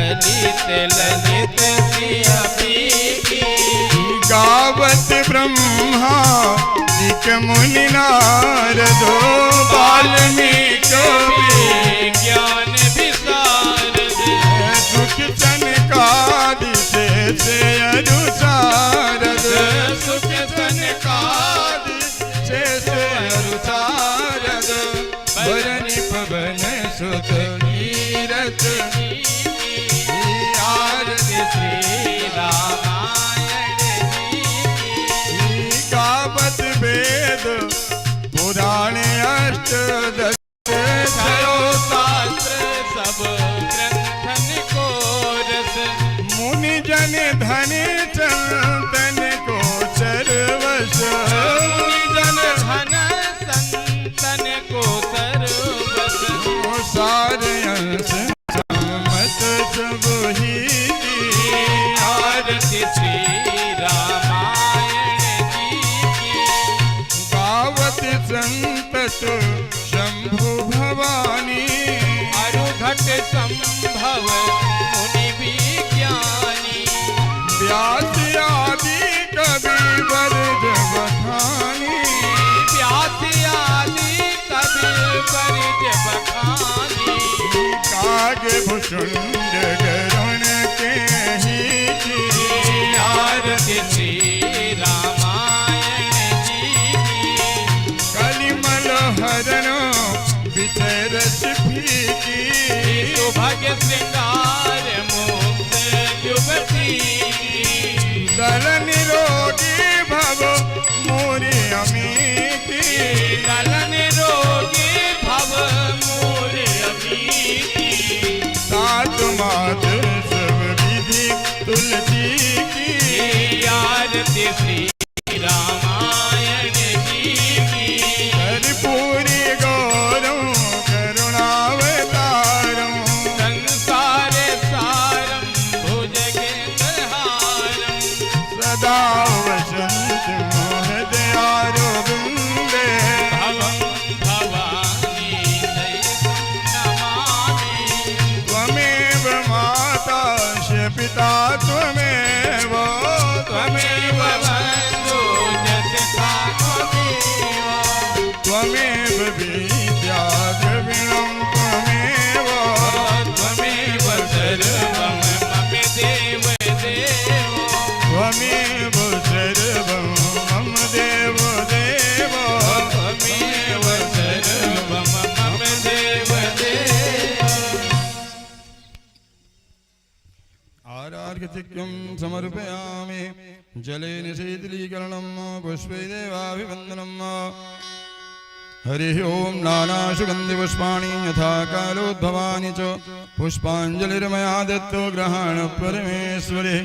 ललित की गावत ब्रह्मा निक मुनि नारदो वाल्मीकि ज्ञान विशारद सुख सनकादि से अनुसारद सुख सनकादि से अनुसारद भरनि पवन सुत कीरत आरति श्री रामायण गावत वेद पुराण अष्टदश शास्त्र सब ग्रंथन को रस मुनि जन धन चंदन को सर्वस मुनि जन धन संतन को सर्वस सार अंश मत सब ही आरती श्री रामायण की गावत संतत शंभु भवानी अरुघट संभव मुनि भी ज्ञानी व्यास आदि कवि वर्ज बखानी व्यास आदि कवि वर्ज बखानी काग भुषुंड गरुण के ही आरती श्री रामायण जी की कलिमल हरण विचरस फीकी सुभग श्रृंगार मुक्त युवती दल निरोगी भव मोरे अमीती दल निरोगी भव मोर अमीती सात मात सब विधि तुलसी की आरती श्री रामायण जी की कर्पूरी गौरव करुणावतारम संसार सारम भुजगेन्द्रहारम सदा वसंत मोहदयारो वृंदे भवं भवानी दैवं नमामि त्वमेव माता च पिता त्वमेव त्वमेव बन्धु जसता त्वमेव त्वमेव विद्या द्रविणं त्वमेव त्वमेव सर्वं मम देव देव त्वमेव सर्वं मम देव देव त्वमेव सर्वं मम देव देव आरार्घ्यचिक्यं समर्पयामि जलेन शीतलीकरणं पुष्पै देवाभिवन्दनं हरिः ओं नानासुगन्धिपुष्पाणि यथा कालोद्भवानि च पुष्पाञ्जलिर्मया दत्तो ग्रहण परमेश्वरे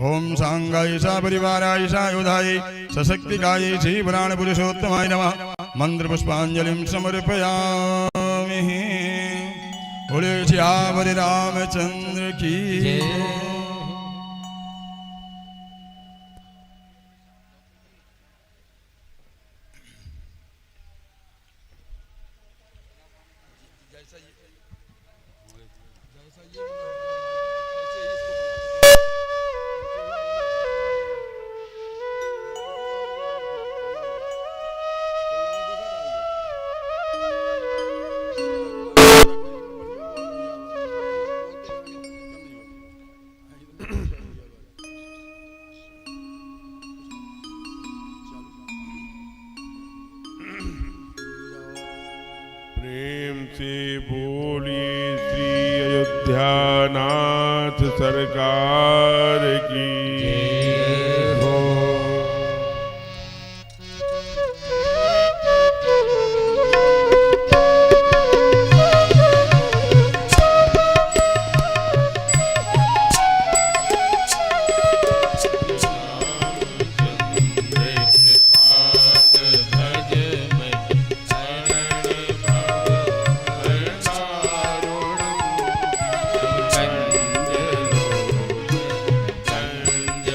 ओं सांगाय सा परिवाराय सा योधायै सशक्तिकायै श्रीपुराणपुरुषोत्तमाय नमः मन्त्रपुष्पाञ्जलिं समर्पयामि बोले श्याम रामचंद्र की प्रेम से बोलिए श्री अयोध्यानाथ सरकार की हो। कंज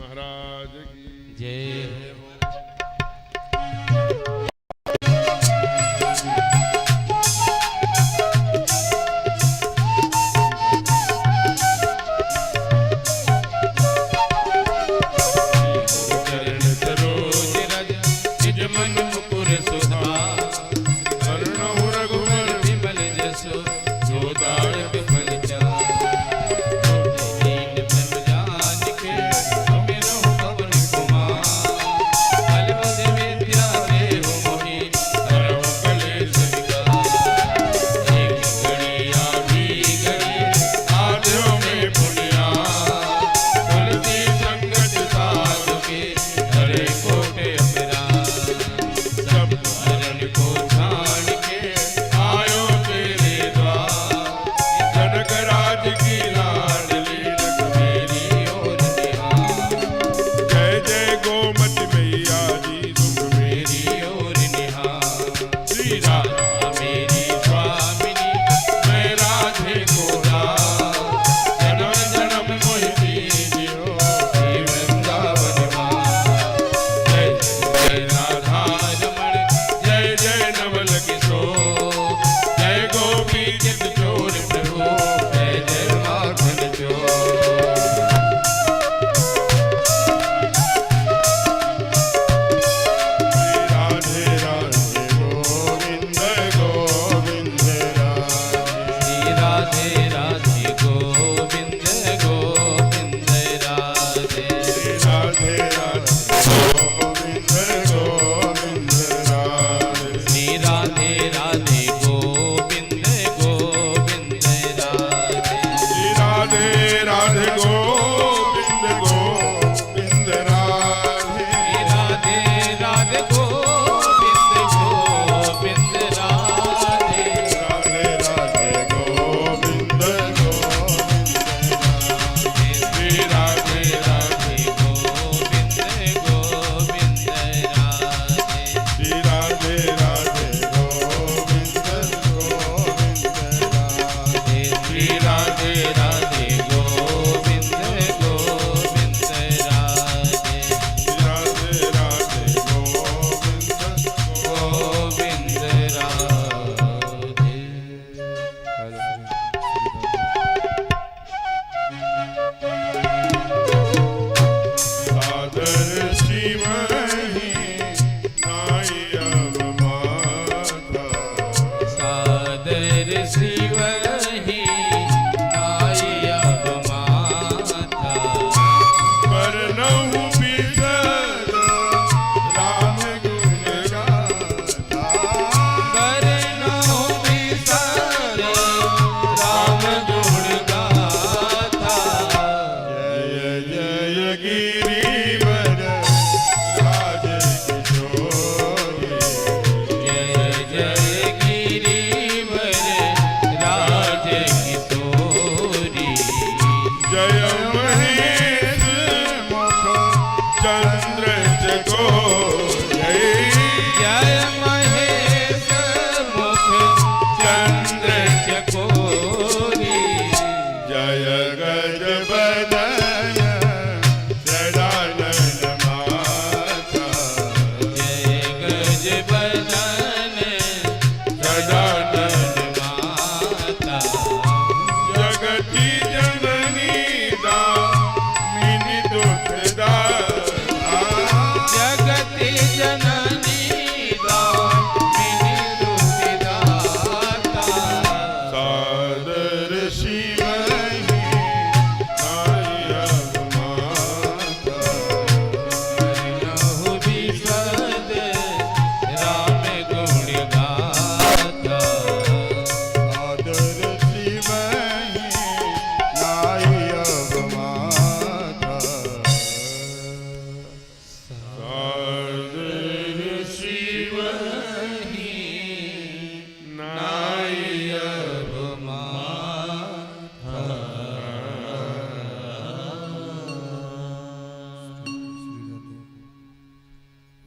महाराज की जय हो।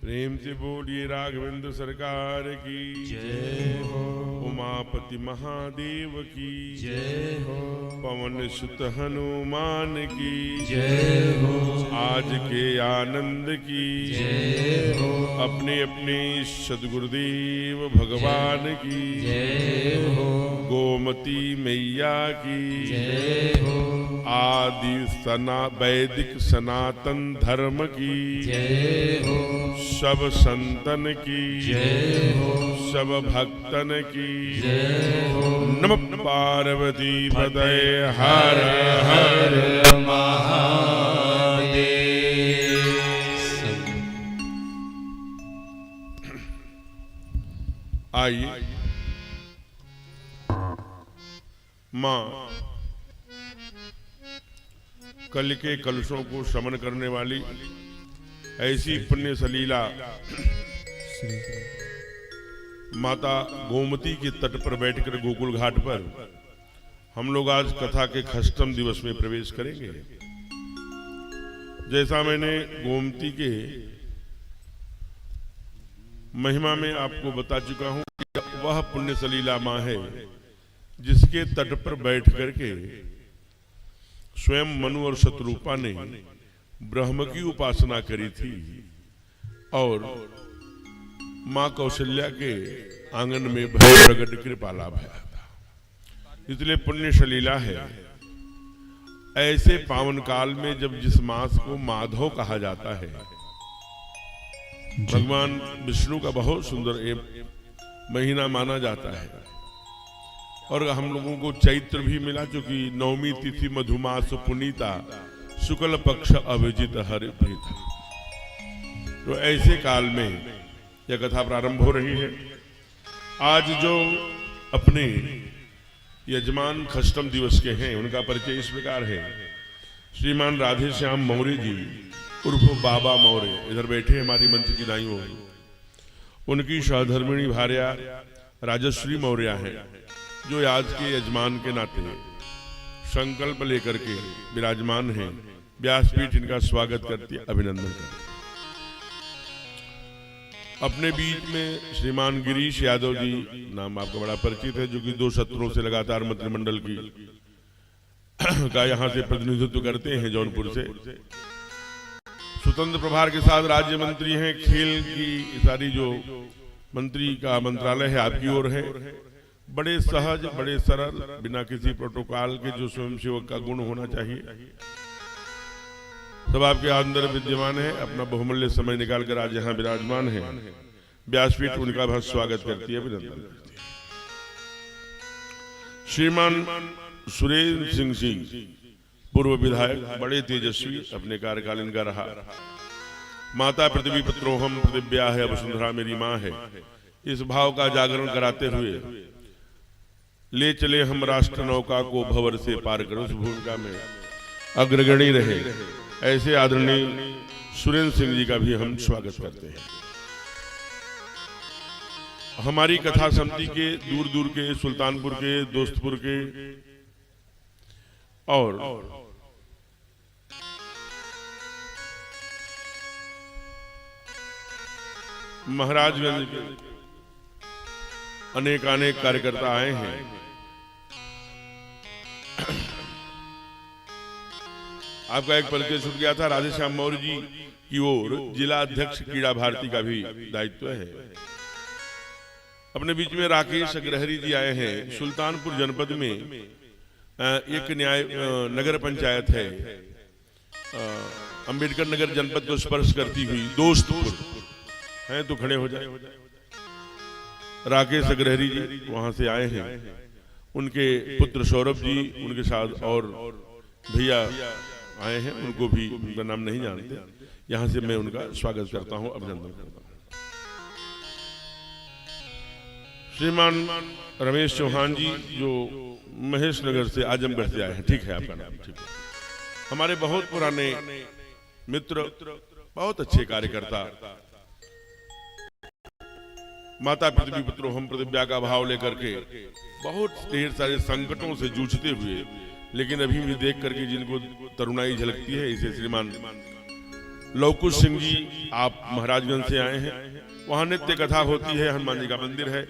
प्रेम से बोलिए राघवेंद्र सरकार की जय हो। उमापति महादेव की जय हो, पवन सुत हनुमान की जय हो, आज के आनंद की जय हो, अपने अपने सदगुरुदेव भगवान की जय हो, गोमती मैया की जय हो, आदि वैदिक सनातन धर्म की जय हो, सब संतन की जय हो, सब भक्तन की जय हो। नमः पार्वती पतये हर हर महादेव। आइए माँ कल के कलशों को शमन करने वाली ऐसी पुण्य सलीला माता गोमती के तट पर बैठकर गोकुल घाट पर हम लोग आज कथा के खष्टम दिवस में प्रवेश करेंगे। जैसा मैंने गोमती के महिमा में आपको बता चुका हूं कि वह पुण्य सलीला माँ है जिसके तट पर बैठ करके स्वयं मनु और शत्रुपा ने ब्रह्म की उपासना करी थी और मां कौशल्या के आंगन में भय प्रगट कृपाला भया था। इसलिए पुण्य सलीला है। ऐसे पावन काल में जब जिस मास को माधव कहा जाता है, भगवान विष्णु का बहुत सुंदर महीना माना जाता है और हम लोगों को चैत्र भी मिला, क्योंकि नवमी तिथि मधुमास पुनीता शुक्ल पक्ष अभिजित हरि प्रीता। तो ऐसे काल में यह कथा प्रारंभ हो रही है। आज जो अपने यजमान खष्टम दिवस के हैं उनका परिचय इस प्रकार है। श्रीमान राधे श्याम मौर्य जी उर्फ बाबा मौर्य इधर बैठे हमारी मंच की दाईं ओर। उनकी सहधर्मिणी भार्या राजश्री मौर्य हैं जो आज के यजमान के नाते संकल्प लेकर के विराजमान हैं। व्यासपीठ इनका स्वागत करती है, अभिनंदन करती है। अपने बीच में श्रीमान गिरीश यादव जी, नाम आपका बड़ा परिचित है, जो कि 2 सत्रों से लगातार मंत्रिमंडल की का यहाँ से प्रतिनिधित्व करते हैं जौनपुर से। स्वतंत्र प्रभार के साथ राज्य मंत्री हैं। खेल की सारी जो मंत्री का मंत्रालय है आपकी ओर है। बड़े सहज, बड़े सरल, बिना किसी प्रोटोकॉल के जो स्वयंसेवक का गुण होना चाहिए सब आपके अंदर विद्यमान है। अपना बहुमूल्य समय निकालकर आज यहाँ विराजमान है। व्यासपीठ उनका बहुत स्वागत करती है, अभिनंदन करती है। श्रीमान सुरेंद्र सिंह जी पूर्व विधायक, बड़े तेजस्वी, अपने कार्यकाल इनका रहा। माता पृथ्वी पुत्रोहम पृथिव्या है, वसुंधरा मेरी माँ है, इस भाव का जागरण कराते हुए ले चले हम राष्ट्र नौका को भंवर से पार कर। उस भूमिका में अग्रगणी रहे ऐसे आदरणीय सुरेंद्र सिंह जी का भी हम स्वागत करते हैं। हमारी कथा समिति के दूर दूर के, सुल्तानपुर के, दोस्तपुर के और महाराजगंज के अनेक कार्यकर्ता आए हैं। आपका एक परिचय छूट गया था। राधे श्याम मौर्य जी की ओर जिला अध्यक्ष क्रीड़ा भारती का भी दायित्व है। अपने बीच में राकेश अग्रहरी जी आए हैं। सुल्तानपुर जनपद में एक न्याय नगर पंचायत है, अंबेडकर नगर जनपद को स्पर्श करती हुई दोस्तपुर है, तो खड़े हो जाए। राकेश अग्रहरी जी वहां से आए हैं। उनके पुत्र सौरभ जी उनके साथ और भैया आए हैं, उनको भी उनका नाम नहीं जानते। यहां से मैं उनका स्वागत करता हूं, अभिनंदन करता हूं। श्रीमान रमेश चौहान जी जो महेश नगर से, आजमगढ़ से आए हैं, ठीक है आपका नाम, ठीक है। हमारे बहुत पुराने मित्र, बहुत अच्छे कार्यकर्ता, माता पृथ्वी पुत्रो हम पृथिव्या का भाव लेकर के बहुत ढेर सारे संकटों से जूझते हुए, लेकिन अभी भी देख करके जिनको तरुणाई झलकती है, इसे श्रीमान लवकुश सिंह जी आप महाराजगंज से आए हैं। वहां नित्य कथा होती है, हनुमान जी का मंदिर है।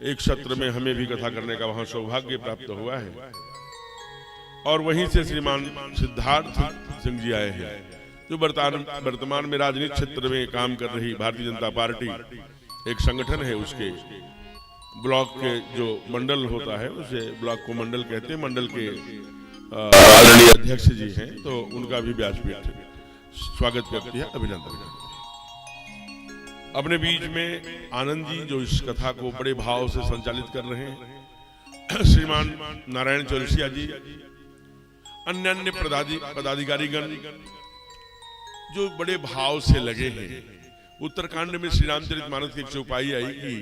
एक सत्र में हमें भी कथा करने का वहां सौभाग्य प्राप्त हुआ है। और वहीं से श्रीमान सिद्धार्थ सिंह जी आए हैं, जो वर्तमान में राजनीतिक क्षेत्र में काम कर रही भारतीय जनता पार्टी एक संगठन है, उसके ब्लॉक के जो मंडल होता है उसे ब्लॉक को मंडल कहते हैं, मंडल के आदरणीय अध्यक्ष जी हैं, तो उनका भी व्यासपीठ स्वागत करती है, अभिनंदन करती है। अपने बीच में आनंद जी जो इस कथा को बड़े भाव से संचालित कर रहे हैं, श्रीमान नारायण चौरसिया जी, अन्य पदाधिकारीगण जो बड़े भाव से लगे हैं। उत्तरकांड में श्री रामचरितमानस की एक चौपाई आई कि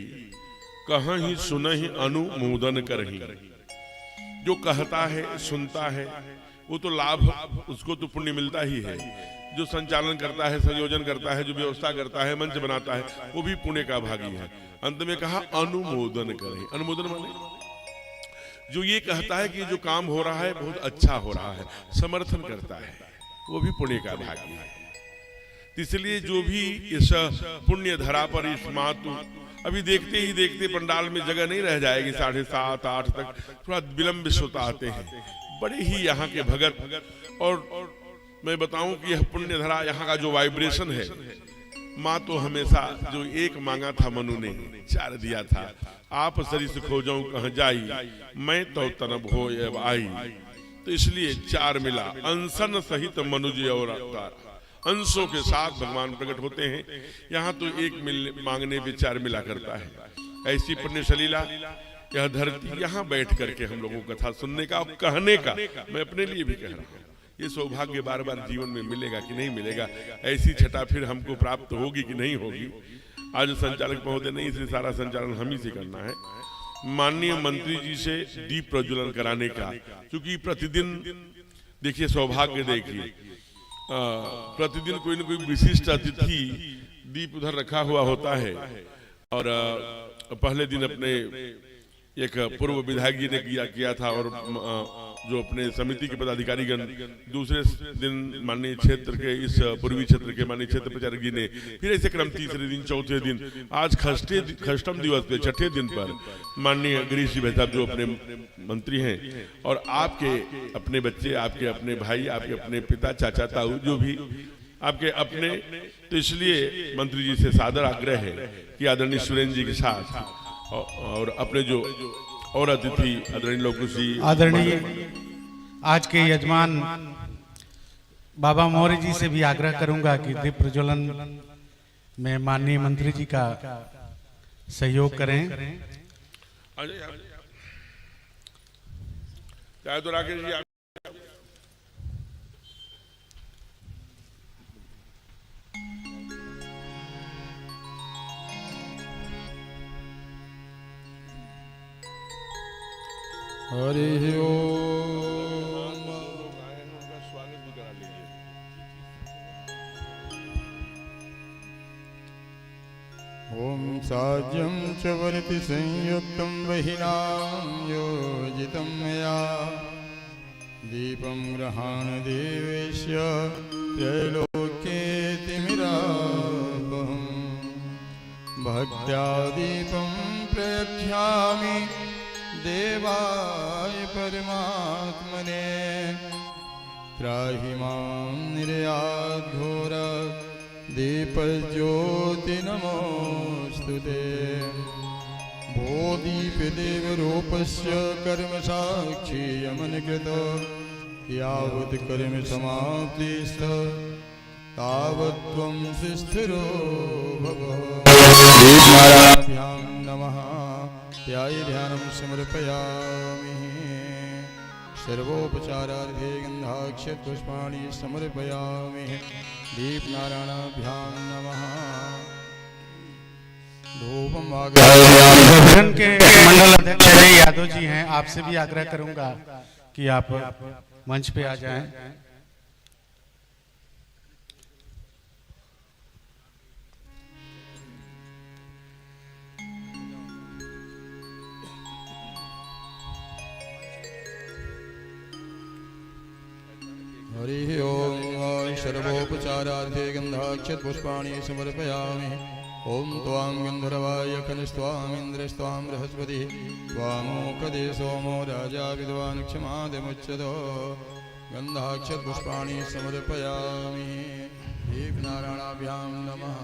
कहाँ ही सुनहि अनुमोदन करहि, जो कहता है सुनता है वो तो लाभ, उसको तो पुण्य मिलता ही है। जो संचालन करता है, संयोजन करता है, जो व्यवस्था करता है, मंच बनाता है, वो भी पुण्य का भागी है। अंत में कहा अनुमोदन करें। अनुमोदन माने जो ये कहता है कि जो काम हो रहा है बहुत अच्छा हो रहा है, समर्थन करता है, वो भी पुण्य का भागी है। इसलिए जो भी इस पुण्य धरा पर इस मातु अभी देखते ही देखते पंडाल में जगह नहीं रह जाएगी, 7:30 8 तक थोड़ा विलंब सोता आते हैं, बड़े ही यहाँ के भगत। और मैं बताऊं कि यह पुण्य धरा यहाँ का जो वाइब्रेशन है, माँ तो हमेशा जो एक मांगा था मनु ने 4 दिया था। आप सरिस खोजऊं कहाँ जाई, मैं तो तनब हो आई। तो इसलिए 4 मिला, अंसन सहित मनुज और अवतार, अंशों के साथ भगवान प्रकट होते हैं। यहाँ तो एक मांगने पे 4 मिला करता है। ऐसी पुण्य सलीला यह धरती, यहाँ बैठ करके हम लोगों को कथा सुनने का और कहने का, मैं अपने लिए भी कह रहा हूँ, ये सौभाग्य बार बार जीवन में मिलेगा कि नहीं मिलेगा, ऐसी छटा फिर हमको प्राप्त होगी कि नहीं होगी। आज संचालक महोदय नहीं, इसलिए सारा संचालन हम ही से करना है। माननीय मंत्री जी से दीप प्रज्वलन कराने का, क्योंकि प्रतिदिन देखिए सौभाग्य देखिए, प्रतिदिन कोई न कोई विशिष्ट अतिथि दीप उधर रखा हुआ होता है। और पहले दिन अपने एक पूर्व विधायक जी ने किया था, और जो अपने समिति के पदाधिकारीगण, दूसरे दिन माननीय क्षेत्र के इस पूर्वी क्षेत्र के माननीय क्षेत्र प्रचारक जी ने, फिर ऐसे क्रम तीसरे दिन, चौथे दिन, आज खष्टम दिवस पे 6ठे दिन पर माननीय गिरीश जी भाई साहब जो अपने मंत्री हैं, और आपके अपने बच्चे, आपके अपने भाई, आपके अपने पिता, चाचा, ताऊ, जो भी आपके अपने, तो इसलिए मंत्री जी से सादर आग्रह है कि आदरणीय सुरेंद्र जी के साथ और अपने जो और अतिथि आदरणीय लोकुश जी, आदरणीय आज के यजमान बाबा मौर्य जी से भी आग्रह करूंगा कि दीप प्रज्वलन में माननीय मंत्री जी का सहयोग करें। चाहे तो राकेश जी हरि ओम। उनका स्वागत भी करा लीजिए। ओम साज्यं च वरति संयुक्तं वहिनां योजितं मया, दीपं गृहाण देवेश्य त्रैलोक्येतिमिरापहम्, भक्त्या दीपं प्रयच्छामि देवाय परमात्मने, त्राहि मां निर्याघोर दीपज्योति नमोऽस्तुते। भो दीपदेवरूपस्य कर्म साक्षी यमनकृत, यावत् कर्म समाप्तिस्थ तावत् त्वं स्थिरो भव। दीपमालाभ्यां नमः ध्याये ध्यानं समर्पयामि, सर्वोपचारार्थे गन्धाक्षतपुष्पाणि समर्पयामि। दीपनारायणाभ्यां नमः। धूपम संगठन के मंडल अध्यक्ष अजय यादव जी हैं, आपसे भी आग्रह करूंगा कि आप मंच पे आ जाएं। हरि ओम। सर्वोपचारार्थे गन्धाक्षतपुष्पाणि समर्पयामि। ओम त्वां गंधर्वाय खनिस्त्वामिन्द्रस्त्वां बृहस्पतिः त्वामोकदे सोमो राजा विद्वान् क्षमादिमुच्यतो गन्धाक्षतपुष्पाणि समर्पयामि दीपनारायणाभ्यां नमः।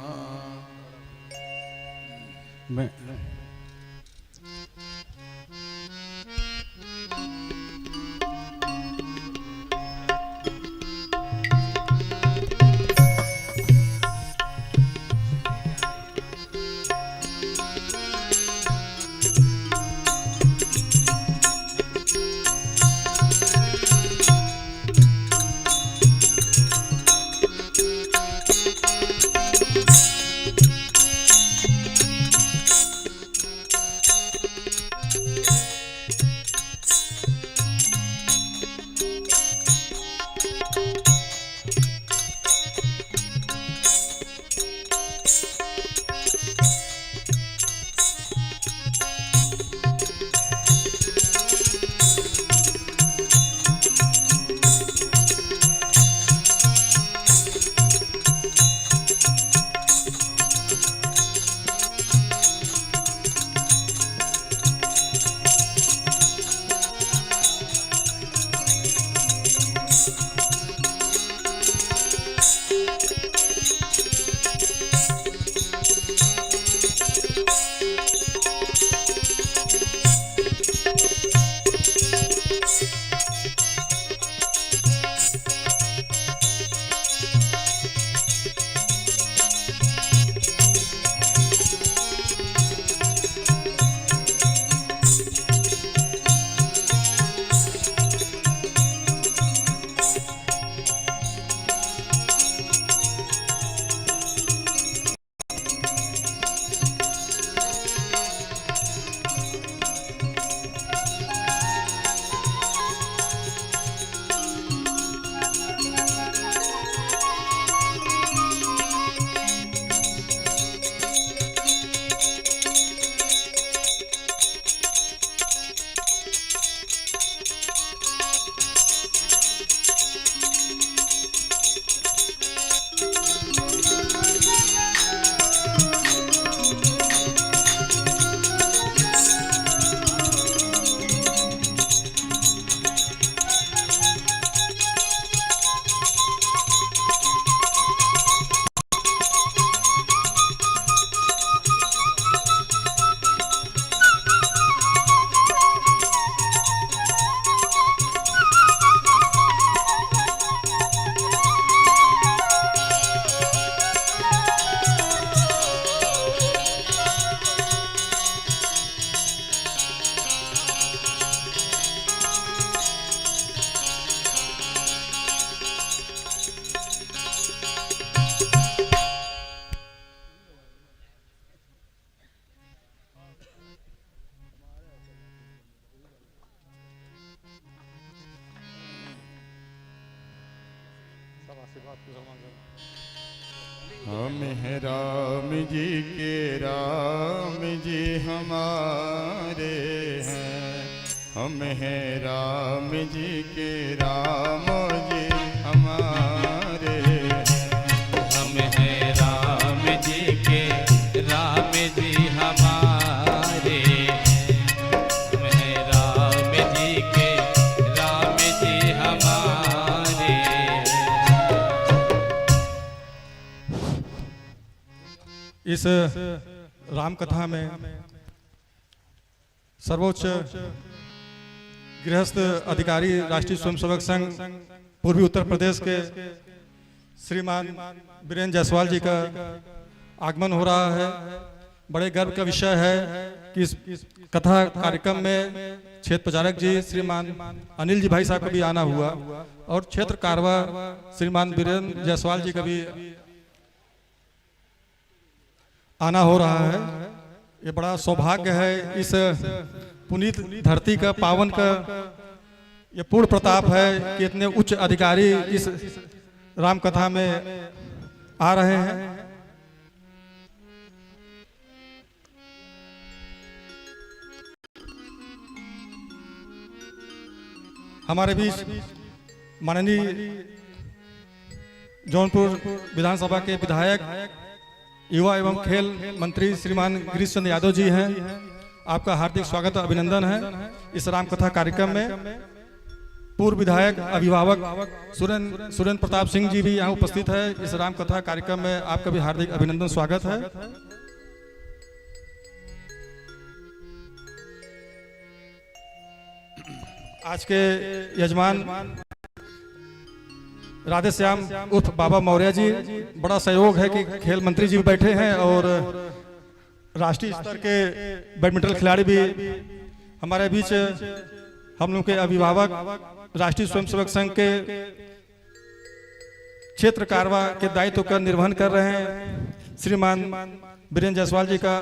हम हैं राम जी के राम जी हमारे हैं, हम हैं राम जी के राम जी हमारे हैं, हम हैं राम जी के राम जी हमारे हैं, हम हैं राम जी के राम जी हमारे हैं। इस राम कथा में सर्वोच्च गृहस्थ अधिकारी राष्ट्रीय स्वयंसेवक संघ पूर्वी उत्तर प्रदेश के श्रीमान वीरेंद्र जायसवाल जी का आगमन हो रहा है। बड़े गर्व का विषय है कि इस कथा कार्यक्रम में क्षेत्र प्रचारक जी श्रीमान अनिल जी भाई साहब का भी आना हुआ और क्षेत्र कारवा श्रीमान वीरेंद्र जायसवाल जी का भी आना हो रहा है। ये बड़ा सौभाग्य है, इस पुनीत धरती का पावन का ये पूर्ण प्रताप है कि इतने उच्च अधिकारी इस राम कथा में आ रहे हैं। हमारे बीच माननीय जौनपुर विधानसभा के विधायक युवा एवं खेल मंत्री श्रीमान गिरीश चंद्र यादव जी हैं, आपका हार्दिक स्वागत और अभिनंदन है इस रामकथा कार्यक्रम में। पूर्व विधायक अभिभावक सुरेंद्र प्रताप सिंह जी भी यहाँ उपस्थित है इस रामकथा कार्यक्रम में, आपका भी हार्दिक अभिनंदन स्वागत है। आज के यजमान राधे श्याम उर्फ बाबा मौर्य जी, बड़ा सहयोग है कि खेल मंत्री जी भी बैठे हैं और राष्ट्रीय स्तर के बैडमिंटन खिलाड़ी भी हमारे बीच, हम लोग के अभिभावक राष्ट्रीय स्वयंसेवक संघ के क्षेत्र कारवा के दायित्व का निर्वहन कर रहे हैं श्रीमान बीरेंद्र जायसवाल जी का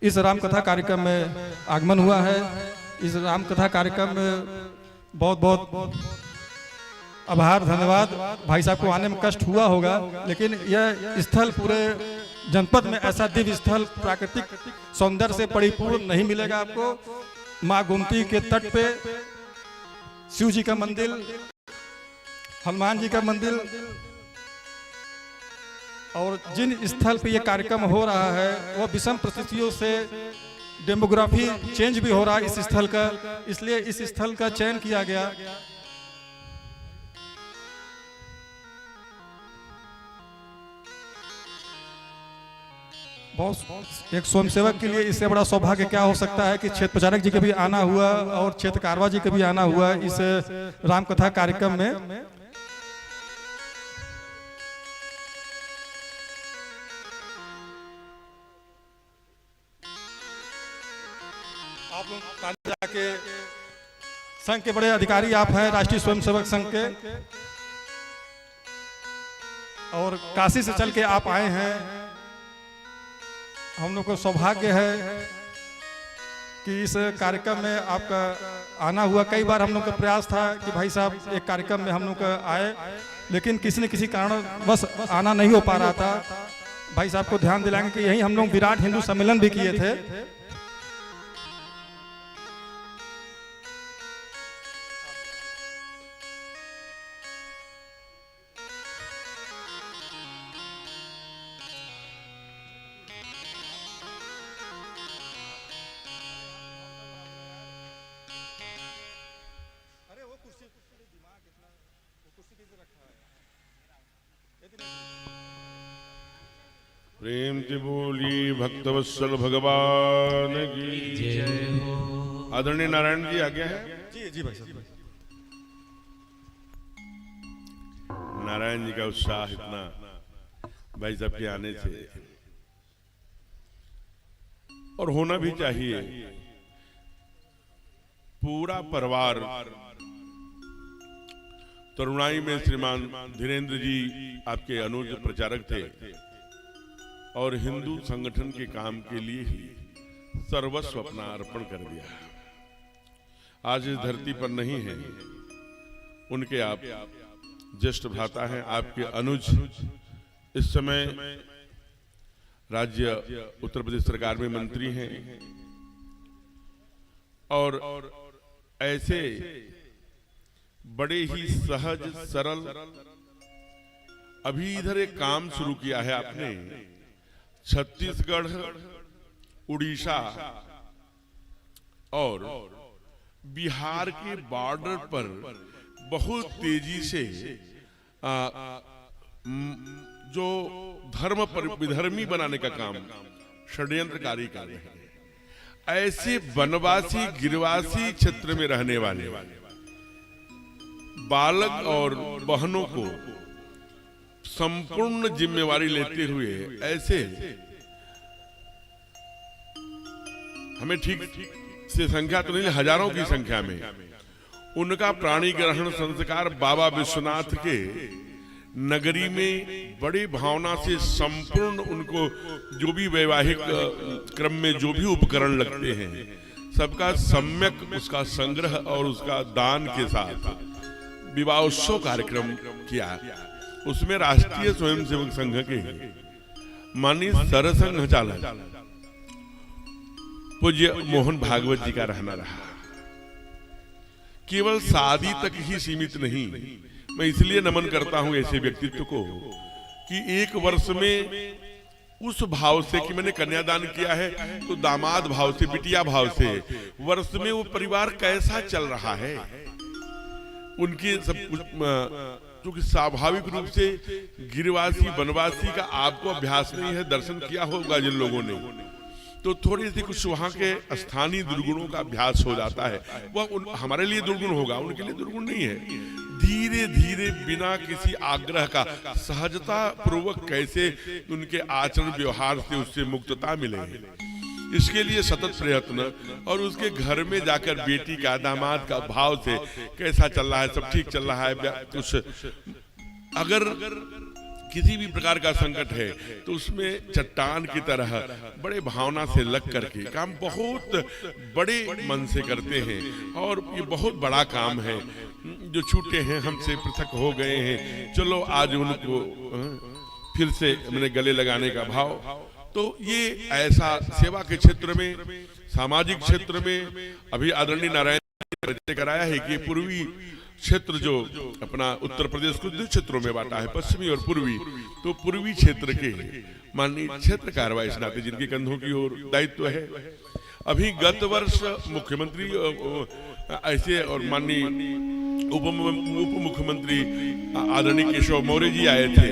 इस रामकथा कार्यक्रम में आगमन हुआ है। इस रामकथा कार्यक्रम में बहुत बहुत आभार, धन्यवाद। भाई साहब को आने में कष्ट हुआ होगा, लेकिन यह स्थल पूरे जनपद में ऐसा दिव्य स्थल प्राकृतिक सौंदर्य से परिपूर्ण नहीं मिलेगा आपको। माँ गोमती के तट पे शिव जी का मंदिर, हनुमान जी का मंदिर, और जिन स्थल पे ये कार्यक्रम हो रहा है वह विषम परिस्थितियों से डेमोग्राफी चेंज भी हो रहा है इस स्थल का, इसलिए इस स्थल का चयन किया गया। बहुत एक स्वयंसेवक के लिए इससे बड़ा सौभाग्य क्या हो सकता है कि क्षेत्र प्रचारक जी का भी आना हुआ और क्षेत्र कारवा जी का भी आना हुआ इस रामकथा कार्यक्रम में। आप लोग के संघ के बड़े अधिकारी आप हैं, राष्ट्रीय स्वयंसेवक संघ के, और काशी से चल के आप आए हैं। हम लोग को सौभाग्य है कि इस कार्यक्रम में आपका आना हुआ। कई बार हम लोग का प्रयास था कि भाई साहब एक कार्यक्रम में हम लोग का आए, लेकिन किसी न किसी कारण बस आना नहीं हो पा रहा था। भाई साहब को ध्यान दिलाएंगे कि यही हम लोग विराट हिंदू सम्मेलन भी किए थे। प्रेम से बोली भक्तवत्सल भगवान की जय हो। आदरणीय नारायण जी आ गया है। जी जी भाई साहब। नारायण जी का उत्साह इतना भाई साहब के आने से, और होना भी चाहिए। पूरा परिवार तरुणाई में श्रीमान धीरेन्द्र जी आपके अनुज प्रचारक थे और हिंदू संगठन के काम के लिए ही सर्वस्व अपना अर्पण कर दिया। आज इस धरती पर नहीं है, उनके आप ज्येष्ठ भ्राता हैं, आपके अनुज इस समय राज्य उत्तर प्रदेश सरकार में मंत्री हैं, और ऐसे बड़े ही सहज सरल, अभी इधर एक काम शुरू किया है आपने, छत्तीसगढ़, उड़ीसा और बिहार के बॉर्डर पर बहुत तेजी से जो धर्म पर विधर्मी बनाने का काम षड्यंत्रकारी कर रहे हैं। ऐसे वनवासी गिरवासी क्षेत्र में रहने वाले बालक और बहनों को संपूर्ण जिम्मेवारी लेते हुए ऐसे, हमें ठीक से संख्या तो नहीं, हजारों की संख्या में उनका प्राणी ग्रहण संस्कार बाबा विश्वनाथ के नगरी में बड़ी भावना से संपूर्ण, उनको जो भी वैवाहिक क्रम में जो भी उपकरण लगते हैं सबका सम्यक उसका संग्रह और उसका दान के साथ विवाहोत्सव कार्यक्रम किया। उसमें राष्ट्रीय स्वयंसेवक संघ के माननीय सरसंघ चालक पूज्य मोहन भागवत जी का रहना रहा। केवल शादी तक ही सीमित नहीं, मैं इसलिए नमन करता हूं ऐसे व्यक्तित्व को कि एक वर्ष में उस भाव से कि मैंने कन्यादान किया है, तो दामाद भाव से, बिटिया भाव से वर्ष में वो परिवार कैसा चल रहा है, उनके सब कुछ, क्योंकि स्वाभाविक रूप से गिरवासी वनवासी का आपको अभ्यास नहीं है, दर्शन किया होगा जिन लोगों ने, तो थोड़ी सी कुछ वहां के स्थानीय दुर्गुणों का अभ्यास हो जाता है। वह हमारे लिए दुर्गुण होगा, उनके लिए दुर्गुण नहीं है। धीरे धीरे बिना किसी आग्रह का सहजता पूर्वक कैसे उनके आचरण व्यवहार से उससे मुक्तता मिले, इसके लिए सतत प्रयत्न, और उसके घर में जाकर बेटी का, दामाद का भाव से कैसा चल रहा है, सब ठीक चल रहा है, कुछ अगर किसी भी प्रकार का संकट है तो उसमें चट्टान की तरह बड़े भावना से लग करके काम बहुत बड़े मन से करते हैं। और ये बहुत बड़ा काम है, जो छूटे हैं हमसे, पृथक हो गए हैं, चलो आज उनको फिर से मैंने गले लगाने का भाव। तो ये ऐसा सेवा के क्षेत्र में, सामाजिक क्षेत्र में अभी आदरणीय नारायण ने कराया है कि पूर्वी क्षेत्र जो अपना उत्तर प्रदेश को दो क्षेत्रों में बांटा है, पश्चिमी और पूर्वी, तो पूर्वी क्षेत्र के माननीय क्षेत्र कार्रवाई इस नाते जिनके कंधों की ओर दायित्व है, अभी गत वर्ष मुख्यमंत्री ऐसे और माननीय उप मुख्यमंत्री आदरणीय केशव मौर्य जी आए थे।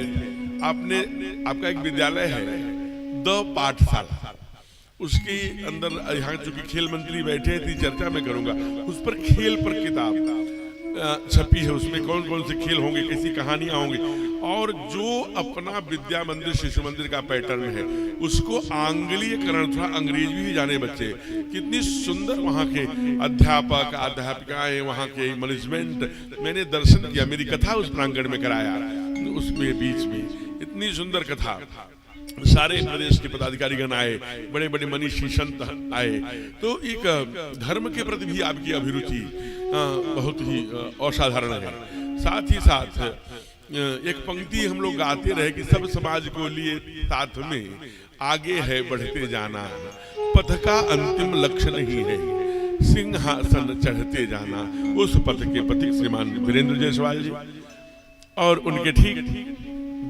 आपका एक विद्यालय है द पाठशाला, उसके अंदर यहाँ चूंकि खेल मंत्री बैठे थे, चर्चा में करूंगा, उस पर खेल पर किताब छपी है, उसमें कौन कौन से खेल होंगे, कैसी कहानियां होंगी, और जो अपना विद्या मंदिर शिशु मंदिर का पैटर्न है उसको आंग्लीयकरण, थोड़ा अंग्रेजी ही जाने बच्चे, कितनी सुंदर वहाँ के अध्यापक अध्यापिकाएं, वहाँ के मैनेजमेंट, मैंने दर्शन किया, मेरी कथा उस प्रांगण में कराया, उसमें बीच में इतनी सुंदर कथा, सारे प्रदेश के पदाधिकारीगण आए, बड़े बड़े मनीषी संत आए। तो एक धर्म के प्रति भी आपकी अभिरुचि बहुत ही असाधारण है। साथ ही साथ एक पंक्ति हम लोग गाते रहे कि सब समाज को लिए साथ में आगे है बढ़ते जाना, पथ का अंतिम लक्ष्य नहीं है सिंहासन चढ़ते जाना। उस पथ के पथिक श्रीमान वीरेंद्र जायसवाल जी और उनके ठीक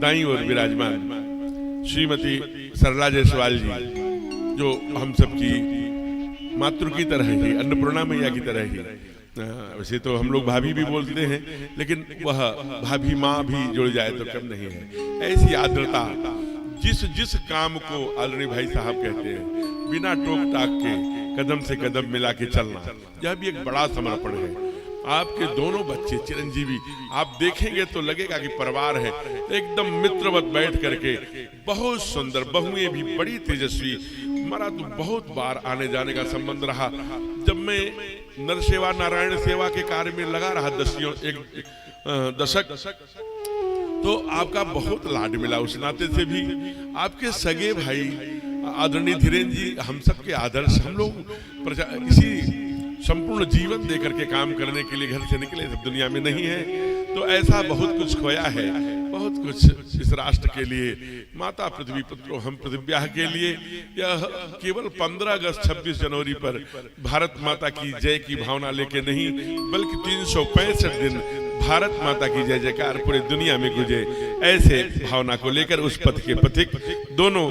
दाईं ओर विराजमान श्रीमती सरला जायसवाल जी, जो हम सबकी मातृ की तरह ही, अन्नपूर्णा मैया की तरह ही, वैसे तो हम लोग भाभी भी बोलते हैं, लेकिन वह भाभी माँ भी जुड़ जाए तो कम नहीं है। ऐसी आर्द्रता, जिस काम को आदरणीय भाई साहब कहते हैं, बिना टोक टाक के कदम से कदम मिला के चलना, यह भी एक बड़ा समर्पण है। आपके दोनों बच्चे चिरंजीवी, आप देखेंगे तो लगेगा कि परिवार है, एकदम मित्रवत बैठ करके, बहुत सुंदर, बहुएं भी बड़ी तेजस्वी। हमारा तो बहुत बार आने जाने का संबंध रहा, जब मैं नर सेवा नारायण सेवा के कार्य में लगा रहा एक दशक, तो आपका बहुत लाड मिला। उस नाते से भी आपके सगे भाई आदरणीय धीरेन्द्र जी हम सबके आदर्श, हम लोग इसी संपूर्ण जीवन देकर के काम करने के लिए घर से निकले, सब दुनिया में नहीं है, तो ऐसा बहुत कुछ खोया है, बहुत कुछ इस राष्ट्र के लिए, माता पृथ्वी पुत्रो हम पृथिव्या के लिए। यह केवल 15 अगस्त 26 जनवरी पर भारत माता की जय की भावना लेके नहीं, बल्कि 365 दिन भारत माता की जय जयकार पूरे दुनिया में गुजे, ऐसे भावना को लेकर उस पथ के पथिक दोनों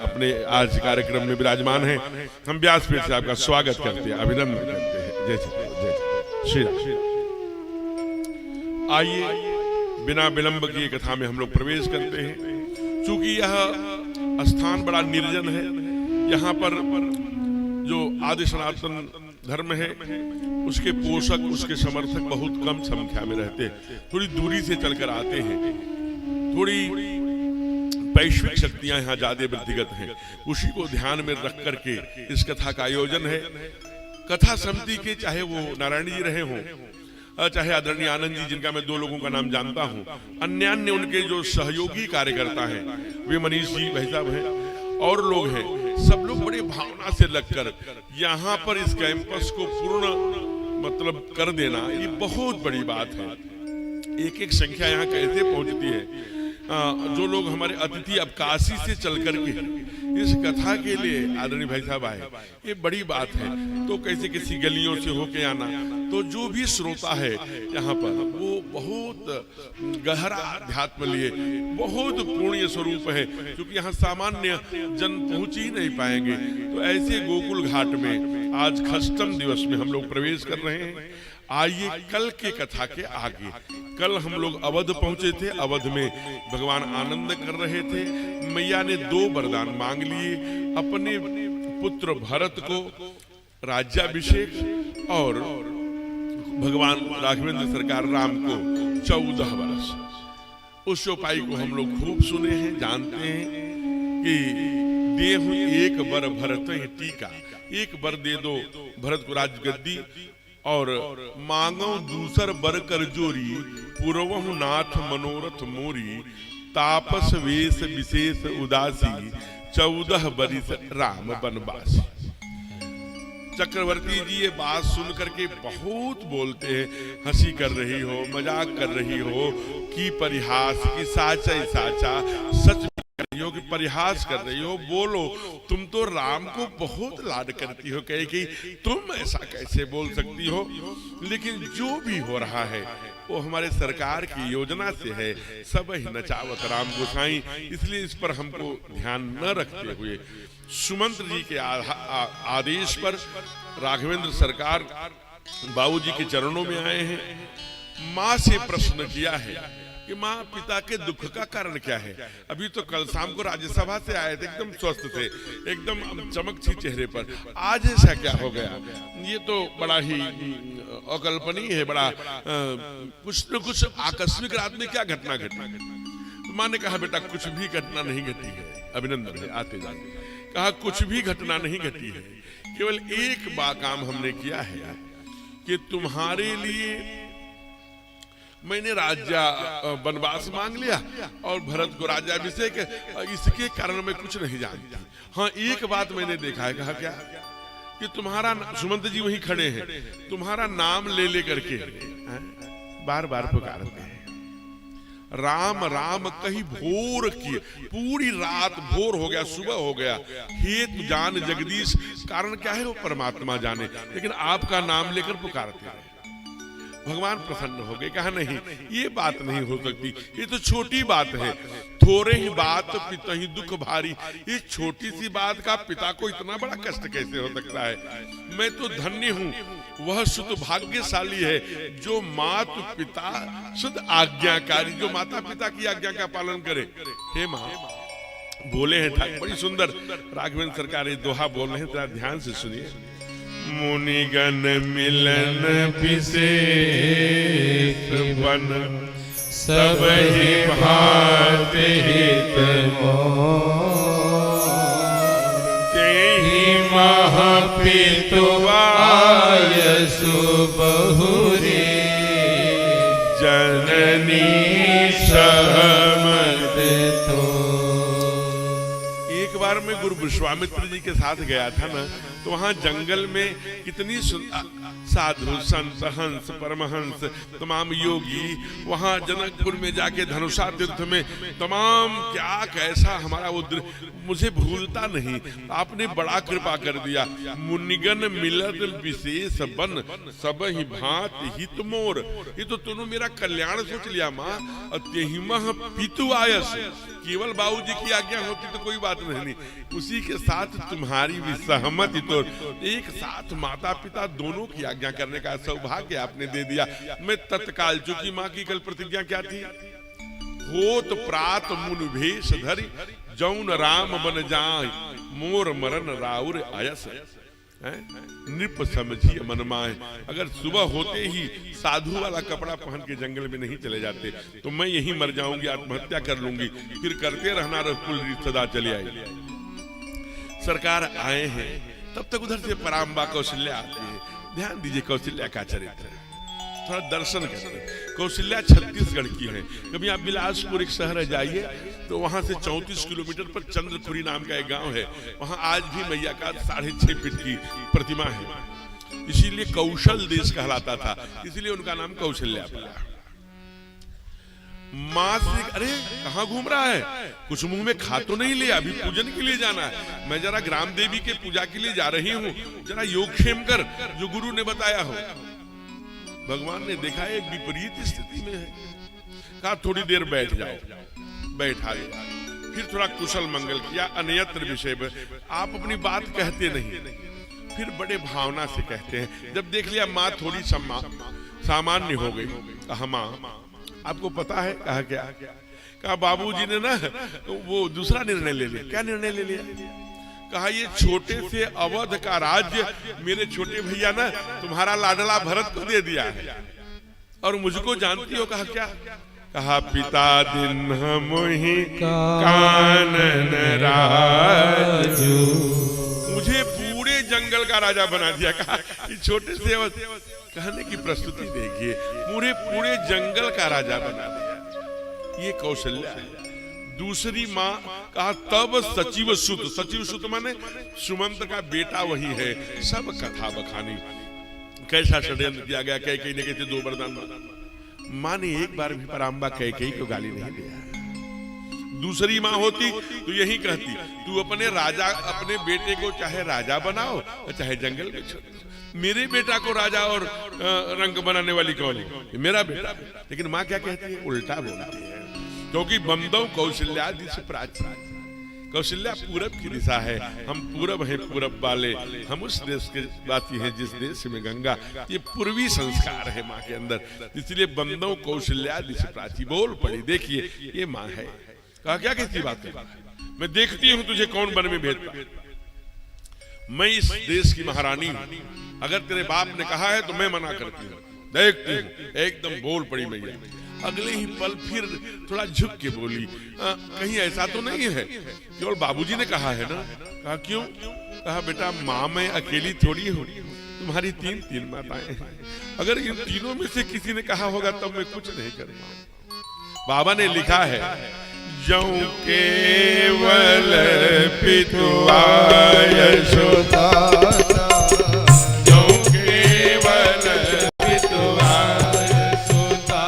अपने आज कार्यक्रम में विराजमान हैं। हम व्यासपीठ से आपका स्वागत करते हैं, अभिनंदन करते हैं। जय श्री राम। आइए बिना विलंब की कथा में हम लोग प्रवेश करते हैं। चूंकि यह स्थान बड़ा निर्जन है, यहाँ पर जो आदि सनातन धर्म है उसके पोषक, उसके समर्थक बहुत कम संख्या में रहते हैं, थोड़ी दूरी से चलकर आते हैं, थोड़ी वैश्विक शक्तियां यहाँ ज्यादा वृद्धिगत हैं, उसी को ध्यान में रख करके इस कथा का आयोजन है। कथा समिति के चाहे वो नारायण जी रहे हों, चाहे आदरणीय आनंद जी, जिनका मैं 2 लोगों का नाम जानता हूं, अन्य उनके जो सहयोगी कार्यकर्ता हैं, वे मनीष जी भाई साहब हैं और लोग हैं, सब लोग बड़े भावना से लगकर यहाँ पर इस कैंपस को पूर्ण मतलब कर देना, ये बहुत बड़ी बात है। एक एक संख्या यहाँ कैसे पहुंचती है। जो लोग हमारे अतिथि अब काशी से चल करके इस कथा के लिए आदरणीय भाई साहब आए, ये बड़ी बात है। तो कैसे किसी गलियों से होके आना, तो जो भी श्रोता है यहाँ पर वो बहुत गहरा अध्यात्म लिए बहुत पुण्य स्वरूप है, क्योंकि यहाँ सामान्य जन पहुंच ही नहीं पाएंगे। तो ऐसे गोकुल घाट में आज खष्टम दिवस में हम लोग प्रवेश कर रहे हैं। आइए कल के कथा के आगे। कल हम लोग अवध पहुंचे थे, अवध में भगवान आनंद कर रहे थे। मैया ने 2 वरदान मांग लिए, अपने पुत्र भरत को राज्याभिषेक और भगवान राघवेंद्र सरकार राम को 14 वर्ष। उस चौपाई को हम लोग खूब सुने हैं, जानते हैं कि देहु एक बर भरत ही टीका, एक बर दे दो भरत को राजगद्दी, और मांगो दूसर बर कर जोरी, पूर्वहु नाथ मनोरथ मोरी, तापस वेश विशेष उदासी, 14 बरिस राम बनवासी। चक्रवर्ती जी ये बात सुन करके बहुत बोलते हैं, हंसी कर रही हो, मजाक कर रही हो, कि परिहास की साचा ही साचा, सच कर रही हो कि परिहास कर रही हो, बोलो तुम तो राम को बहुत लाड करती हो, कहे कि तुम ऐसा कैसे बोल सकती हो। लेकिन जो भी हो रहा है वो हमारे सरकार की योजना से है, सब ही नचावत राम गोसाई, इसलिए इस पर हमको ध्यान न रखते हुए सुमंत्र जी के आदेश पर राघवेंद्र सरकार बाबूजी के चरणों में आए हैं। माँ से प्रश्न किया है कि माँ पिता के दुख का कारण क्या है। अभी तो कल शाम को राज्यसभा से आए थे, एकदम स्वस्थ थे, एकदम चमक थी चेहरे पर, आज ऐसा क्या हो गया। ये तो बड़ा ही अकल्पनीय है, बड़ा कुछ न कुछ आकस्मिक रात में क्या घटना घटी। माँ ने कहा बेटा कुछ भी घटना नहीं घटी है, अभिनंदन है आते जाते। कहा कुछ भी घटना नहीं घटी है, केवल एक काम हमने किया है कि तुम्हारे लिए मैंने राज्य वनवास मांग लिया और भरत को राज्याभिषेक, इसके कारण मैं कुछ नहीं जानती। हाँ एक बात मैंने देखा है। कहा क्या कि तुम्हारा, सुमंत जी वहीं खड़े हैं, तुम्हारा नाम ले ले करके बार बार पुकारते हैं, राम राम कहीं भोर किए, पूरी रात भोर हो गया, सुबह हो गया। हेतु जान जगदीश, कारण क्या है वो परमात्मा जाने, लेकिन आपका नाम लेकर पुकारते हैं। भगवान प्रसन्न हो गए, कहा नहीं ये बात नहीं हो सकती, ये तो छोटी बात है, थोड़े ही बात पिता ही दुख भारी। इस छोटी सी बात का पिता को इतना बड़ा कष्ट कैसे हो सकता है। मैं तो धन्य हूँ, वह सुत भाग्यशाली है जो मातु पिता शुद्ध आज्ञाकारी, जो माता पिता की आज्ञा का पालन करे। हे माँ बोले हैं ठाकुर, बड़ी सुंदर राघवेंद्र सरकार ये दोहा बोल रहे हैं, जरा ध्यान से सुनिए। मुनिगण मिलन विशेष बन, सब ही भांति हित तेहि महापितु आयसु बहुरी, जननी सहमत तो। एक बार मैं गुरु विश्वामित्र जी के साथ गया था ना, तो वहां जंगल में कितनी साधु संत हंस परमहंस तमाम योगी, वहां जनकपुर में जाके धनुषा तीर्थ में तमाम क्या कैसा हमारा वो मुझे भूलता नहीं। आपने बड़ा कृपा कर दिया। मुनिगण मिलत विशेष बन, सब ही भांत हित मोर। ये तो तुमने मेरा कल्याण सोच लिया माँ। अत्यहिमः पितु आयस, केवल बाबूजी की आज्ञा होती तो कोई बात नहीं, उसी के साथ तुम्हारी भी सहमति, तो एक साथ माता पिता दोनों की आज्ञा करने का सौभाग्य आपने दे दिया। मैं तत्काल, चूंकि माँ की कल प्रतिज्ञा क्या थी, होत प्रात मुन भेष धरि, जौन राम बन जाय, मोर मरण राउर आयस। नृप समझिए मन माए, अगर सुबह होते ही साधु वाला कपड़ा पहन के जंगल में नहीं चले जाते तो मैं यहीं मर जाऊंगी, आत्महत्या कर लूंगी, फिर करते रहना रकुल सदा चली आई। सरकार आए हैं, तब तक उधर से पराम्बा कौशल्या आती है। ध्यान दीजिए कौशल्या का चरित्र, थोड़ा दर्शन करें। कौशल्या छत्तीसगढ़ की है। कभी आप बिलासपुर एक शहर जाइए तो वहां से 34 किलोमीटर पर चंद्रपुरी नाम का एक गांव है, वहां आज भी मैया का 6.5 फीट की प्रतिमा है। इसीलिए कौशल देश कहलाता था, इसीलिए उनका नाम कौशल्या पड़ा। माँ से अरे कहाँ घूम रहा है, कुछ मुंह में खा तो नहीं लिया, अभी पूजन के लिए जाना है, मैं जरा ग्राम देवी के पूजा के लिए जा रही हूँ, जरा योगक्षेम कर जो गुरु ने बताया हो। भगवान ने देखा एक विपरीत स्थिति में है, कहा थोड़ी देर बैठ जाओ, बैठा दिया, फिर थोड़ा कुशल मंगल किया, अन्यत्र विषय पर आप अपनी बात कहते नहीं, फिर बड़े भावना से कहते हैं। जब देख लिया माँ थोड़ी सामान्य हो गई, कहा माँ आपको पता है? कहा क्या? कहा बाबूजी ने ना वो दूसरा निर्णय ले लिया। क्या निर्णय ले लिया? कहा ये छोटे से अवध का राज्य मेरे छोटे भैया ना तुम्हारा लाडला भरत को दे दिया है और मुझको जानती हो। कहा क्या? कहा पिता दिन हम ही कानन राजू, मुझे पूरे जंगल का राजा बना दिया। कहा कि छोटे से अवध, कहने की प्रस्तुति देखिए, पूरे जंगल का राजा बना दिया। ये कौशल्या है। दूसरी माँ, कहा तब सचिव सुत, सचिव सुत माने सुमंत का बेटा वही है। सब कथा बखानी, कैसा षड्यंत्र किया गया, कैकेयी ने कैसे 2 वरदान। माँ ने एक बार भी पराम्बा कैकेयी को गाली नहीं दिया। दूसरी माँ होती तो यही कहती, तू अपने राजा, अपने बेटे को चाहे राजा बनाओ चाहे जंगल में छोड़, मेरे बेटा को राजा और रंग बनाने वाली कौन है? मेरा बेटा। लेकिन माँ क्या कहती है? उल्टा बोलती है, क्योंकि बंदव कौशल्या दिश प्राचीन, कौशल्या पूरब की दिशा है, हम पूरब हैं, पूरब वाले, हम उस देश के वासी हैं जिस देश में गंगा। ये पूर्वी संस्कार है माँ के अंदर, इसलिए बंदव कौशल्या दिश प्राची बोल पड़ी। देखिए ये माँ है। कहा क्या कहती बात है? मैं देखती हूँ तुझे कौन वन में भेजता, मैं इस देश की महारानी हूँ, अगर तेरे बाप ने कहा है तो मैं मना करती हूँ। देखती हूँ, एकदम बोल पड़ी मैया। अगले ही पल फिर थोड़ा झुक के बोली, कहीं ऐसा तो नहीं है केवल बाबूजी ने कहा है ना? कहा क्यों? कहा बेटा माँ मैं अकेली थोड़ी हूँ, तुम्हारी 3 माताएं हैं, अगर इन तीनों में से किसी ने कहा होगा तब मैं कुछ नहीं करूँगा। बाबा ने लिखा है, जौं केवल पितुआ यशोदा, जौं केवल पितुआ यशोदा,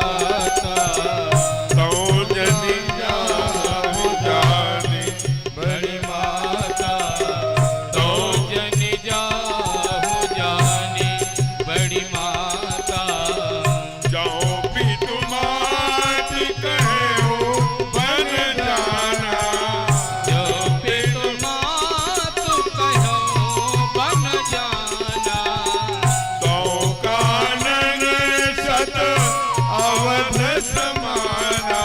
तौं जनि जाहु जानी बड़ी माता, तौं जनि जाहु जानी बड़ी माता, जौं पितु मात कहेउ बन जाना, जो पितु मात कहो बन जाना, तौं कानन सत अवध समाना,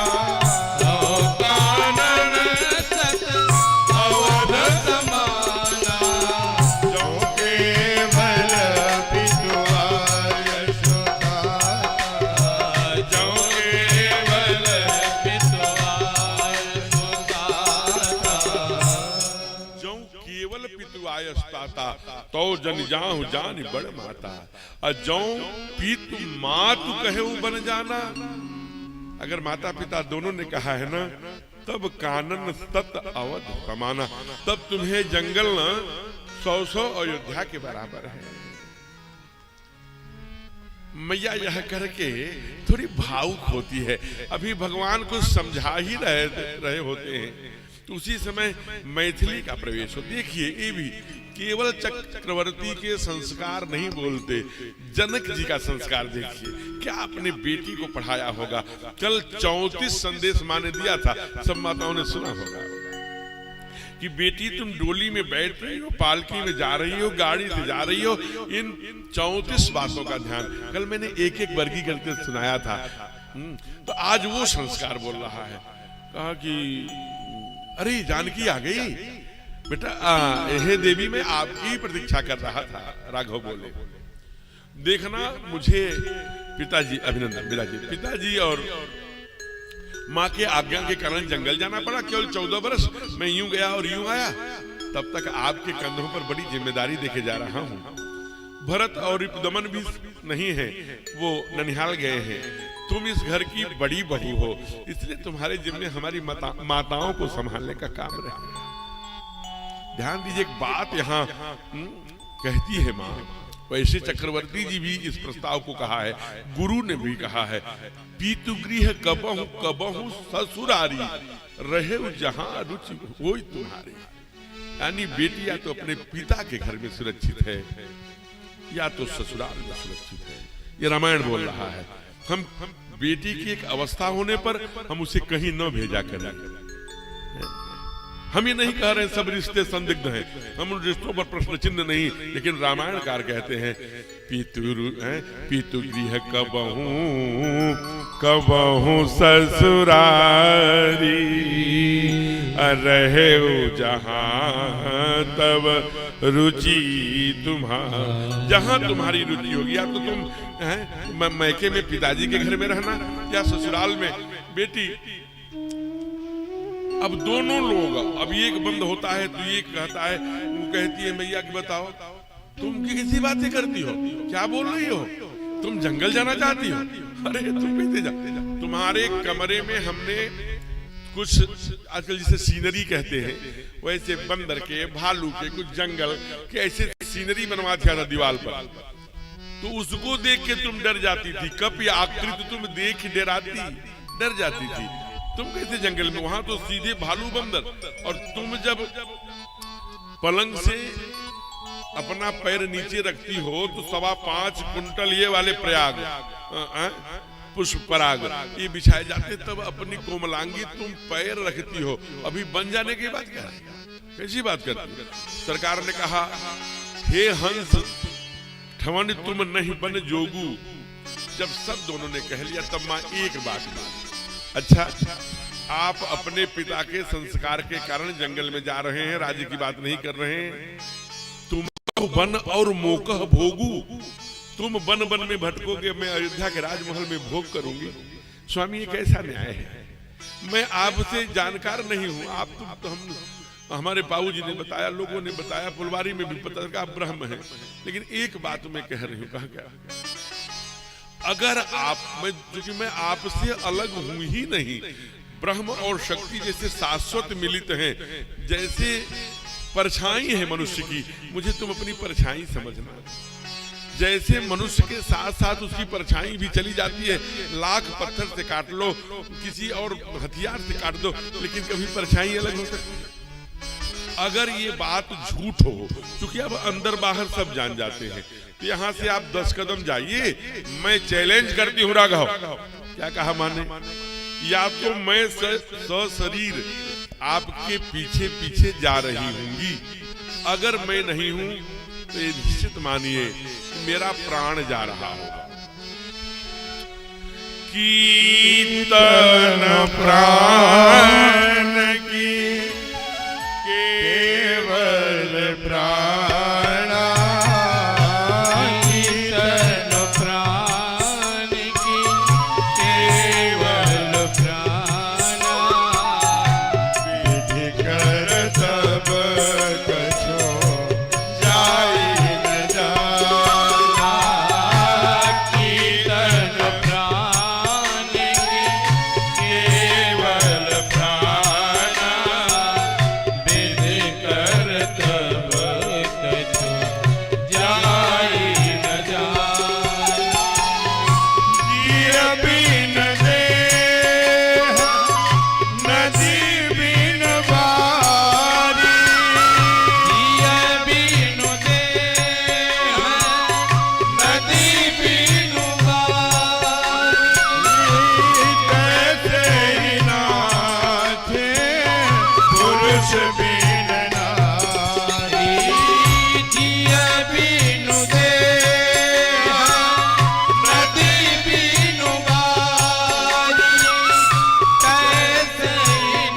तो कानन सत अवध समाना, जौं केवल पितुआ यशोदा, जौं केवल पितुआ यशोदा, जौं केवल पितु आयस्ताता, तो जन जाहु जानि बड़ माता, और जौं पितु मातु कहेउ बन जाना, अगर माता पिता दोनों ने कहा है ना, तब कानन तत् अवध समाना, तब तुम्हें जंगल ना 100 अयोध्या के बराबर है। मैया यह करके थोड़ी भावुक होती है। अभी भगवान को समझा ही रहे होते हैं, तो उसी समय मैथिली का प्रवेश हो। देखिए ये भी केवल चक्रवर्ती के संस्कार नहीं बोलते, जनक जी का संस्कार देखिए, क्या अपने बेटी को पढ़ाया होगा। कल 34 संदेश माँ ने दिया था, सब माताओं ने सुना होगा कि बेटी तुम डोली में बैठ रही हो, पालकी में जा रही हो, गाड़ी से जा रही हो, इन 34 बातों का ध्यान। कल मैंने एक वर्गी करके सुनाया था, तो आज वो संस्कार बोल रहा है। कहा कि अरे जानकी आ गई बेटा, हे देवी मैं आपकी ही प्रतीक्षा कर रहा था। राघव बोले, देखना मुझे पिताजी, अभिनंदन बिराजी, पिताजी और माँ के आज्ञा के कारण जंगल जाना पड़ा। केवल 14 वर्ष मैं यूं गया और यूं आया, तब तक आपके कंधों पर बड़ी जिम्मेदारी देखे जा रहा हूँ। भरत और रिपुदमन भी नहीं है, वो ननिहाल गए हैं। तुम इस घर की बड़ी बहू हो, इसलिए तुम्हारे जिम्मे हमारी माताओं को संभालने का काम रहेगा। ध्यान दीजिए, एक बात यहाँ कहती है माँ, वैसे चक्रवर्ती जी भी इस प्रस्ताव को कहा है, गुरु ने भी कहा है, पीतु गृह कबहु कबहु ससुरारी, रहे जहां रुचि होई तुम्हारी। यानी बेटी या तो अपने पिता के घर में सुरक्षित है, या तो ससुराल में सुरक्षित है। ये रामायण बोल रहा है। हम बेटी की एक अवस्था होने पर हम उसे कहीं न भेजा करें। हम ये नहीं कह रहे हैं सब रिश्ते संदिग्ध हैं, हम उन रिश्तों पर प्रश्न चिन्ह नहीं, लेकिन रामायणकार कहते हैं पितु गृह कबहू ससुरारी रहे जहां तब रुचि तुम्हारी। जहां तुम्हारी रुचि होगी, या तो तुम मैके में पिताजी के घर में रहना या ससुराल में बेटी। अब दोनों लोग, अब एक बंद होता है तो ये कहता है, वो कहती है मैया की बताओ तुम किसी बातें करती हो, क्या बोल रही हो, तुम जंगल जाना चाहती हो? अरे तुम कैसे जा, तुम्हारे कमरे में हमने कुछ आजकल जिसे सीनरी कहते हैं वैसे बंदर के, भालू के, कुछ जंगल के ऐसे सीनरी बनवा दिया था दीवार पर, तो उसको देख के तुम डर जाती थी। कप या आकृति तुम देख डराती, डर जाती थी। तुम कैसे जंगल में, वहां तो सीधे भालू बंदर। और तुम जब पलंग से अपना पैर नीचे रखती हो तो 5.25 कुंटल ये वाले प्रयाग पुष्प पराग ये बिछाए जाते, तब अपनी कोमलांगी तुम पैर रखती हो। अभी बन जाने की बात क्या है, कैसी बात करती? सरकार ने कहा हे हंस ठवन तुम नहीं बन जोगू। जब सब दोनों ने कह लिया तब मां एक बात, अच्छा आप अपने पिता के संस्कार के कारण जंगल में जा रहे हैं, राज्य की बात नहीं कर रहे हैं। तुम वन और मोकह भोगू, तुम वन वन में भटकोगे, मैं अयोध्या के राजमहल में भोग करूंगी। स्वामी ये कैसा न्याय है? मैं आपसे जानकार नहीं हूं, आप तो हम हमारे बाबूजी ने बताया, लोगों ने बताया, फुलवारी में भी पता लगा आप ब्रह्म हैं। लेकिन एक बात मैं कह रही हूं, कहा क्या, अगर क्योंकि मैं आपसे अलग हूं ही नहीं, ब्रह्म और शक्ति जैसे शाश्वत मिलित हैं, जैसे परछाई है मनुष्य की, मुझे तुम अपनी परछाई समझना। जैसे मनुष्य के साथ साथ उसकी परछाई भी चली जाती है, लाख पत्थर से काट लो, किसी और हथियार से काट दो, लेकिन कभी परछाई अलग हो सकती है। अगर ये बात झूठ हो, क्योंकि अब अंदर बाहर सब जान जाते हैं, तो यहाँ से आप 10 कदम जाइए, मैं चैलेंज करती हूँ राघव, क्या कहा माने, या तो मैं सशरीर आपके पीछे पीछे जा रही हूंगी, अगर मैं नहीं हूं तो ये निश्चित मानिए मेरा प्राण जा रहा होगा। कीर्तन प्राण की केवल प्राणा, कीर्तन प्राण की केवल प्राणा, विधि कर तब कछो जाई न जाना। कीर्तन प्राण की केवल प्राणा, विधि कर तब कछो जाई न जाना। जिय बिन देह नदी बिन बारी, जिय बिनु देह नदी बिनु बारी, तैसे ही नाथे पुरुष बिन नारी। जिय बिनु देह नदी बिनु बारी, कैसे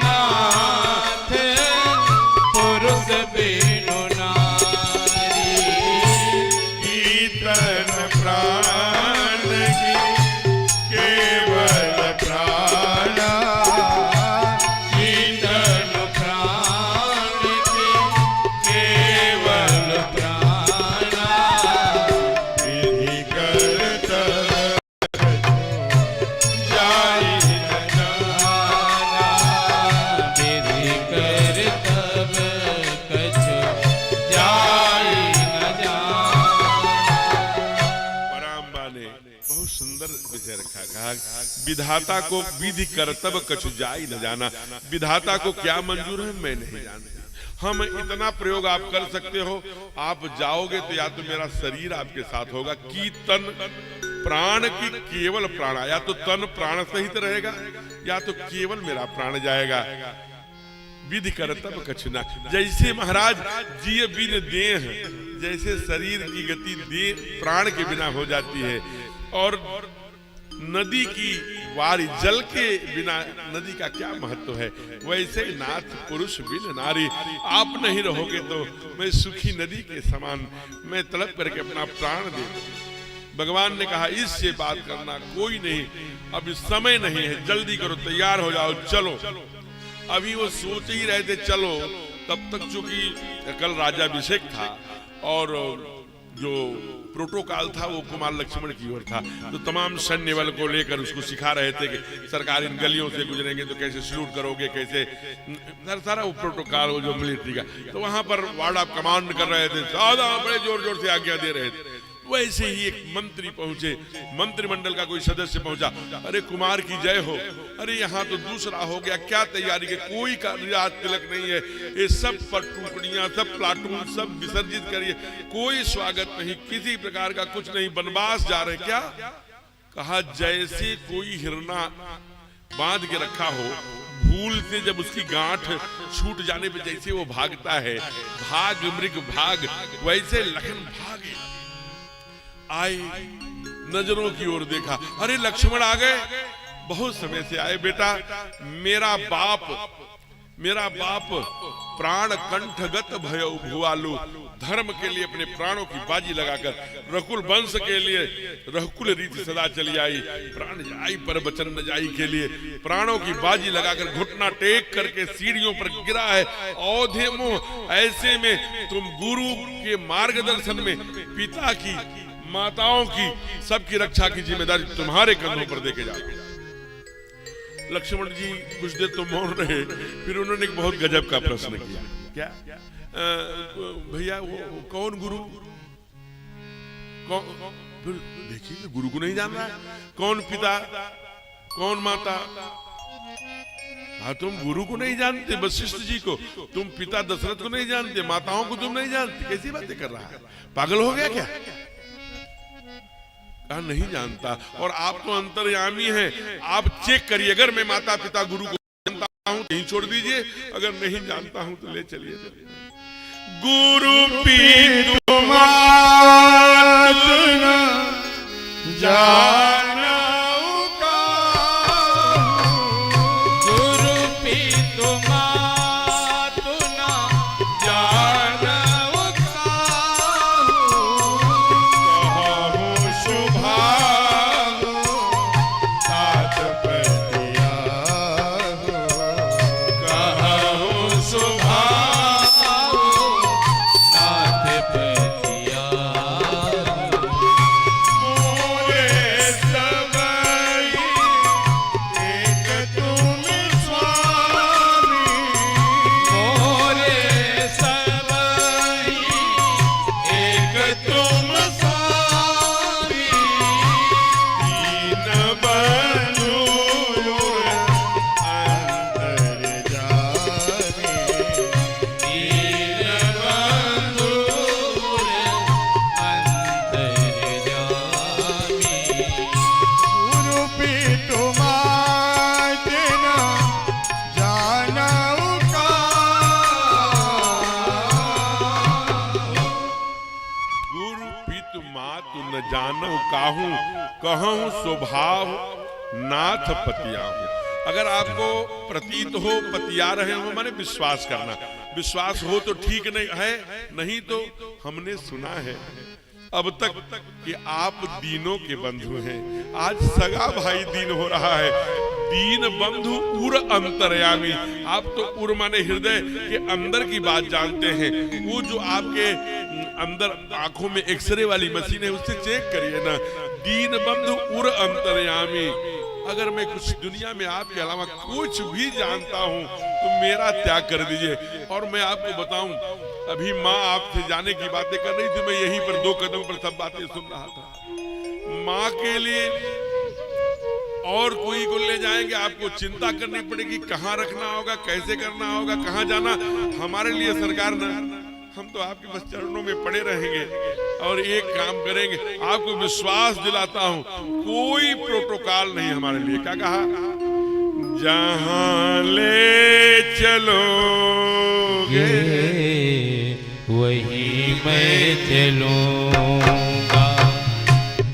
नाथ पुरुष बिनु नारी। कीर्तन प्राण की केवल प्राणा, कीर्तन प्राण की केवल प्राणा, विधि कर तब जाई न जाना। विधि कर तब कछु जाई न जाना। पराम्बा ने बहुत सुंदर विषय रखा, कहा विधाता को विधि कर्तव्य कछु जाई न जाना। विधाता को क्या मंजूर है मैं नहीं जानती। हम इतना प्रयोग आप कर सकते हो, आप जाओगे तो या तो मेरा शरीर आपके साथ होगा, कीर्तन प्राण की केवल प्राण, या तो तन प्राण सहित रहेगा या तो केवल मेरा प्राण जाएगा। विधि कर तब कछुना, जैसे महाराज जिय बिन देह, जैसे शरीर की गति देह प्राण के बिना हो जाती है, और नदी की वारी जल के बिना नदी का क्या महत्व है, वैसे नाथ पुरुष बिन नारी। आप नहीं रहोगे तो मैं सुखी नदी के समान मैं तड़प करके अपना प्राण दे दूं। भगवान ने कहा इससे बात करना कोई नहीं, अब समय नहीं है, जल्दी करो, तैयार हो जाओ, चलो। अभी वो सोच ही रहे थे चलो, तब तक चूंकि कल राजाभिषेक था और जो प्रोटोकॉल था वो कुमार लक्ष्मण की ओर था, तो तमाम सैन्य बल को लेकर उसको सिखा रहे थे कि सरकार इन गलियों से गुजरेंगे तो कैसे सल्यूट करोगे, कैसे सारा वो प्रोटोकॉल वो जो मिलिट्री का, तो वहां पर वार्ड ऑफ कमांड कर रहे थे, ज्यादा बड़े जोर जोर से आज्ञा दे रहे थे। वैसे ही एक मंत्री पहुंचे, मंत्रिमंडल का कोई सदस्य पहुंचा, अरे कुमार की जय हो, अरे यहाँ तो दूसरा हो गया, क्या तैयारी के, कोई कार्य तिलक नहीं है, ये सब पर टुकड़ियां, सब प्लाटून सब विसर्जित करिए, कोई स्वागत नहीं, किसी प्रकार का कुछ नहीं, वनवास जा रहे क्या। कहा जैसे कोई हिरना बांध के रखा हो, भूल से जब उसकी गांठ छूट जाने पे जैसे वो भागता है, भाग मृग भाग, वैसे लखन भागे। आए, नजरों की ओर देखा, अरे लक्ष्मण आ गए, बहुत समय से आए बेटा, मेरा बाप प्राण कंठगत भयो भुआलु, धर्म के लिए अपने प्राणों की बाजी लगाकर रकुल वंश के लिए रकुल रीति सदा चली आई, प्राण जाई पर वचन न जाई के लिए प्राणों की बाजी लगाकर घुटना टेक करके सीढ़ियों पर गिरा है। औधे मोह, ऐसे में तुम गुरु के मार्गदर्शन में पिता की, माताओं की, सबकी रक्षा की जिम्मेदारी तुम्हारे कंधों पर देके जाओ। लक्ष्मण जी कुछ देर तो मौन रहे, फिर उन्होंने एक बहुत गजब का प्रश्न किया, क्या भैया वो कौन गुरु, कौन, देखिए गुरु को नहीं जान रहा, कौन पिता, कौन माता, हाँ तुम गुरु को नहीं जानते, वशिष्ठ जी को, तुम पिता दशरथ को नहीं जानते, माताओं को तुम नहीं जानते, कैसी बातें कर रहा है, पागल हो गया क्या। नहीं जानता, और आप तो अंतर्यामी हैं, आप चेक करिए, अगर मैं माता पिता गुरु को जानता हूं तो छोड़ दीजिए, अगर नहीं जानता हूं तो ले चलिए। गुरु पीतु मात न जानऊ काहू, गुरु पीतु मातु न जानऊ काहू, कहूँ शुभाहु तात प्रतियाहु, कहूँ शुभाहु तात प्रतियाहु। मोरे सबई एक तुम स्वामी, मोरे सबई एक तुम स्वामी, दीन बंधु अंतर जानी, दीन बंधु अंतर्यामी। गुरु पीतु मात न जानऊ काहू, गुरु पितु मातु न जानहु काहू, कहूँ स्वभाव नाथ पतियाहू। अगर आपको प्रतीत हो पतिया रहे हो माने विश्वास करना, विश्वास हो तो ठीक नहीं है, नहीं तो हमने सुना है अब तक कि आप दीनों के बंधु हैं। आज सगा भाई दीन हो रहा है, दीन बंधु उर अंतर्यामी। आप तो उर माने हृदय के अंदर की बात जानते हैं, वो जो आपके अंदर आंखों में एक्सरे वाली मशीन है उससे चेक करिए ना, दीन बंधु उर अंतर्यामी। अगर मैं कुछ दुनिया में आपके अलावा कुछ भी जानता हूं तो मेरा त्याग कर दीजिए। और मैं आपको बताऊं, अभी माँ आपसे जाने की बातें कर रही थी, मैं यहीं पर 2 कदम पर सब बातें सुन रहा था। माँ के लिए और कोई को ले जाएंगे, आपको चिंता करनी पड़ेगी, कहाँ रखना होगा, कैसे करना होगा, कहाँ जाना। हमारे लिए सरकार न हम तो आपके बस चरणों में पड़े रहेंगे और एक काम करेंगे, आपको विश्वास दिलाता हूं कोई प्रोटोकॉल नहीं हमारे लिए। क्या कहा? जहां ले चलोगे वही मैं चलूंगा,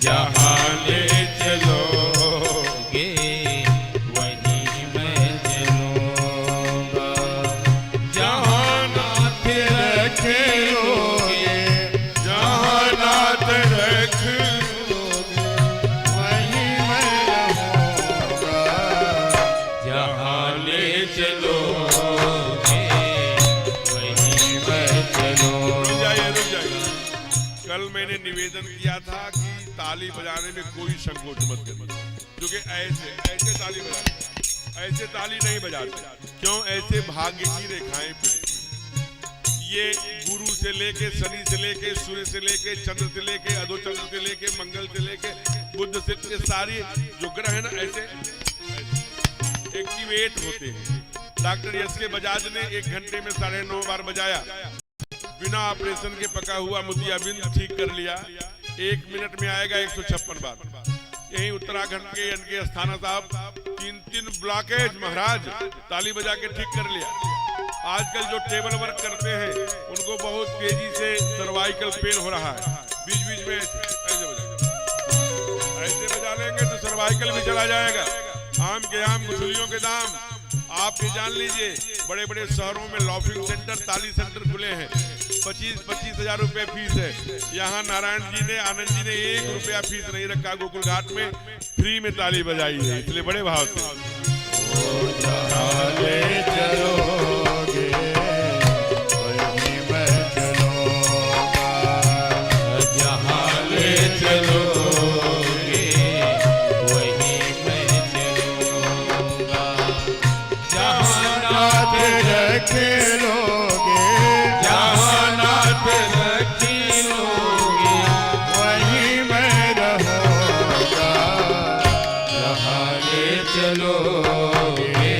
जहां ले चलोगे वही मैं चलूंगा, जहां नाथ रखोगे जहां नाथ रख वहीं मैं रहूंगा। जहां ले चलोगे वही मैं चलूंगा। रुक जाइए। कल मैंने निवेदन किया था कि ताली बजाने में कोई संकोच मत करिए, क्योंकि ऐसे ताली बजाते, ऐसे ताली नहीं बजाते। क्यों? ऐसे भाग्य की रेखाएं पिटती। ये गुरु से लेके, शनि से लेके, सूर्य से लेके, चंद्र से लेके, अधोचंद्र से लेके, मंगल से लेके, बुध से, ये सारी जो ग्रह है ना ऐसे एक्टिवेट होते हैं। डॉक्टर एस के बजाज ने 1 घंटे में 9.5 बार बजाया, बिना ऑपरेशन के पका हुआ मोतियाबिंद ठीक कर लिया। 1 मिनट में आएगा 156 बार। यही उत्तराखंड के एनके अस्थाना साहब 3 ब्लॉकेज महाराज ताली बजा के ठीक कर लिया। आजकल जो टेबल वर्क करते हैं उनको बहुत तेजी से सर्वाइकल पेन हो रहा है, बीच बीच में ऐसे बजा लेंगे तो सर्वाइकल भी चला जाएगा। आम के आम गुठलियों के दाम आप ये जान लीजिए, बड़े बड़े शहरों में लॉफिंग सेंटर, ताली सेंटर खुले हैं, 25-25 हजार रुपए फीस है। यहाँ नारायण जी ने, आनंद जी ने 1 रुपया फीस नहीं रखा, गोकुल घाट में फ्री में ताली बजाई है, इसलिए बड़े भाव से। जहां ले चलोगे वहीं मैं चलूंगा, जहां ले चलोगे वही मैं चलूंगा, जहां नाथ रखोगे जहां नाथ रखोगे वहीं मैं रहूंगा। जहां ले चलोगे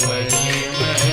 वही मैं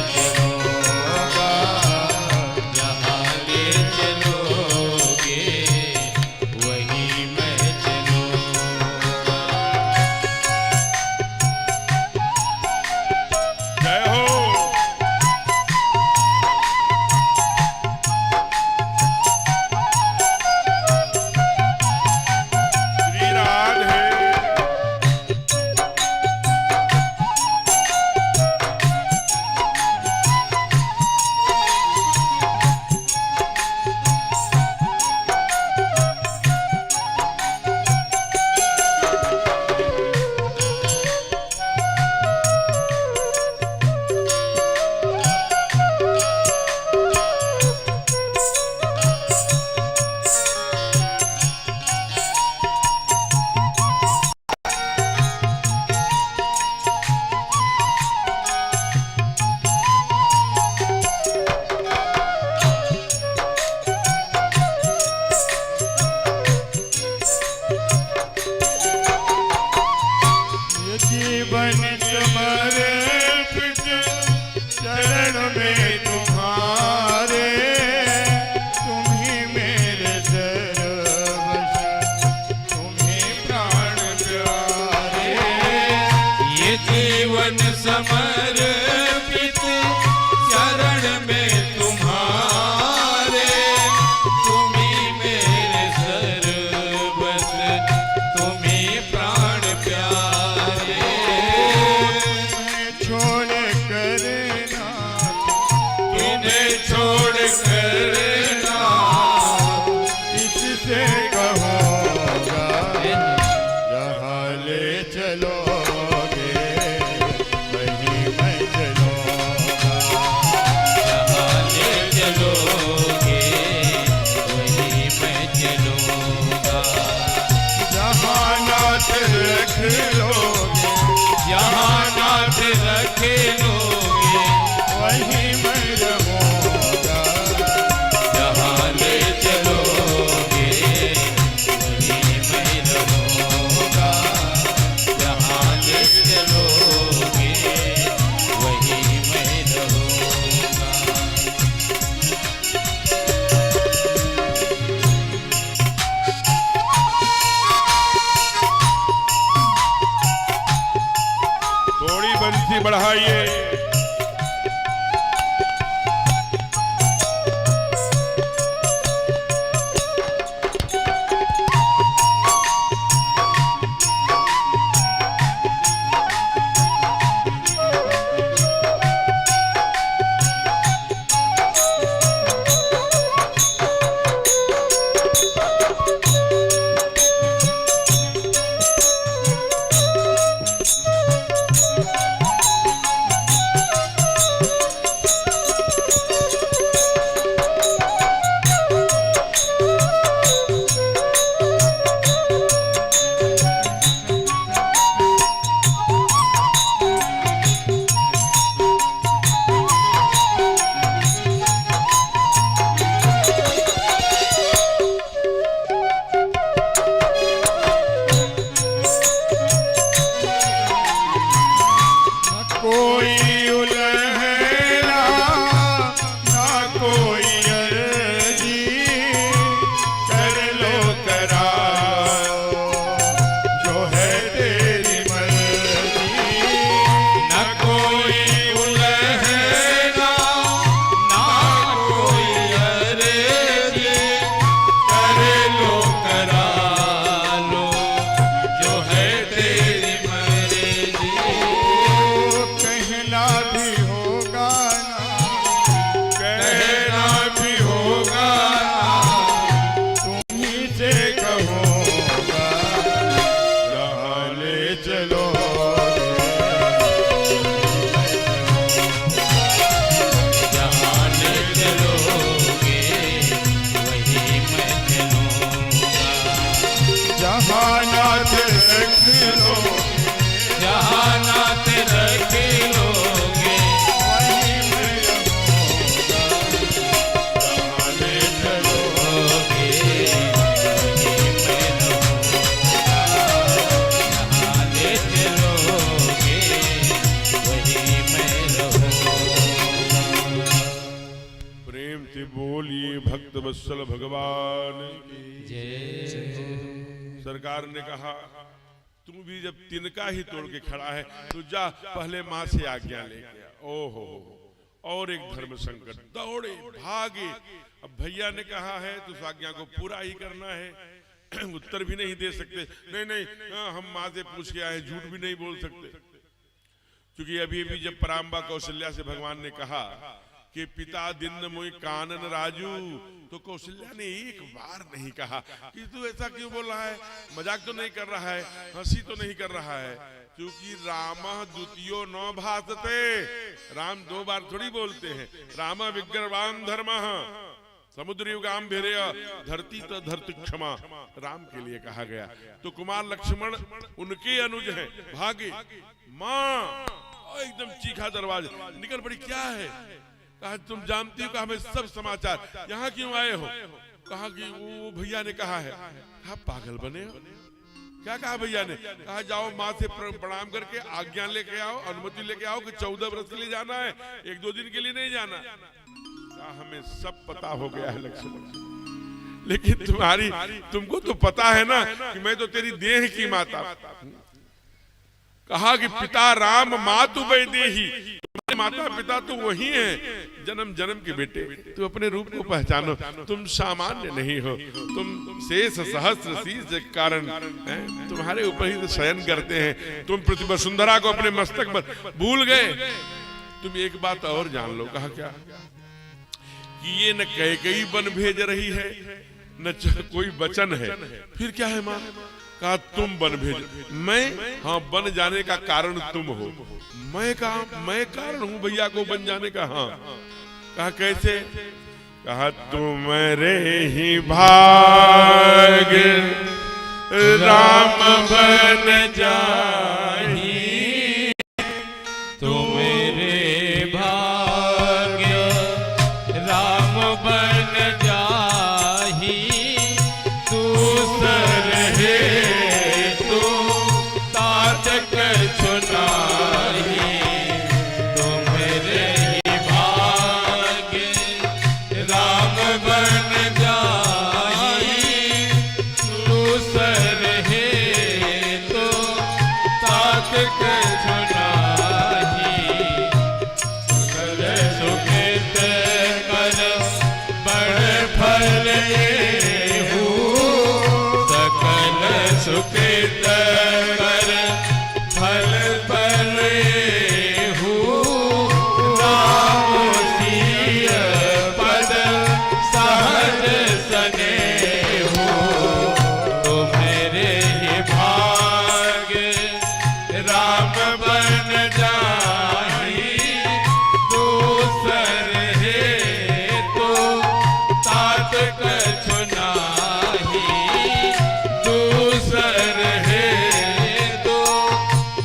प्रेम से बोलिए भक्त वत्सल भगवान की जय। सरकार ने कहा तू भी जब तिनका ही तोड़ के खड़ा है तो जा पहले माँ से आज्ञा लेके आ। ओहो, और एक धर्म संकट, दौड़े भागे। अब भैया ने कहा है तो उस आज्ञा को पूरा ही करना है, उत्तर भी नहीं दे सकते। नहीं नहीं, हम माँ से पूछ के आए, झूठ भी नहीं बोल सकते। क्योंकि अभी अभी जब पराम्बा कौशल्या से भगवान ने कहा कि पिता दिन मुई कानन राजू, तो कौशल्या ने एक बार नहीं कहा कि तू ऐसा क्यों बोल रहा है, मजाक तो नहीं कर रहा है, हंसी तो नहीं कर रहा है। क्योंकि राम द्वितीयो न भासते, राम दो बार थोड़ी बोलते हैं। राम विग्रवान धर्म समुद्र युगाम भेरेय धरती तो धरती क्षमा, राम के लिए कहा गया। तो कुमार लक्ष्मण उनके अनुज हैं, भागे। माँ एकदम चीखा दरवाजा निकल पड़ी, क्या है? कहा तुम जानती हो, कहा हमें सब समाचार, यहाँ क्यों आए हो? कहा कि वो भैया ने कहा है। कहा पागल बने हो? क्या कहा भैया ने? कहा जाओ माँ से प्रणाम करके आज्ञा लेके आओ, अनुमति लेके आओ कि 14 वर्ष के लिए जाना है, 1-2 दिन के लिए नहीं जाना। कहा हमें सब पता हो गया है लक्ष्मण, लेकिन तुमको तो पता है ना कि मैं तो तेरी देह की माता। कहा कि पिता राम मातु वैदेही, माता पिता तो वही हैं, जन्म जन्म के बेटे। तुम अपने रूप को पहचानो, तुम सामान्य नहीं हो, तुम शेष सहस्त्र शीश के कारण तुम्हारे ऊपर ही तो शयन करते हैं। तुम पृथ्वी वसुंधरा को अपने मस्तक पर भूल गए। तुम एक बात और जान लो। कहा क्या? कि ये न कैकेयी बन भेज रही है, न कोई वचन है, फिर क्या है माँ? कहा तुम बन भेज, मैं? हाँ, बन जाने का कारण तुम हो। मैं कहा मैं कारण हूँ भैया को बन जाने का? हाँ। कहा कैसे? कहा तुम्हारे ही भाग राम बन जाही, तुम्हारे भाग्य राम बन जाही, तू सर है तू तात कछु नाही, तुम्हारे ही भाग्य राम बन जाही, तू सर है तो तात कछु नाही, सकल सुकृत कर बड़ फल एहू, सकल सुकृत कर फल एहू, राम सिय पद सहज सनेहू, तुम्हारे ही भाग्य राम बन जाही, दूसर है तो तात कछु नाही, दूसर है तो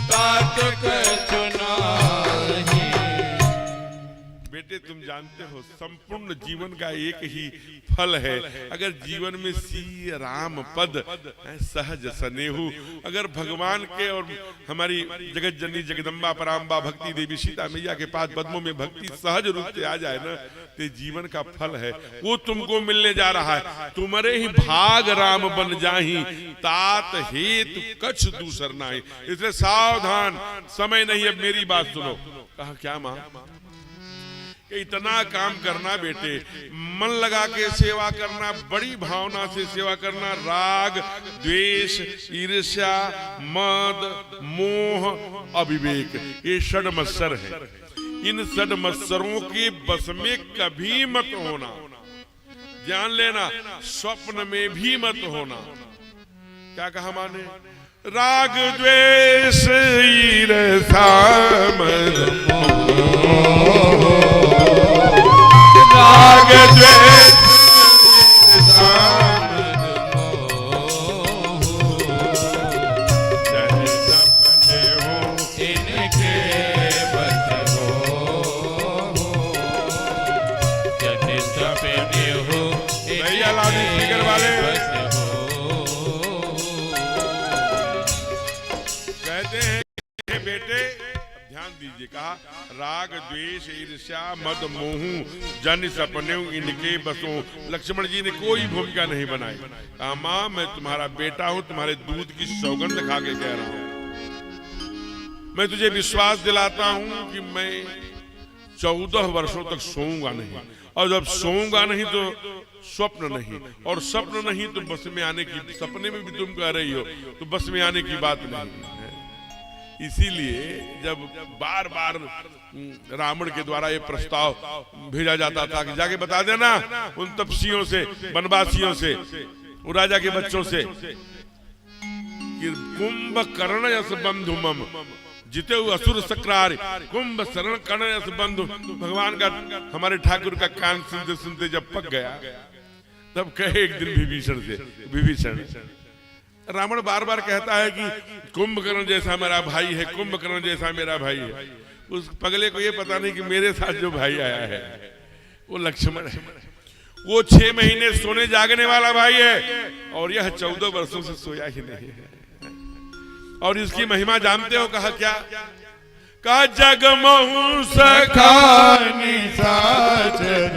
तात कछु नाही। बेटे तुम जानते हो संपूर्ण जीवन का एक ही फल है। अगर जीवन में सी राम पद सहज सनेहू, अगर भगवान के और हमारी जगत जननी जगदम्बा पराम्बा भक्ति देवी सीता मैया के पाद पद्मों में भक्ति सहज रूप से आ जाए ना, तो जीवन का फल है, वो तुमको मिलने जा रहा है। तुम्हारे ही भाग राम बन जाही, तात हेतु कछ दूसर नाही। इसलिए सावधान, समय नहीं, अब मेरी बात सुनो। कहा क्या माँ? इतना काम करना बेटे, मन लगा के सेवा करना, बड़ी भावना से सेवा करना, राग द्वेष ईर्ष्या मद मोह अविवेक, ये षड मत्सर है। इन षड मत्सरों के बस में कभी मत होना, जान लेना, स्वप्न में भी मत होना। क्या कहा माने? राग द्वेष ईर्ष्या मद राग द्वेष चाहे सपने हो इनके बस हो, चाहे सपने हो भैया लाउड स्पीकर वाले बस हो। कहते हैं बेटे ध्यान दीजिए। कहा राग द्वेष ईर्ष्या मद मोह जन सपने इनके बसों। लक्ष्मण जी ने कोई भूमिका नहीं बनाई। कहा माँ मैं तुम्हारा बेटा हूं, तुम्हारे दूध की सौगंध खा के कह रहा हूं। मैं तुझे विश्वास दिलाता हूं कि मैं 14 वर्षों तक सोऊंगा नहीं, और जब सोऊंगा नहीं तो स्वप्न नहीं, और स्वप्न नहीं तो बस में आने की, सपने में भी तुम कह रही हो तो बस में आने की बात नहीं है। इसीलिए जब बार बार रावण के द्वारा ये प्रस्ताव भेजा जाता था कि जाके बता देना उन तपस्वियों से, वनवासियों से, उन राजा के बच्चों से कि कुंभकर्ण यस बंधु मम जिते असुर सक्रार कुंभ शरण कर्ण यस बंधु। भगवान का, हमारे ठाकुर का कान सुनते सुनते जब पक गया, तब कहे एक दिन विभीषण से, विभीषण रावण बार बार कहता है कि कुंभकर्ण जैसा मेरा भाई है, कुंभकर्ण जैसा मेरा भाई है। उस पगले को ये पता नहीं कि मेरे साथ जो भाई आया है वो लक्ष्मण है। वो 6 महीने सोने जागने वाला भाई है, और यह 14 वर्षों से सोया ही नहीं है। और इसकी महिमा जानते हो? कहा क्या? कहा जगमहु सखा निशाचर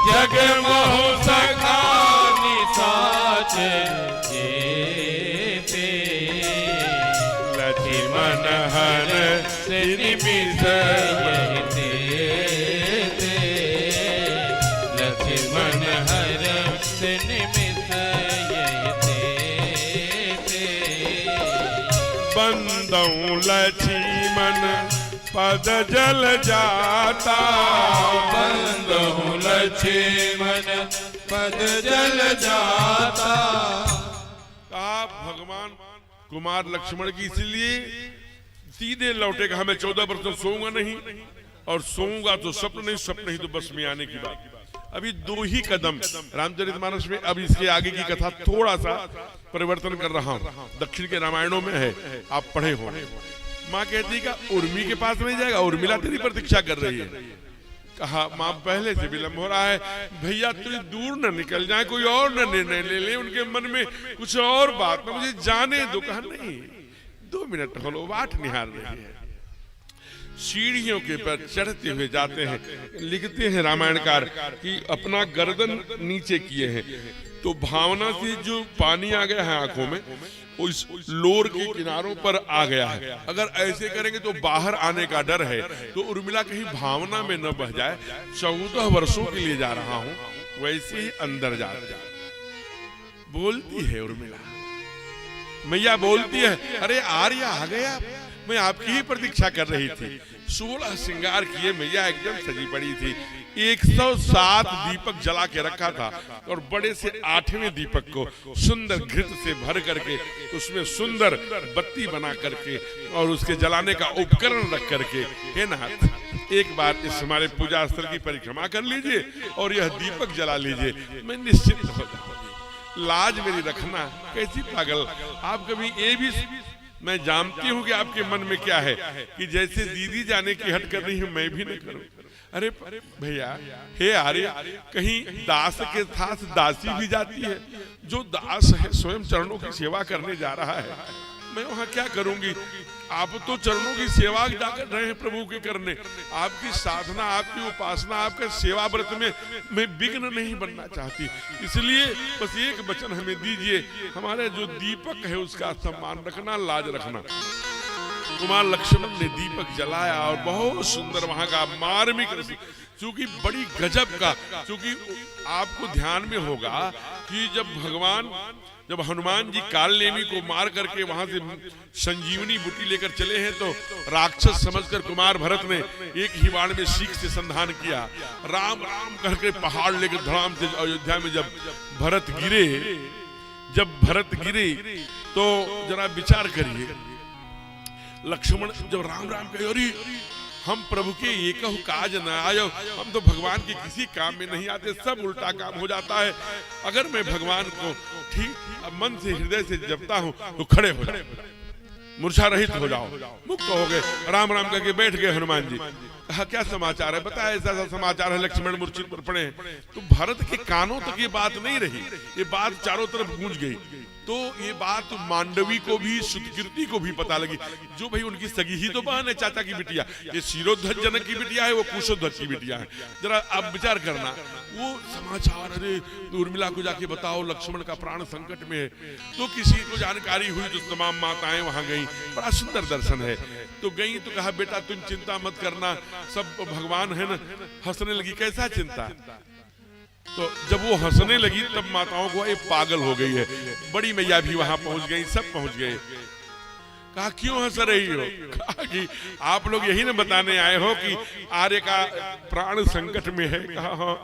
जगमहु सखा निशाचर जेते। लक्ष्मण हर निमिष यहि तेते। लक्ष्मण हर निमिष यहि तेते। बंदौ लक्ष्मण पद जल जाता। बंदहु लक्ष्मण पद जल जाता। कहा भगवान कुमार लक्ष्मण की इसलिए सीधे लौटे। कहा मैं 14 वर्ष तक सोऊंगा नहीं, और सोऊंगा तो स्वप्न नहीं, स्वप्न नहीं तो बस में आने की बात। अभी 2 ही कदम रामचरितमानस में। अब इसके आगे की कथा थोड़ा सा परिवर्तन कर रहा हूं, दक्षिण के रामायणों में है, आप पढ़े हो। माँ कहती का उर्मी के पास नहीं जाएगा, उर्मिला तेरी प्रतीक्षा कर रही है। कहा माँ पहले से विलंब हो रहा है, भैया थोड़ी दूर न निकल जाए, कोई और न निर्णय ले ले, उनके मन में कुछ और बात ना, मुझे जाने दो। कहा नहीं 2 मिनट हो, बाट निहार रही है। सीढ़ियों के पर चढ़ते हुए जाते हैं। लिखते हैं रामायणकार कि अपना गर्दन नीचे किए हैं, तो भावना से जो पानी आ गया है आंखों में, उस लोर के किनारों पर आ गया है। अगर ऐसे करेंगे तो बाहर आने का डर है, तो उर्मिला कहीं भावना में न बह जाए। 14 वर्षों के लिए जा रहा हूं, वैसे ही अंदर जा बोलती है उर्मिला। मैया बोलती है, अरे आर्य आ गया, मैं आपकी ही प्रतीक्षा कर रही थी। 16 श्रृंगार किए मैया एकदम सजी पड़ी थी। 107 दीपक जला के रखा था, और बड़े से 8वें दीपक को सुंदर घृत से भर करके उसमें सुंदर बत्ती बना करके और उसके जलाने का उपकरण रख करके, हे नाथ एक बार इस हमारे पूजा स्थल की परिक्रमा कर लीजिए और यह दीपक जला लीजिए, मैं निश्चित हो जाऊंगी। लाज मेरी रखना। कैसी पागल आप! कभी ये भी, मैं जानती हूँ कि आपके मन में क्या है कि जैसे दीदी जाने की हट कर रही है मैं भी नहीं करूं। अरे भैया, हे आर्य, कहीं दास के साथ दासी भी जाती है? जो दास है स्वयं चरणों की सेवा करने जा रहा है, मैं वहां क्या करूंगी? आप तो चरणों की सेवा जाकर रहे हैं प्रभु के करने। आपकी साधना, आपकी उपासना, आपके सेवा व्रत में मैं विघ्न नहीं बनना चाहती। इसलिए बस एक वचन हमें दीजिए, हमारे जो दीपक है उसका सम्मान रखना, लाज रखना। कुमार लक्ष्मण ने दीपक जलाया और बहुत सुंदर वहां का मार्मिक, चूंकि बड़ी गजब का, चूंकि आपको ध्यान में होगा कि जब हनुमान जी कालनेमी को मार करके वहां से संजीवनी बूटी लेकर चले हैं, तो राक्षस समझकर कुमार भरत ने एक ही बाण में सीख से संधान किया। राम राम करके पहाड़ लेकर धड़ाम से अयोध्या में जब भरत गिरे तो जरा विचार करिए। लक्ष्मण जब राम राम कहे, अरे हम प्रभु के एक काज न आयो, हम तो भगवान के किसी काम में नहीं आते, सब उल्टा काम हो जाता है। अगर मैं भगवान को ठीक मन से हृदय से जपता हूँ तो खड़े हो जाओ, मूर्छा रहित हो जाओ, मुक्त हो गए। राम राम करके बैठ गए हनुमान जी। कहा क्या समाचार है, बताया ऐसा ऐसा समाचार है, लक्ष्मण मूर्छित पर पड़े। तो भरत के कानों तक ये बात नहीं रही, ये बात चारों तरफ गूंज गई। तो ये बात मांडवी को भी, सुतकीर्ति को भी पता लगी, जो भाई उनकी सगी ही तो बहन है, चाचा की बिटिया। ये शिरोध्वज जनक की बिटिया है, वो कुशोध्वज की बिटिया है। जरा आप विचार करना, वो समाचार, अरे उर्मिला को जाके बताओ लक्ष्मण का प्राण संकट में है। तो किसी को जानकारी हुई तो तमाम माताएं वहां गई, बड़ा सुंदर दर्शन है। तो गई तो कहा बेटा तुम चिंता मत करना, सब भगवान है ना। हंसने लगी, कैसा चिंता? तो जब वो हंसने लगी तब माताओं को ये पागल हो गई है। बड़ी मैया भी वहां पहुंच गई, सब पहुंच गए। कहा क्यों हंस रही हो? कहा कि आप लोग यही ना बताने आए हो कि आर्य का प्राण संकट में है। कहा हाँ।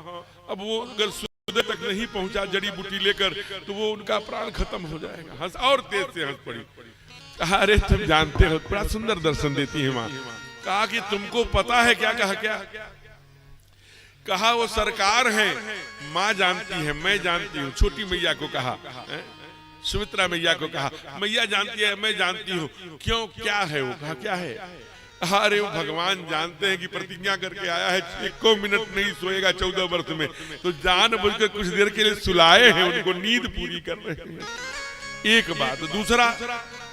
अब वो अगर सूर्य तक नहीं पहुंचा जड़ी बूटी लेकर तो वो उनका प्राण खत्म हो जाएगा। हंस और तेज से हंस पड़ी। कहा अरे तुम जानते हो, बड़ा सुंदर दर्शन देती है माँ। कहा कि तुमको पता है क्या? कहा क्या? कहा वो सरकार है, माँ जानती है, मैं जानती हूँ। छोटी मैया को कहा, सुमित्रा मैया को कहा, मैया जानती है, मैं जानती हूँ। क्यों, क्या है वो? कहा क्या है? अरे वो भगवान जानते हैं कि प्रतिज्ञा करके आया है 1 मिनट नहीं सोएगा 14 वर्ष में, तो जानबूझकर कुछ देर के लिए सुलाए हैं, उनको नींद पूरी कर रहे हैं। एक बात। दूसरा,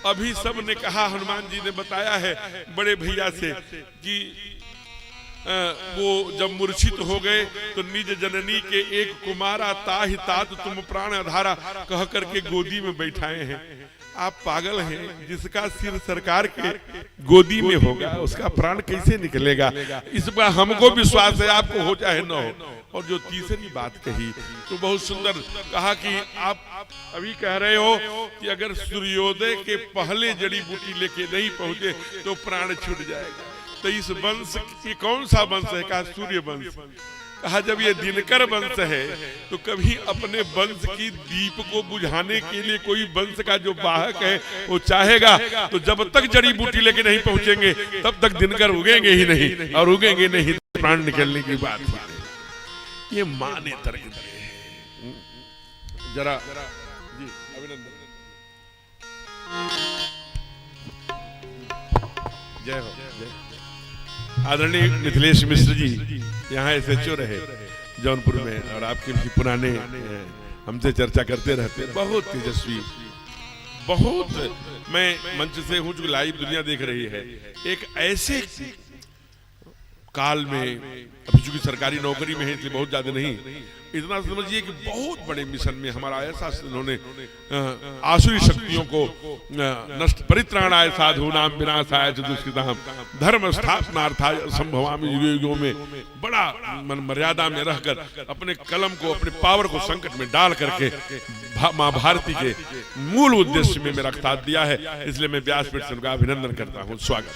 अभी सब ने कहा, हनुमान जी ने बताया है बड़े भैया से कि वो जब मूर्छित हो गए तो निज जननी के एक कुमारा ताहि तात तुम प्राण आधारा कह करके गोदी में बैठाए हैं। आप पागल हैं, जिसका सिर सरकार के गोदी में होगा उसका प्राण कैसे निकलेगा? इस बार हमको विश्वास है, आपको हो चाहे न हो। और जो तीसरी बात कही तो बहुत सुंदर कहा कि आप अभी कह रहे हो कि अगर सूर्योदय के पहले जड़ी बूटी लेके नहीं पहुंचे तो प्राण छूट जाएगा। तो इस वंश की कौन सा वंश है? कहा सूर्य वंश। कहा जब ये दिनकर वंश है तो कभी अपने वंश की दीप को बुझाने के लिए कोई वंश का जो वाहक है वो चाहेगा, तो जब तक जड़ी बूटी लेके नहीं पहुंचेंगे तब तक दिनकर उगेंगे ही नहीं, और उगेंगे नहीं तो प्राण निकलने की बात है। ये मां ने तर्क दिए हैं। जरा जी अभिनंदन, जय हो। आदरणीय मिथिलेश मिश्र जी यहाँ SHO रहे जौनपुर में, और आपके भी पुराने हमसे चर्चा करते रहते, बहुत तेजस्वी, बहुत। मैं मंच से हूँ जो लाइव दुनिया देख रही है। एक ऐसे काल में, अभी चूंकि सरकारी नौकरी में है इसलिए बहुत ज्यादा नहीं, इतना समझिए कि बहुत बड़े मिशन में हमारा ऐसा उन्होंने आसुरी शक्तियों को नष्ट, परित्राणाय साधूनां विनाशाय च दुष्कृतां धर्म स्थापनार्थाय संभवामि युगे युगों में बड़ा मर्यादा में रहकर अपने कलम को, अपने पावर को संकट में डाल करके मां भारती के मूल उद्देश्य में मेरा साथ दिया है। इसलिए मैं व्यासपीठ से उनका अभिनंदन करता हूँ। स्वागत।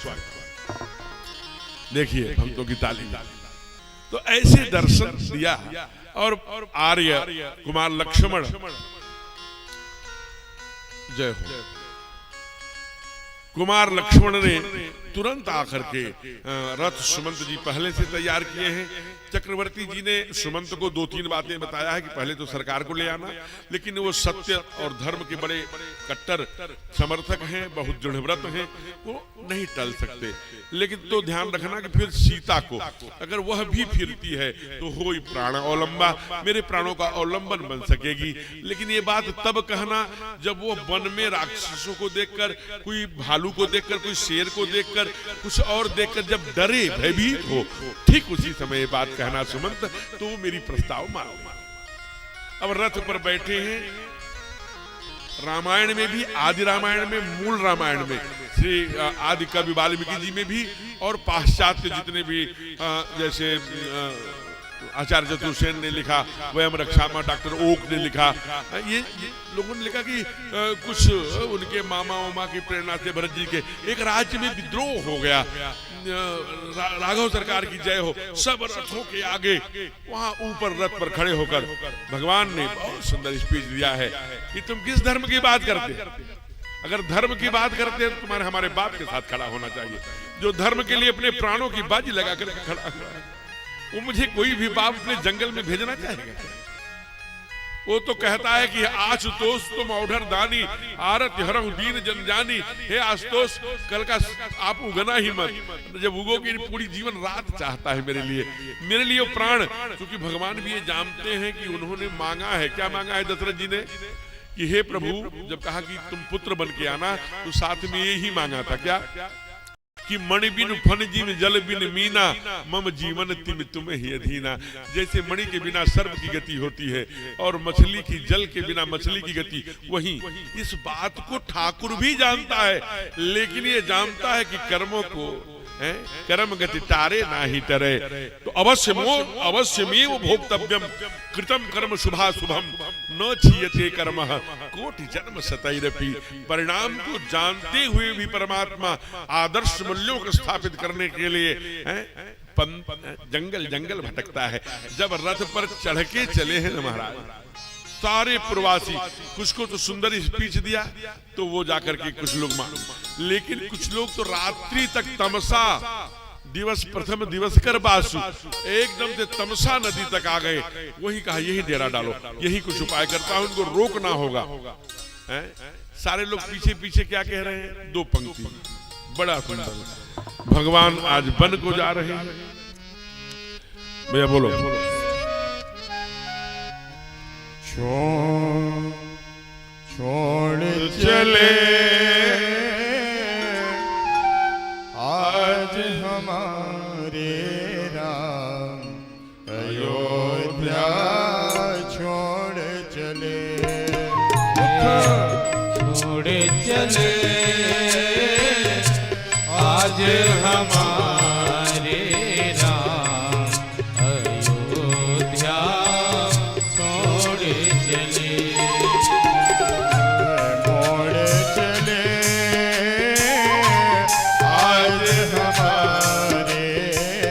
देखिए भक्तों की ताली। तो ऐसे दर्शन दिया, और आर्य कुमार लक्ष्मण, जय हो, कुमार लक्ष्मण ने तुरंत आकर के रथ सुमंत जी पहले से तैयार किए हैं। चक्रवर्ती जी ने सुमंत को 2-3 बातें बताया है कि पहले तो सरकार को ले आना, लेकिन वो सत्य और धर्म के बड़े कट्टर समर्थक हैं, बहुत दृढ़व्रत हैं, वो नहीं टल सकते। लेकिन तो ध्यान रखना कि फिर सीता को अगर वह भी फिरती है तो हो प्राण अवलंबा, मेरे प्राणों का अवलंबन बन सकेगी। लेकिन ये बात तब कहना जब वो वन में राक्षसों को देखकर, कोई भालू को देखकर, कोई शेर को देखकर, कुछ और देखकर जब डरे, भयभीत हो, ठीक उसी समय बात कहना सुमंत, तो वो मेरी प्रस्ताव मानो। अब रथ पर बैठे हैं। रामायण में भी, आदि रामायण में, मूल रामायण में, श्री आदि कवि वाल्मीकि जी में भी, और पाश्चात्य जितने भी जैसे आचार्य चतुर्सेन ने लिखा, वयम रक्षामा डॉक्टर ओक ने लिखा, ये लोगों ने लिखा कि कुछ उनके मामा उमा की प्रेरणा से भरत जी के एक राज्य में विद्रोह हो गया, राघव सरकार की जय हो, सब रथों के आगे वहां ऊपर रथ पर खड़े होकर भगवान ने बहुत सुंदर स्पीच दिया है कि तुम किस धर्म की बात करते? अगर धर्म की बात करते हैं तो तुम्हारे हमारे बाप के साथ खड़ा होना चाहिए, जो धर्म के लिए अपने प्राणों की बाजी लगाकर खड़ा हुआ है। वो मुझे कोई भी बाप अपने जंगल में भेजना चाहेगा? वो तो कहता है कि आशुतोष तुम औढ़र दानी आरत हरहु दीन जन जानी। हे आशुतोष कल का आप उगना ही मत, जब उगोगी पूरी जीवन रात चाहता है मेरे लिए प्राण। क्योंकि भगवान भी ये जानते हैं कि उन्होंने मांगा है, क्या मांगा है दशरथ जी ने कि हे प्रभु, जब कहा कि तुम पुत्र बन के आना तो साथ में यही मांगा था, क्या कि मणि बिन फन जीव जल बिन मीना मम जीवन तिम तुम्हें ही अधीना। जैसे मणि के बिना सर्प की गति होती है और मछली की जल के बिना मछली की गति, वही इस बात को ठाकुर भी जानता है, लेकिन ये जानता है कि कर्मों को कर्म गति टारे ना ही टरे। तो अवश्यमेव भोक्तव्यम कृतम कर्म शुभाशुभम न छीयते कर्म कोटि जन्म सतैरपि। परिणाम को जानते हुए भी परमात्मा आदर्श मूल्यों को स्थापित करने के लिए जंगल जंगल भटकता है। जब रथ पर चढ़ के चले हैं न महाराज सारे प्रवासी, कुछ को तो सुंदर स्पीच दिया तो वो जाकर के कुछ लोग मान, लेकिन कुछ लोग तो रात्रि तक तमसा दिवस प्रथम दिवस कर बासु एकदम से तमसा नदी तक आ गए। वही कहा यही डेरा डालो, यही कुछ उपाय करता हूं, उनको रोकना होगा। सारे लोग पीछे पीछे क्या कह रहे हैं, दो पंक्ति बड़ा सुंदर। भगवान आज वन को जा रहे हैं, भैया बोलो। छोड़ चले आज हमारे राम अयोध्या छोड़ चले। छोड़ चले आज हमारे राम अयोध्या छोड़ चले। मोड़ चले आज हमारे।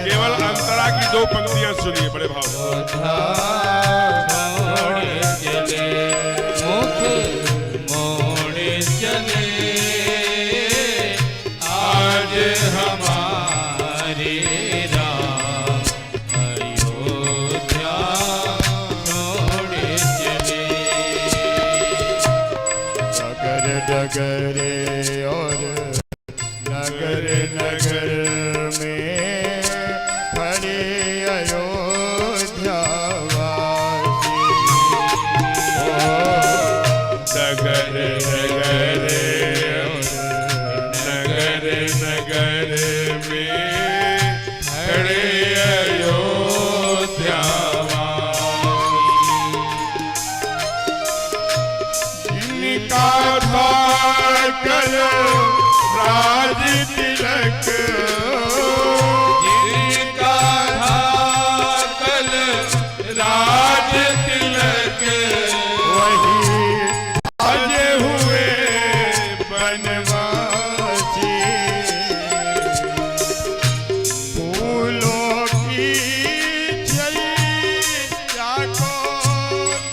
केवल अंतरा की दो पंक्तियां सुनिए बड़े भाव से। डगरे और नगर नगर में खड़े अयोध्या वासी। नगर नगर नगर नगर में खड़े अयोध्या जिनका था कल राज तिलक, जिनका था कल राज तिलक, वही आज हुए बनवासी। फूलों की छइया को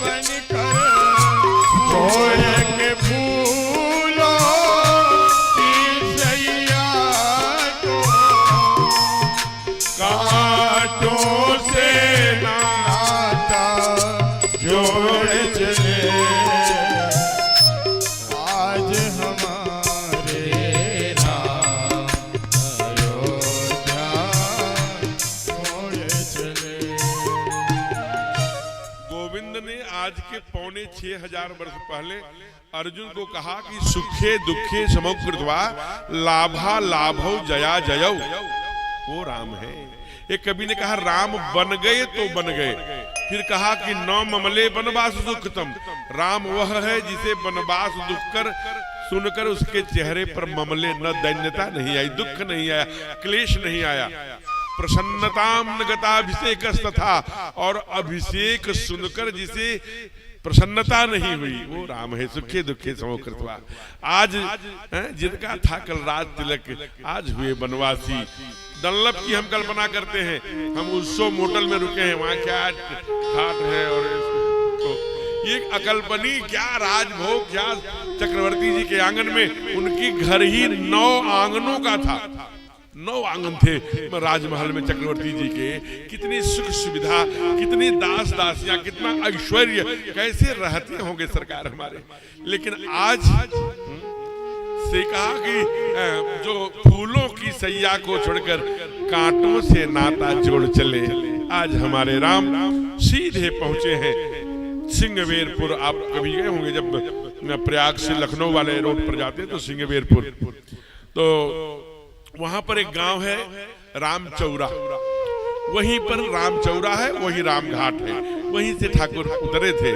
बनकर छोड़ के फूलों की छइया को कांटों से नाता जोड़ चले आज हमारे राम अयोध्या छोड़ चले। गोविंद ने आज के 6500 वर्ष पहले अर्जुन को कहा कि सुखे दुखे समकृत्वा लाभा लाभौ जया जयौ। वो राम है। एक कवि ने कहा राम बन गए तो बन गए, फिर कहा कि नौ ममले वनवास दुखतम। राम वह है जिसे वनवास दुख कर सुनकर उसके चेहरे पर ममले न दैन्यता नहीं आई, दुख नहीं आया, क्लेश नहीं आया। प्रसन्नताम नगताभिषेक तथा, और अभिषेक सुनकर जिसे प्रसन्नता नहीं हुई वो राम है। सुखे दुखे समकृत्वा। आज जिनका था कल राज तिलक आज हुए बनवासी। डल्लभ की हम कल्पना करते हैं, हम उत्सव मोटल में रुके हैं, वहां क्या ठाट है और तो ये अकल्पनीय क्या राजभोग, क्या चक्रवर्ती जी के आंगन में उनकी घर ही 9 आंगनों का था। 9 आंगन थे राजमहल में चक्रवर्ती जी के। कितनी सुख सुविधा, कितनी दास दासियां, कितना ऐश्वर्य, कैसे रहते होंगे सरकार हमारे। लेकिन आज से कहा कि जो फूलों की सैया को छोड़कर कांटों से नाता जोड़ चले। आज हमारे राम सीधे पहुंचे हैं सिंहवेरपुर। आप कभी गए होंगे, जब प्रयाग से लखनऊ वाले रोड पर जाते हैं तो सिंहवेरपुर, तो वहां पर एक गांव है रामचौरा। वहीं पर रामचौरा है, वही राम घाट है, वहीं से ठाकुर उतरे थे।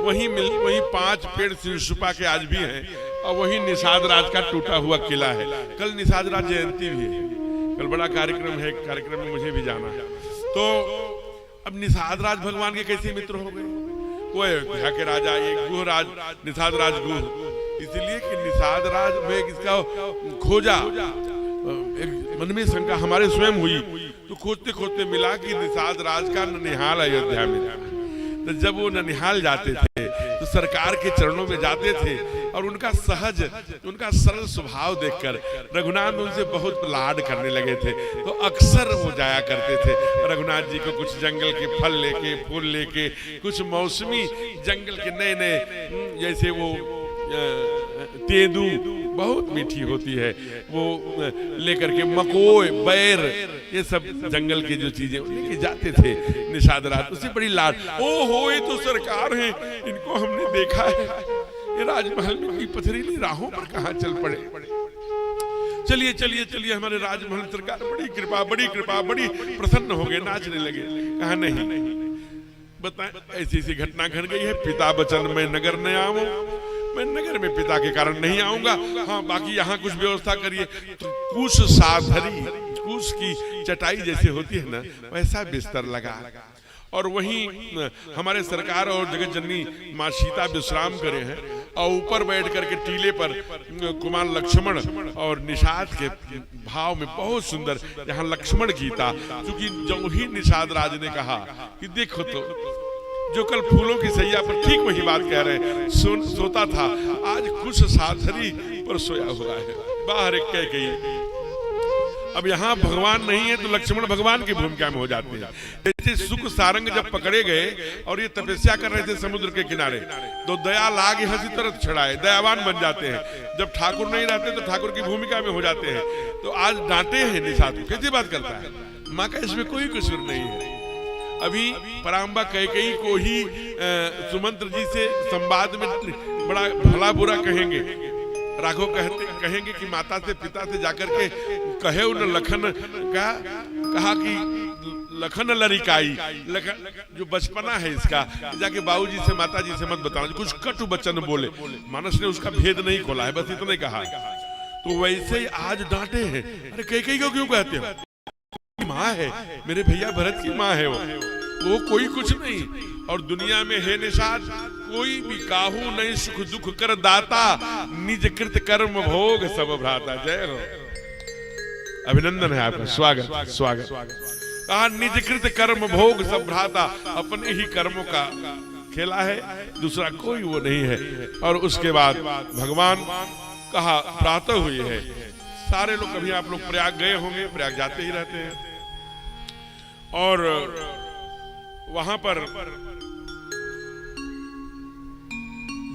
वहीं 5 पेड़ सिरसुपा के आज भी हैं, और वही निषाद राज का टूटा हुआ किला है। कल निषाद राज जयंती भी है, कल बड़ा कार्यक्रम है, कार्यक्रम में मुझे भी जाना है। तो अब निषाद राज भगवान के कैसे मित्र हो गए? वो अयोध्या के राजा, एक गुह राज, निषाद राज गुह, इसलिए कि निषाद राज में किसका खोजा, एक मन में शंका हमारे स्वयं हुई, तो खोजते खोजते मिला कि निषाद राज का ननिहाल अयोध्या में था। तो जब वो ननिहाल जाते थे तो सरकार के चरणों में जाते थे, और उनका सहज, उनका सरल स्वभाव देखकर रघुनाथ उनसे बहुत लाड करने लगे थे। तो अक्सर वो जाया करते थे रघुनाथ जी को कुछ जंगल के फल लेके, फूल लेके, कुछ मौसमी जंगल के नए नए, जैसे वो तेंदू बहुत मीठी होती है, वो लेकर के मकोय, बैर, ये सब जंगल की जो चीजें लेके जाते थे निषाद राज। उससे बड़ी लाड, ओ हो ये तो सरकार है, इनको हमने देखा है, ये राजमहल में की पथरीली राहों पर कहाँ चल पड़े। चलिए चलिए चलिए, हमारे राजमहल सरकार बड़ी कृपा, बड़ी कृपा, बड़ी प्रसन्न हो गए, नाचने लगे। कहा नहीं, बताएं ऐसी ऐसी घटना घट गई है, पिता वचन में नगर न आऊं, मैं नगर में पिता के कारण नहीं आऊंगा, हाँ बाकी यहाँ कुछ व्यवस्था करिए। तो कुछ साधरी, कुछ की चटाई जैसे होती है ना, वैसा बिस्तर लगा, और वहीं हमारे सरकार और जगत जननी माँ सीता विश्राम करे हैं, और ऊपर बैठ करके टीले पर कुमार लक्ष्मण और निषाद के भाव में बहुत सुंदर, यहाँ लक्ष्मण गीता, क्योंकि जो ही निषाद राज ने कहा कि देखो तो जो कल फूलों की सैया पर ठीक वही बात कह रहे हैं, सोता था, आज कुछ साधरी पर सोया हुआ है, बाहर एक कह गई। अब यहाँ भगवान नहीं है तो लक्ष्मण भगवान की भूमिका में हो जाते हैं। जैसे सुख सारंग जब पकड़े गए और ये तपस्या कर रहे थे समुद्र के किनारे, तो दया लाग हंसी तरह छड़ाए, दयावान बन जाते हैं। जब ठाकुर नहीं रहते तो ठाकुर की भूमिका में हो जाते हैं। तो आज डांटे हैं निषाद को, कैसी बात करता है, माँ का इसमें कोई कसूर नहीं है। अभी पराम्बा कैकेयी को ही सुमंत्र जी से संवाद में बड़ा भला बुरा कहेंगे, राघव कहेंगे कि माता से पिता से जाकर के कहे उन लखन का, कहा कि लखन लरिकाई, लखन जो बचपना है इसका, जाके बाबूजी से माता जी से मत बताओ, कुछ कटु वचन बोले, मानस ने उसका भेद नहीं खोला है, बस इतना ही कहा। तो वैसे ही आज डांटे हैं, अरे कैकेयी को क्यों कहते हो, माँ है, मेरे भैया भरत की माँ है, वो कोई कुछ नहीं। और दुनिया में है निषाद, कोई भी काहू नहीं सुख दुख कर दाता, निज कृत कर्म भोग सब भ्राता। जय हो, अभिनंदन है आपका, स्वागत स्वागत। कहा निज कृत कर्म भोग सब भ्राता, अपने ही कर्मों का खेला है, दूसरा कोई वो नहीं है। और उसके बाद भगवान कहा प्रातः हुई है, सारे लोग, कभी आप लोग प्रयाग गए होंगे, प्रयाग जाते ही रहते हैं, और वहां पर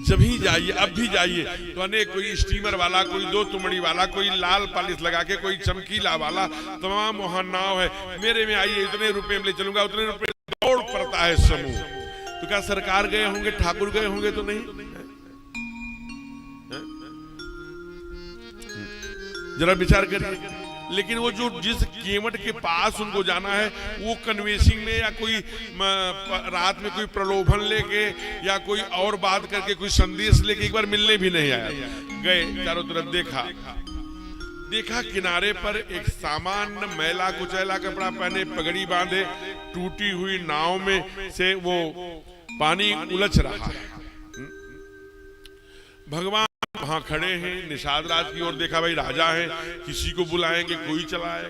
जब ही जाइए, अब भी जाइए तो अनेक, कोई स्टीमर वाला, कोई 2 तुमड़ी वाला, कोई लाल पालिश लगा के, कोई चमकीला वाला, तमाम वहां नाव है, मेरे में आइए, इतने रुपए में ले चलूंगा, उतने रुपए, दौड़ पड़ता है समूह। तो क्या सरकार गए होंगे, ठाकुर गए होंगे तो नहीं? जरा विचार करिए। लेकिन वो जो जिस केवट के पास उनको जाना है, वो कन्वेंसिंग में या कोई रात में कोई प्रलोभन लेके या कोई और बात करके कोई संदेश लेके एक बार मिलने भी नहीं आया। गए, चारों तरफ देखा किनारे पर एक सामान्य मैला कुचैला कपड़ा पहने, पगड़ी बांधे, टूटी हुई नाव में से वो पानी उलझ रहा है। भगवान वहां खड़े हैं, निषाद राज की ओर देखा, भाई राजा है, किसी को बुलाएंगे, कोई चलाएगा।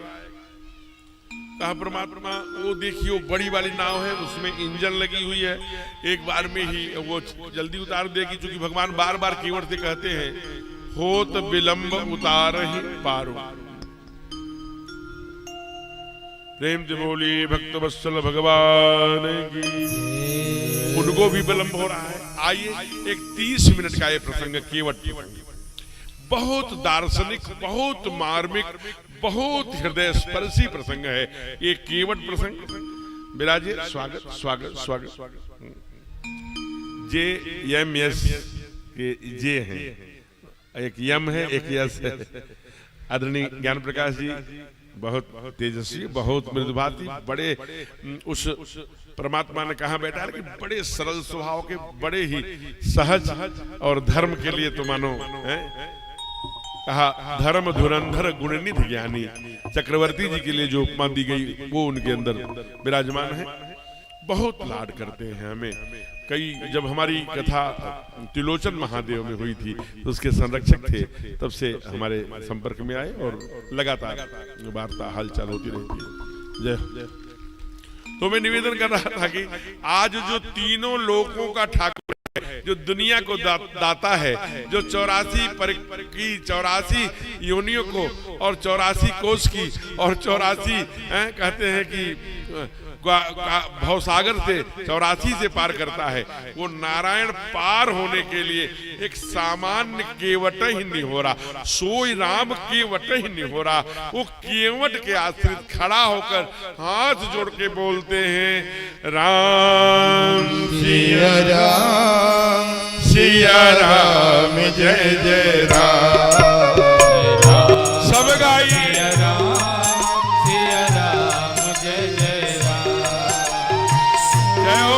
कहा परमात्मा, वो देखिए वो बड़ी वाली नाव है, उसमें इंजन लगी हुई है, एक बार में ही वो जल्दी उतार देगी, क्योंकि भगवान बार बार केवट से कहते हैं होत विलंब उतार ही पारो। प्रेम से बोलिए भक्त वत्सल भगवान की। उनको भी विलंब हो रहा है। आइए एक 30 मिनट का ये प्रसंग केवट बहुत दार्शनिक, बहुत मार्मिक, बहुत हृदय स्पर्शी प्रसंग है ये केवट प्रसंग। विराजे स्वागत स्वागत स्वागत। जे यम यस के जे हैं, एक यम है एक यस है। आदरणीय ज्ञान प्रकाश जी बहुत तेजस्वी, बहुत मृदुभाती, बड़े उस परमात्मा ने कहा बेटा कि बड़े सरल स्वभाव के, बड़े ही सहज और धर्म के लिए तो मानो कहा धर्म धुरंधर गुणनिधि ज्ञानी। चक्रवर्ती जी के लिए जो उपमा दी गई वो उनके अंदर विराजमान है। बहुत लाड करते हैं हमें। कई जब हमारी कथा त्रिलोचन महादेव में हुई थी तो उसके संरक्षक थे, तब से हमारे संपर्क में आए और लगातार वार्ता हालचाल होती रहती है। जय। तो मैं निवेदन कर रहा था कि आज जो तीनों लोकों का ठाकुर है, जो दुनिया को दाता है, जो 84 योनियों को और 84 कोष की और 84 कहते हैं कि भवसागर से 84 से पार करता है, वो नारायण पार होने के लिए एक सामान्य केवट ही नहीं हो रहा, सोई राम केवट ही नहीं हो रहा। वो केवट के आश्रित खड़ा होकर हाथ जोड़ के बोलते हैं राम सिया राम सिया राम जय जय राम। सब गाइए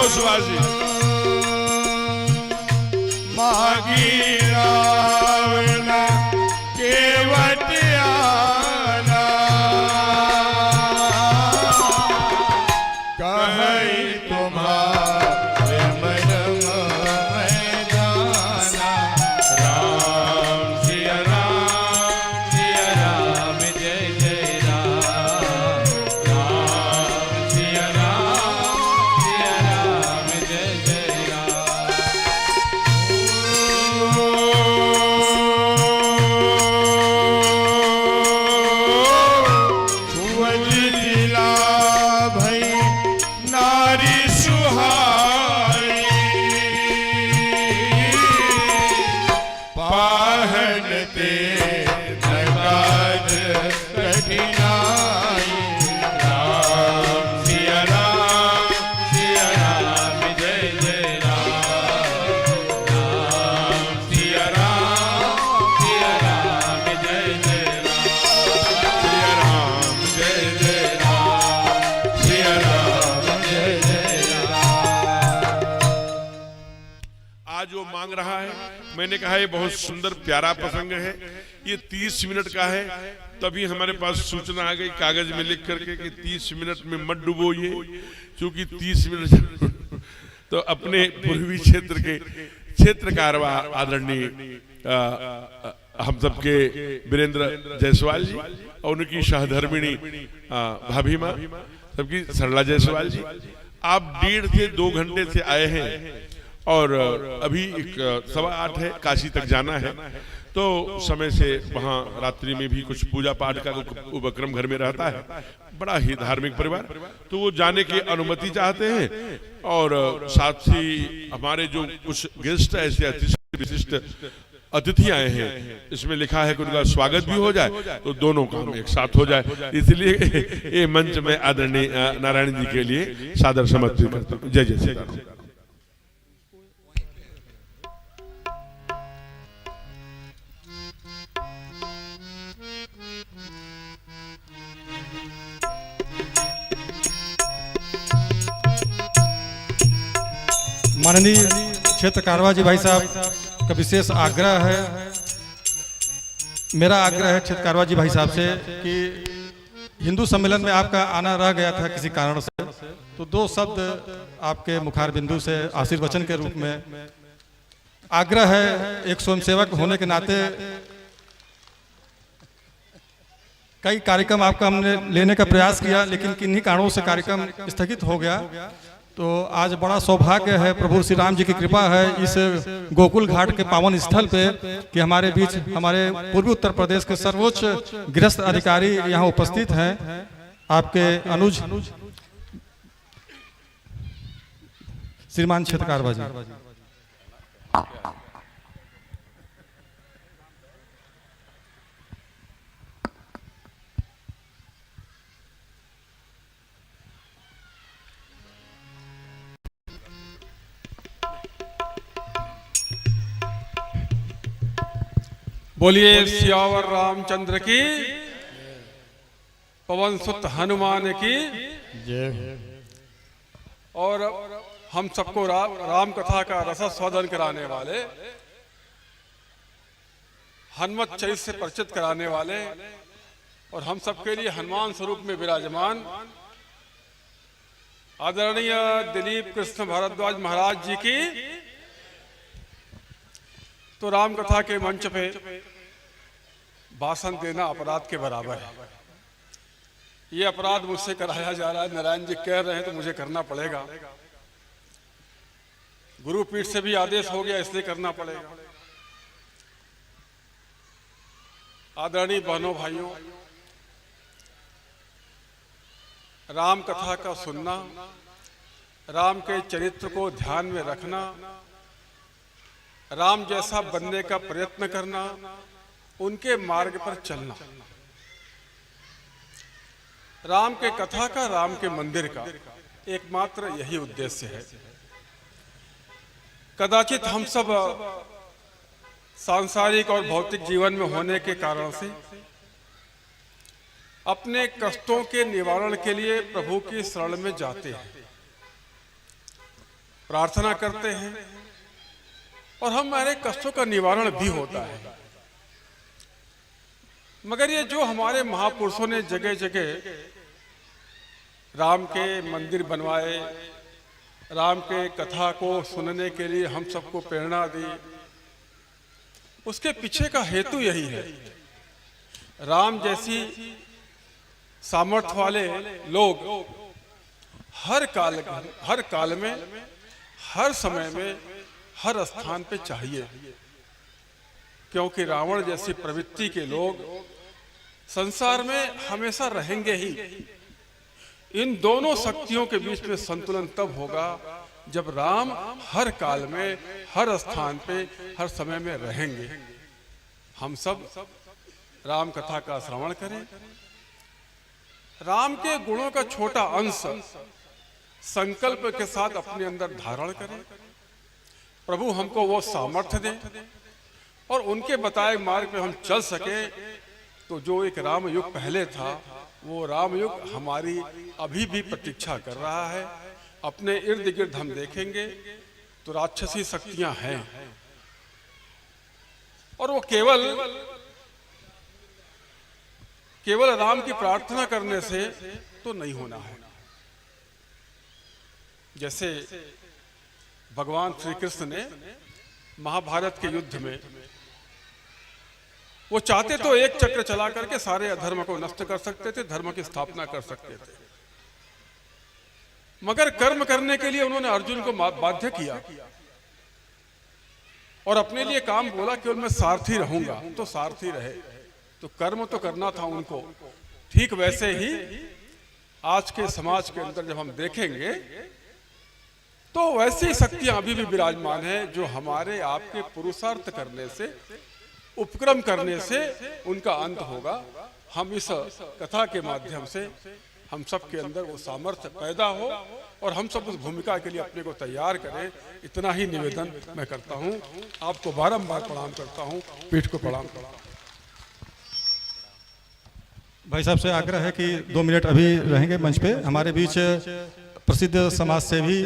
सुभाषी। मागी रावण केवट आना, कहीं तुम्हारे मन में जाना। राम सिया राम जय जय राम। राम सिया राम जय जय राम। छुअल जिला भई नारी सुहाई, पाहन ते नगार कठिनाई। राम सिया राम जय जय राम। राम सिया राम जय जय राम। सिया राम जय जय राम, सिया राम जय जय राम। आज वो मांग रहा है, मैंने कहा ये बहुत सुंदर प्यारा प्रसंग है, ये 30 मिनट का है। तभी हमारे पास सूचना आ गई कागज में लिख करके कि 30 मिनट में मत डुबोइए, क्योंकि 30 मिनट तो अपने पूर्वी क्षेत्र के क्षेत्रकार आदरणीय हम सबके वीरेंद्र जायसवाल जी और उनकी सहधर्मिणी भाभी माँ सबकी सरला जायसवाल जी, आप 1.5 से 2 घंटे से आए हैं और अभी 7:15 है, काशी तक जाना है। तो समय से वहाँ रात्रि में भी कुछ पूजा पाठ का उपक्रम घर में रहता है, बड़ा ही धार्मिक परिवार, तो वो जाने की अनुमति चाहते हैं। और साथ ही हमारे जो कुछ गेस्ट ऐसे विशिष्ट अतिथि आए हैं, इसमें लिखा है कि उनका स्वागत भी हो जाए तो दोनों काम एक साथ हो जाए, इसलिए ये मंच में आदरणीय नारायण जी के लिए सादर समर्पित करता हूँ। जय जय श्री राम। माननीय क्षेत्र कारवा जी भाई साहब का विशेष आग्रह है, मेरा आग्रह है क्षेत्र कारवा जी भाई साहब से कि हिंदू सम्मेलन में आपका आना रह गया था किसी कारण से, तो 2 शब्द आपके मुखार बिंदु से आशीर्वचन के रूप में आग्रह है। एक स्वयंसेवक होने के नाते कई कार्यक्रम आपका हमने लेने का प्रयास किया, लेकिन किन्हीं कारणों से कार्यक्रम स्थगित हो गया। तो आज बड़ा सौभाग्य है, प्रभु श्री राम जी की कृपा है इस गोकुल घाट के पावन स्थल पे कि हमारे बीच हमारे पूर्वी उत्तर प्रदेश के सर्वोच्च गृहस्थ अधिकारी यहाँ उपस्थित हैं। आपके अनुज श्रीमान क्षेत्रकार बाजी। बोलिए सियावर रामचंद्र की, पवन सुत हनुमान की जय। और हम सबको राम कथा का रसास्वादन कराने वाले, हनुमत चरित्र से परिचित कराने वाले और हम सबके लिए हनुमान स्वरूप में विराजमान आदरणीय दिलीप कृष्ण भारद्वाज महाराज जी की। तो राम कथा के मंच पे भाषण देना अपराध के बराबर है। ये अपराध मुझसे कराया जा रहा है, नारायण जी कह रहे हैं तो मुझे करना पड़ेगा। गुरुपीठ से भी आदेश हो गया, इसलिए करना पड़ेगा। आदरणीय बहनों भाइयों, राम कथा का सुनना, राम के चरित्र को ध्यान में रखना, राम जैसा बनने का प्रयत्न करना, उनके मार्ग पर चलना, राम के कथा का, राम के मंदिर का एकमात्र यही उद्देश्य है। कदाचित हम सब सांसारिक और भौतिक जीवन में होने के कारण से अपने कष्टों के निवारण के लिए प्रभु की शरण में जाते हैं, प्रार्थना करते हैं और हमारे कष्टों का निवारण भी होता है। मगर ये जो हमारे महापुरुषों ने जगह जगह राम के मंदिर बनवाए, राम के कथा को सुनने के लिए हम सबको प्रेरणा दी, उसके पीछे का हेतु यही है। राम जैसी सामर्थ्य वाले लोग हर काल में, हर समय में, हर स्थान पे चाहिए, क्योंकि रावण जैसी प्रवृत्ति के लोग संसार में हमेशा रहेंगे ही। इन दोनों शक्तियों के बीच में संतुलन तब होगा जब राम हर काल में, हर स्थान पे, हर समय में रहेंगे। हम सब राम कथा का श्रवण करें, राम के गुणों का छोटा अंश संकल्प के साथ अपने अंदर धारण करें। प्रभु हमको वो सामर्थ्य दें और उनके बताए मार्ग पे हम चल सके। तो जो एक राम युग पहले था, वो राम युग हमारी अभी भी प्रतीक्षा कर रहा है। अपने इर्द गिर्द हम देखेंगे तो राक्षसी शक्तियां हैं और वो केवल राम की प्रार्थना करने से तो नहीं होना है। जैसे भगवान श्री कृष्ण ने महाभारत के युद्ध में वो चाहते तो एक चक्र चला करके सारे अधर्म को नष्ट कर सकते थे, धर्म की स्थापना कर सकते थे, मगर कर्म करने के लिए उन्होंने अर्जुन को बाध्य किया और अपने लिए काम बोला कि मैं सारथी रहूंगा, तो सारथी रहे। तो कर्म तो करना था उनको। ठीक वैसे ही आज के समाज के अंदर जब हम देखेंगे तो वैसी शक्तियां अभी भी विराजमान है जो हमारे आपके पुरुषार्थ करने से, उपक्रम करने से उनका अंत होगा। हम इस कथा के माध्यम से हम सब के अंदर वो सामर्थ्य पैदा हो और हम सब उस भूमिका के लिए अपने को तैयार करें। इतना ही निवेदन मैं करता हूँ। आपको बारंबार प्रणाम करता हूँ, पीठ को प्रणाम करता हूँ। भाई साहब से आग्रह है कि 2 मिनट अभी रहेंगे मंच पे। हमारे बीच प्रसिद्ध समाज सेवी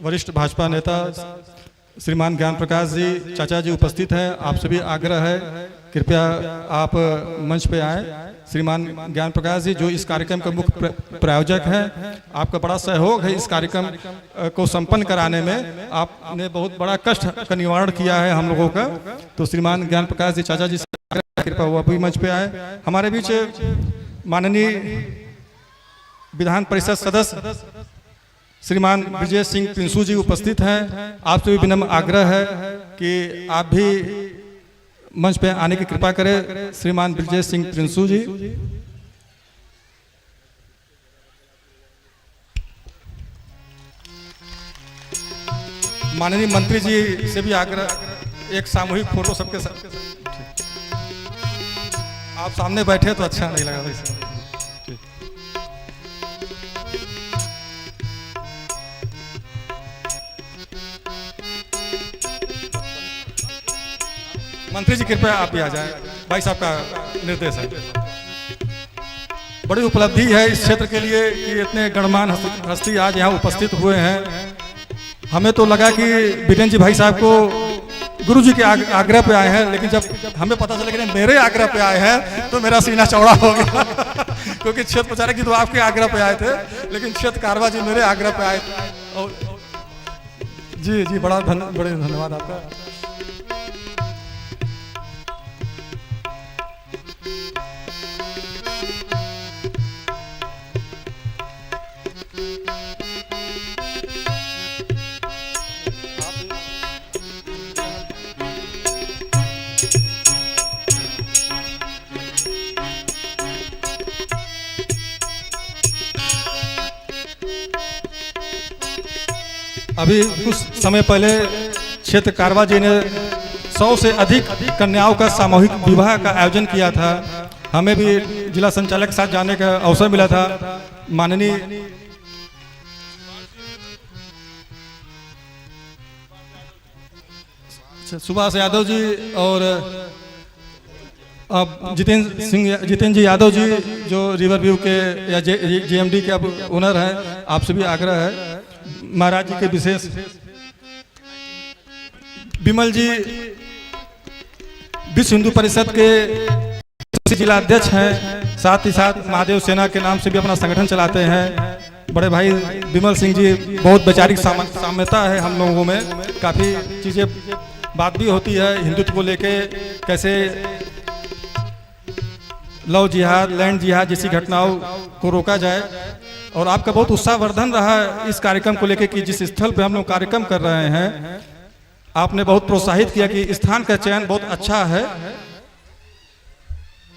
वरिष्ठ भाजपा नेता श्रीमान ज्ञान प्रकाश जी, चाचा जी उपस्थित हैं। आपसे भी आग्रह है कृपया आप मंच पे आए। श्रीमान ज्ञान प्रकाश जी जो इस कार्यक्रम के मुख्य प्रायोजक हैं, आपका बड़ा सहयोग है इस कार्यक्रम को संपन्न कराने में। आपने बहुत बड़ा कष्ट का निवारण किया है हम लोगों का। तो श्रीमान ज्ञान प्रकाश जी, चाचा जी से कृपया वो अभी मंच पे आए। हमारे बीच माननीय विधान परिषद सदस्य श्रीमान ब्रजेश सिंह प्रिंसू जी उपस्थित हैं। आपसे भी विनम्र आग्रह है कि आप भी मंच पे आने की कृपा करें। श्रीमान ब्रजेश सिंह प्रिंसू जी। माननीय मंत्री जी से भी आग्रह, एक सामूहिक फोटो सबके साथ। आप सामने बैठे तो अच्छा नहीं लगा वैसे। मंत्री जी कृपया आप भी आ जाएं, भाई साहब का निर्देश है। बड़ी उपलब्धि है इस क्षेत्र के लिए कि इतने गणमान्य हस्ती आज यहाँ उपस्थित हुए हैं। हमें तो लगा कि बीरेन जी भाई साहब को गुरु जी के आग्रह पे आए हैं, लेकिन जब हमें पता चला कि मेरे आग्रह पे आए हैं तो मेरा सीना चौड़ा हो गया क्योंकि क्षेत्र प्रचारक जी तो आपके आग्रह पे आए थे, लेकिन क्षेत्र कारवा जी मेरे आग्रह पे आए थे। और जी जी बड़े धन्यवाद आपका। अभी कुछ समय पहले क्षेत्र कारवा जी ने 100 से अधिक कन्याओं का सामूहिक विवाह का आयोजन किया था। हमें भी जिला संचालक के साथ जाने का अवसर मिला था। माननीय सुभाष यादव जी और जितेंद्र जी यादव जी जो रिवर व्यू के या जेएमडी के अब ओनर हैं, आपसे भी आग्रह है महाराज जी के विशेष। विमल जी विश्व हिंदू परिषद के जिला अध्यक्ष हैं, साथ ही साथ महादेव सेना के नाम से भी अपना संगठन चलाते हैं। बड़े भाई विमल सिंह जी, बहुत वैचारिक साम्यता है हम लोगों में, काफ़ी चीज़ें बात भी होती है हिंदुत्व को लेके, कैसे लव जिहाद, लैंड जिहाद जैसी घटनाओं को रोका जाए। और आपका बहुत उत्साहवर्धन रहा इस कार्यक्रम को लेके कि जिस स्थल पे हम लोग कार्यक्रम कर रहे हैं, आपने बहुत प्रोत्साहित किया कि स्थान का चयन बहुत अच्छा है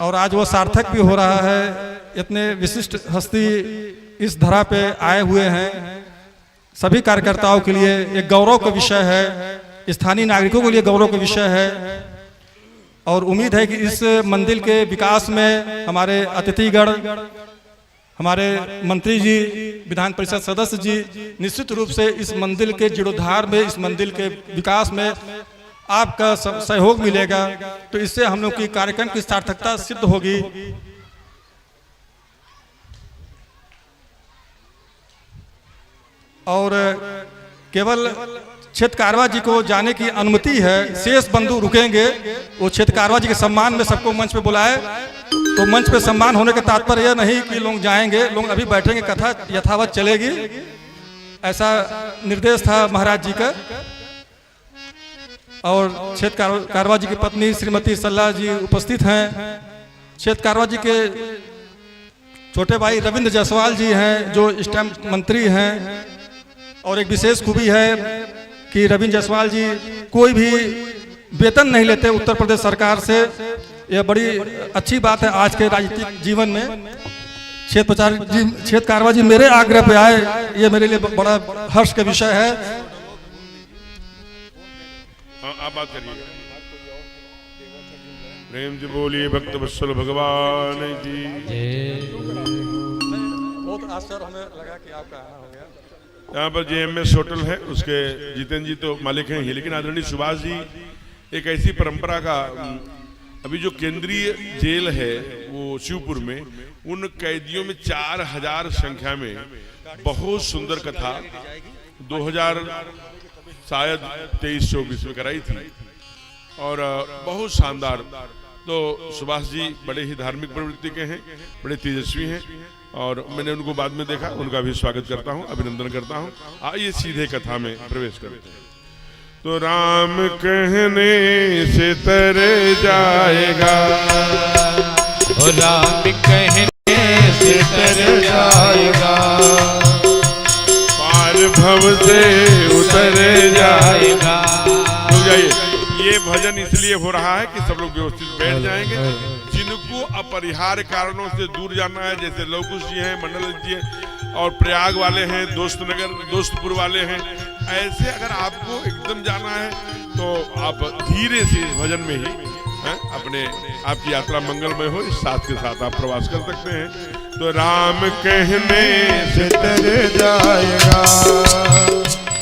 और आज वो सार्थक भी हो रहा है। इतने विशिष्ट हस्ती इस धरा पे आए हुए हैं, सभी कार्यकर्ताओं के लिए एक गौरव का विषय है, स्थानीय नागरिकों के लिए गौरव का विषय है। और उम्मीद है कि इस मंदिर के विकास में हमारे अतिथिगण, हमारे मंत्री जी, विधान परिषद सदस्य जी निश्चित रूप से इस मंदिर के जीर्णोद्धार में, इस मंदिर के विकास में आपका सहयोग मिलेगा, तो इससे हम लोग की कार्यक्रम की सार्थकता सिद्ध होगी। और केवल क्षेत्र कारवा जी को जाने की अनुमति है, शेष बंधु रुकेंगे। वो क्षेत्र कारवा जी के सम्मान में सबको मंच पे बुलाए, तो मंच पे सम्मान होने का तात्पर्य यह नहीं कि लोग जाएंगे, लोग अभी बैठेंगे, कथा यथावत चलेगी। ऐसा निर्देश था महाराज जी का। और क्षेत्र कारवा जी की पत्नी श्रीमती सल्ला जी उपस्थित हैं। क्षेत्र कारवा जी के छोटे भाई रविंद्र जायसवाल जी हैं जो स्टैम्प मंत्री हैं। और एक विशेष खूबी है कि रविंद्र जायसवाल जी कोई भी वेतन नहीं लेते उत्तर प्रदेश सरकार से। यह बड़ी अच्छी बात है आज के राजनीतिक जीवन में। क्षेत्र कारवा जी मेरे आग्रह पे आए, ये मेरे लिए बड़ा हर्ष का विषय है। आप बात करिए। प्रेम से बोलिए भक्त वत्सल भगवान जी। बहुत आश्चर्य हमें लगा कि आपका आना हो गया। यहाँ पर JMS होटल है, उसके जितेंद्र जी तो मालिक हैं ही, लेकिन आदरणीय सुभाष जी एक ऐसी परंपरा का, अभी जो केंद्रीय जेल है वो शिवपुर में, उन कैदियों में 4000 संख्या में बहुत सुंदर कथा 2023-24 में कराई थी और बहुत शानदार। तो सुभाष जी बड़े ही धार्मिक प्रवृत्ति के हैं, बड़े तेजस्वी हैं और मैंने उनको बाद में देखा, उनका भी स्वागत करता हूं, अभिनंदन करता हूं। आइए सीधे कथा में प्रवेश करते हैं। तो राम कहने से तर जाएगा, राम कहने से तर जाएगा, पार भव से उतर जाएगा। रुक जाइए, ये भजन इसलिए हो रहा है कि सब लोग व्यवस्थित बैठ जाएंगे। जिनको अपरिहार्य कारणों से दूर जाना है, जैसे लवकुश जी हैं, मंडल जी हैं और प्रयाग वाले हैं, दोस्तपुर वाले हैं, ऐसे अगर आपको एकदम जाना है तो आप धीरे से इस भजन में ही अपने आपकी यात्रा मंगलमय हो, इस साथ के साथ आप प्रवास कर सकते हैं। तो राम कहने से तर जाएगा,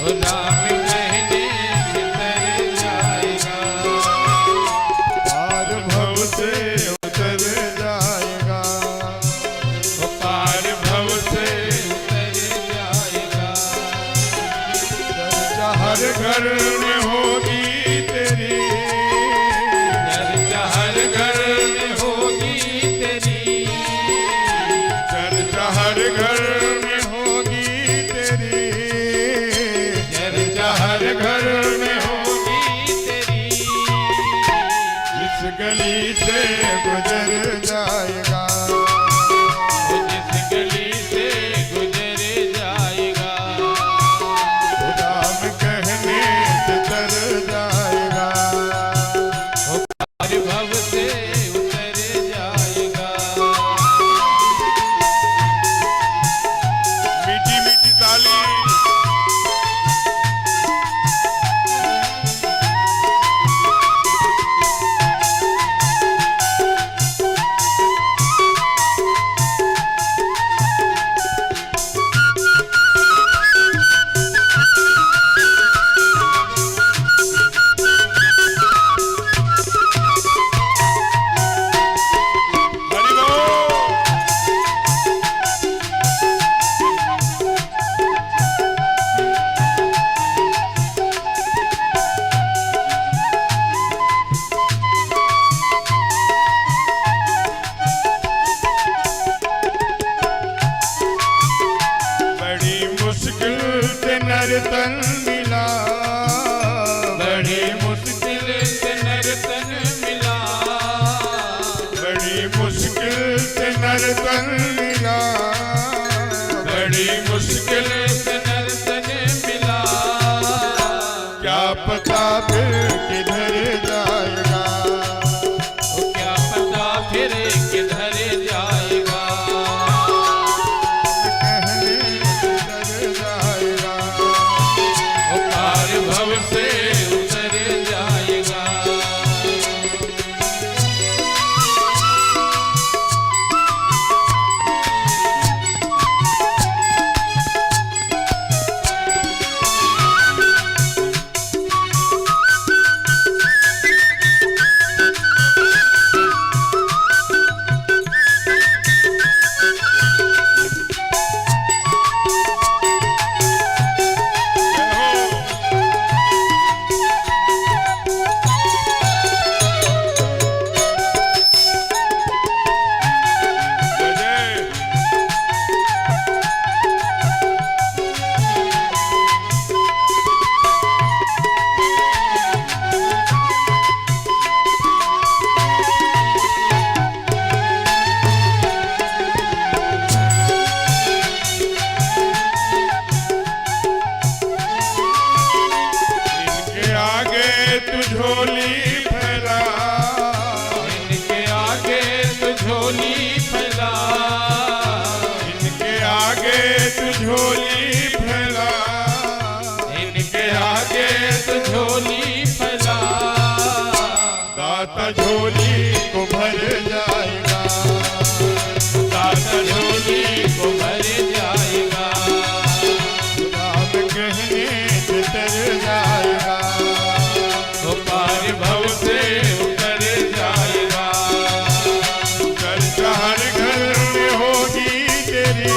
राम कहने से तर जाएगा, पार भव से उतर जाएगा, पार भव से उतर जाएगा। हर घर में होगी तेरी, चर्चा हर घर में होगी तेरी, चर्चा हर घर में होगी तेरी, चर्चा हर घर में होगी तेरी। जिस गली से गुजर जाएगा, जिस गली से गुजर जाएगा, राम कहने से तर जाएगा, पार भव से उतर जाएगा। मीठी मीठी ताली। हरि बोल। बड़ी मुश्किल से नर्तन मिला, बड़ी मुश्किल से नर्तन मिला, बड़ी मुश्किल से नर्तन मिला, बड़ी मुश्किल से नर्तन मिला। क्या पता फिर किधर जाएगा, वो क्या पता फिर किधर जाएगा, कहने से तर जाएगा, वो पार भव से उतर जाएगा। जय। इनके आगे तू झोली फैला, इनके आगे तो झोली फैला, इनके आगे तू झोली फैला, इनके आगे तो झोली फैला। दाता झोली को भर जाएगा, दाता झोली को भर जाएगा, राम कहने से तर जाएगा, वो पार भव से उतर जाएगा। चर्चा हर घर में होगी तेरी,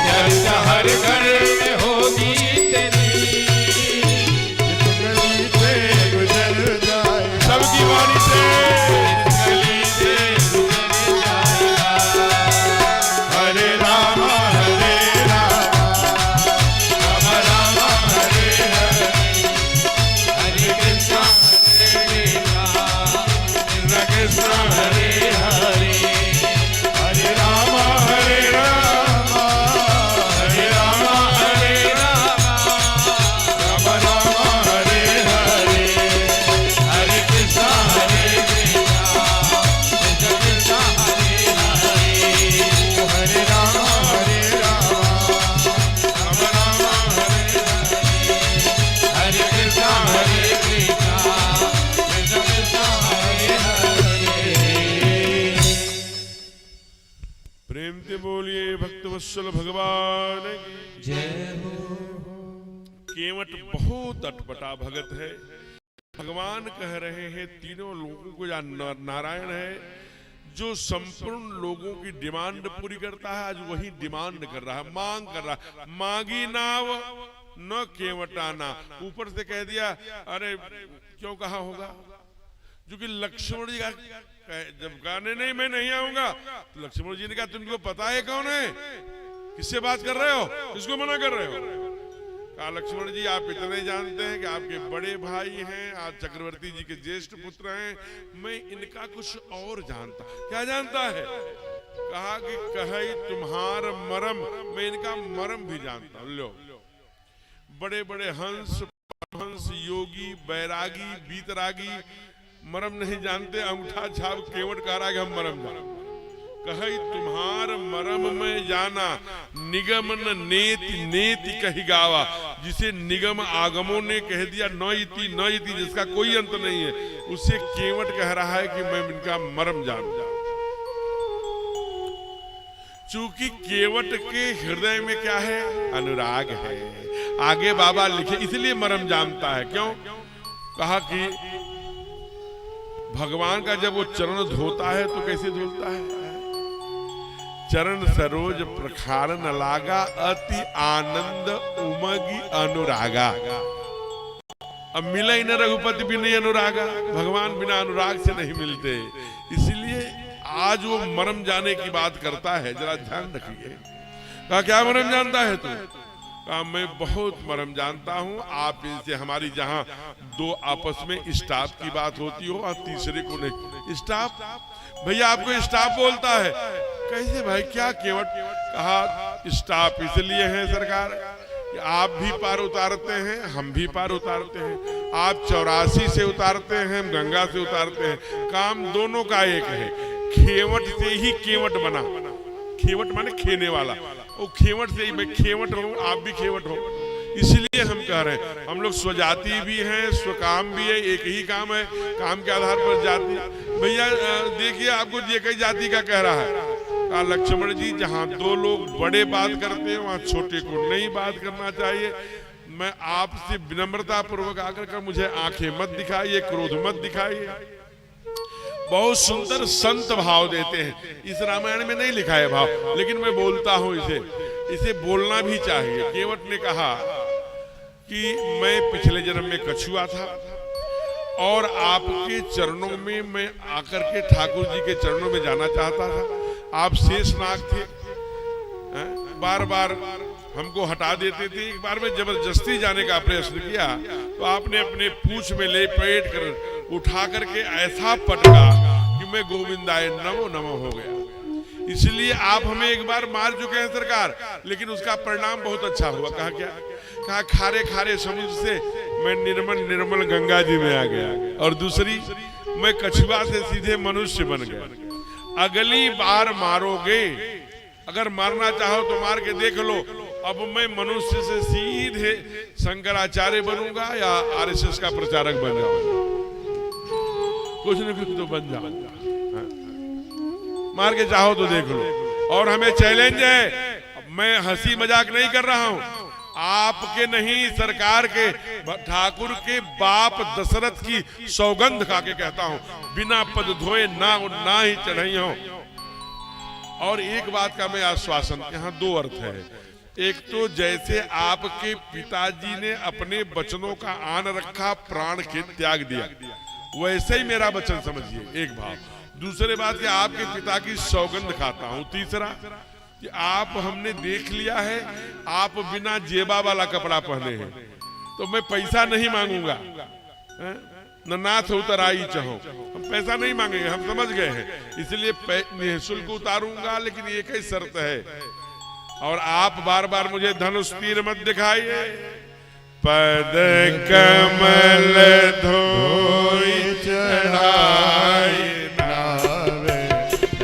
चर्चा हर घर में होगी तेरी, जिस गली से गुजर जाएगा, सबकी वाणी से इस गली से गुजर जाएगा। हरे राम हरे राम, राम राम हरे हरे, विश्वल भगवान की जय हो। केवट बहुत अटपटा भगत है। भगवान कह रहे हैं तीनों लोगों को, या नारायण है जो संपूर्ण लोगों की डिमांड पूरी करता है, आज वही डिमांड कर रहा है, मांग कर रहा है। मांगी नाव न केवटाना, ऊपर से कह दिया। अरे क्यों कहा होगा? जो कि लक्ष्मण जी का जब गाने नहीं मैं नहीं आऊंगा, तो लक्ष्मण जी ने कहा तुमको पता है कौन है, किससे बात कर रहे हो, किसको मना कर रहे हो? कहा लक्ष्मण जी आप इतने जानते हैं कि आपके बड़े भाई हैं, आज चक्रवर्ती जी के ज्येष्ठ पुत्र हैं, मैं इनका कुछ और जानता। क्या जानता है? कहा कि कहे तुम्हार मरम, मैं इनका मरम भी जानता हूं। लो, बड़े बड़े हंस, हंस योगी, बैरागी, बीतरागी मरम नहीं जानते, अंगूठा छाप केवट कह रहा कि हम मरम जानते। कहे तुम्हार मरम में जाना, निगम न नेति नेति कही गावा, जिसे निगम आगमों ने कह दिया न इति जिसका कोई अंत नहीं है, उसे केवट कह रहा है कि मैं इनका मरम जानता। चूंकि केवट के हृदय में क्या है? अनुराग है। आगे बाबा लिखे इसलिए मरम जानता है। क्यों? कहा कि भगवान का जब वो चरण धोता है तो कैसे धोता है? चरण सरोज प्रखार न लागा, अति आनंद उमगी अनुरागा। अब मिला ही न रघुपति भी नहीं अनुरागा, भगवान बिना अनुराग से नहीं मिलते। इसलिए आज वो मरम जाने की बात करता है, जरा ध्यान रखिए। कहा क्या मरम जानता है तू? कहा मैं बहुत मरम जानता हूं। आप इनसे हमारी जहां दो आपस में स्टाफ की बात होती हो और तीसरे को नहीं। स्टाफ भैया आपको स्टाफ बोलता है, कैसे भाई? क्या केवट? कहा स्टाफ इसलिए है सरकार कि आप भी पार उतारते हैं, हम भी पार उतारते हैं। आप 84 से उतारते हैं, हम गंगा से उतारते हैं, काम दोनों का एक है। खेवट से ही केवट बना। खेवट माने खेने वाला, वो खेवट से ही मैं खेवट हूँ, आप भी खेवट हो। इसलिए हम कह रहे हैं हम लोग स्वजाति भी हैं, स्वकाम भी है, एक ही काम है, काम के आधार पर जाति। भैया देखिए आपको ये कई जाति का कह रहा है। कहा लक्ष्मण जी जहाँ दो लोग बड़े बात करते हैं वहाँ छोटे को नहीं बात करना चाहिए। मैं आपसे विनम्रता पूर्वक आकर कर मुझे आंखें मत दिखाइए, क्रोध मत दिखाइए। बहुत सुंदर संत भाव देते हैं, इस रामायण में नहीं लिखा है भाव, लेकिन मैं बोलता हूँ इसे बोलना भी चाहिए। केवट ने कहा कि मैं पिछले जन्म में कछुआ था और आपके चरणों में मैं आकर के ठाकुर जी के चरणों में जाना चाहता था। आप शेषनाग थे, बार बार हमको हटा देते थे। एक बार मैं जबरदस्ती जाने का प्रयत्न किया तो आपने अपने पूंछ में लेपेट कर उठा करके ऐसा पटका कि मैं गोविंदाय नमो नमो हो गया। इसलिए आप हमें एक बार मार चुके हैं सरकार, लेकिन उसका परिणाम बहुत अच्छा हुआ। कहा क्या? कहा खारे खारे समुद्र से मैं निर्मल निर्मल गंगा जी में आ गया, और दूसरी मैं कछुआ से सीधे मनुष्य बन गया। अगली बार मारोगे, अगर मारना चाहो तो मार के देख लो। अब मैं मनुष्य से सीधे शंकराचार्य बनूंगा या आरएसएस का प्रचारक बन जाऊंगा, कुछ न कुछ तो बन जाऊंगा। मार के चाहो तो देख लो। और हमें चैलेंज है, मैं हंसी मजाक नहीं कर रहा हूं, आपके नहीं सरकार के, ठाकुर के बाप दशरथ की सौगंध खा के कहता हूं, बिना पद धोए ना ही चढ़ाई हो। और एक बात का मैं आश्वासन, यहाँ दो अर्थ है। एक तो जैसे आपके पिताजी ने अपने वचनों का आन रखा, प्राण के त्याग दिया, वैसे ही मेरा वचन समझिए, एक भाव। दूसरे बात कि आपके पिता की सौगंध खाता हूं। तीसरा कि आप हमने देख लिया है आप बिना जेबा वाला कपड़ा पहने हैं, तो मैं पैसा नहीं मांगूंगा, न नाथ उतर आई चाहो, हम पैसा नहीं मांगेंगे, हम समझ गए हैं। इसलिए निःशुल्क उतारूंगा, लेकिन एक ही शर्त है, और आप बार बार मुझे धनुष तीर मत दिखाइए। पद कमल धोई चढ़ाई नावे,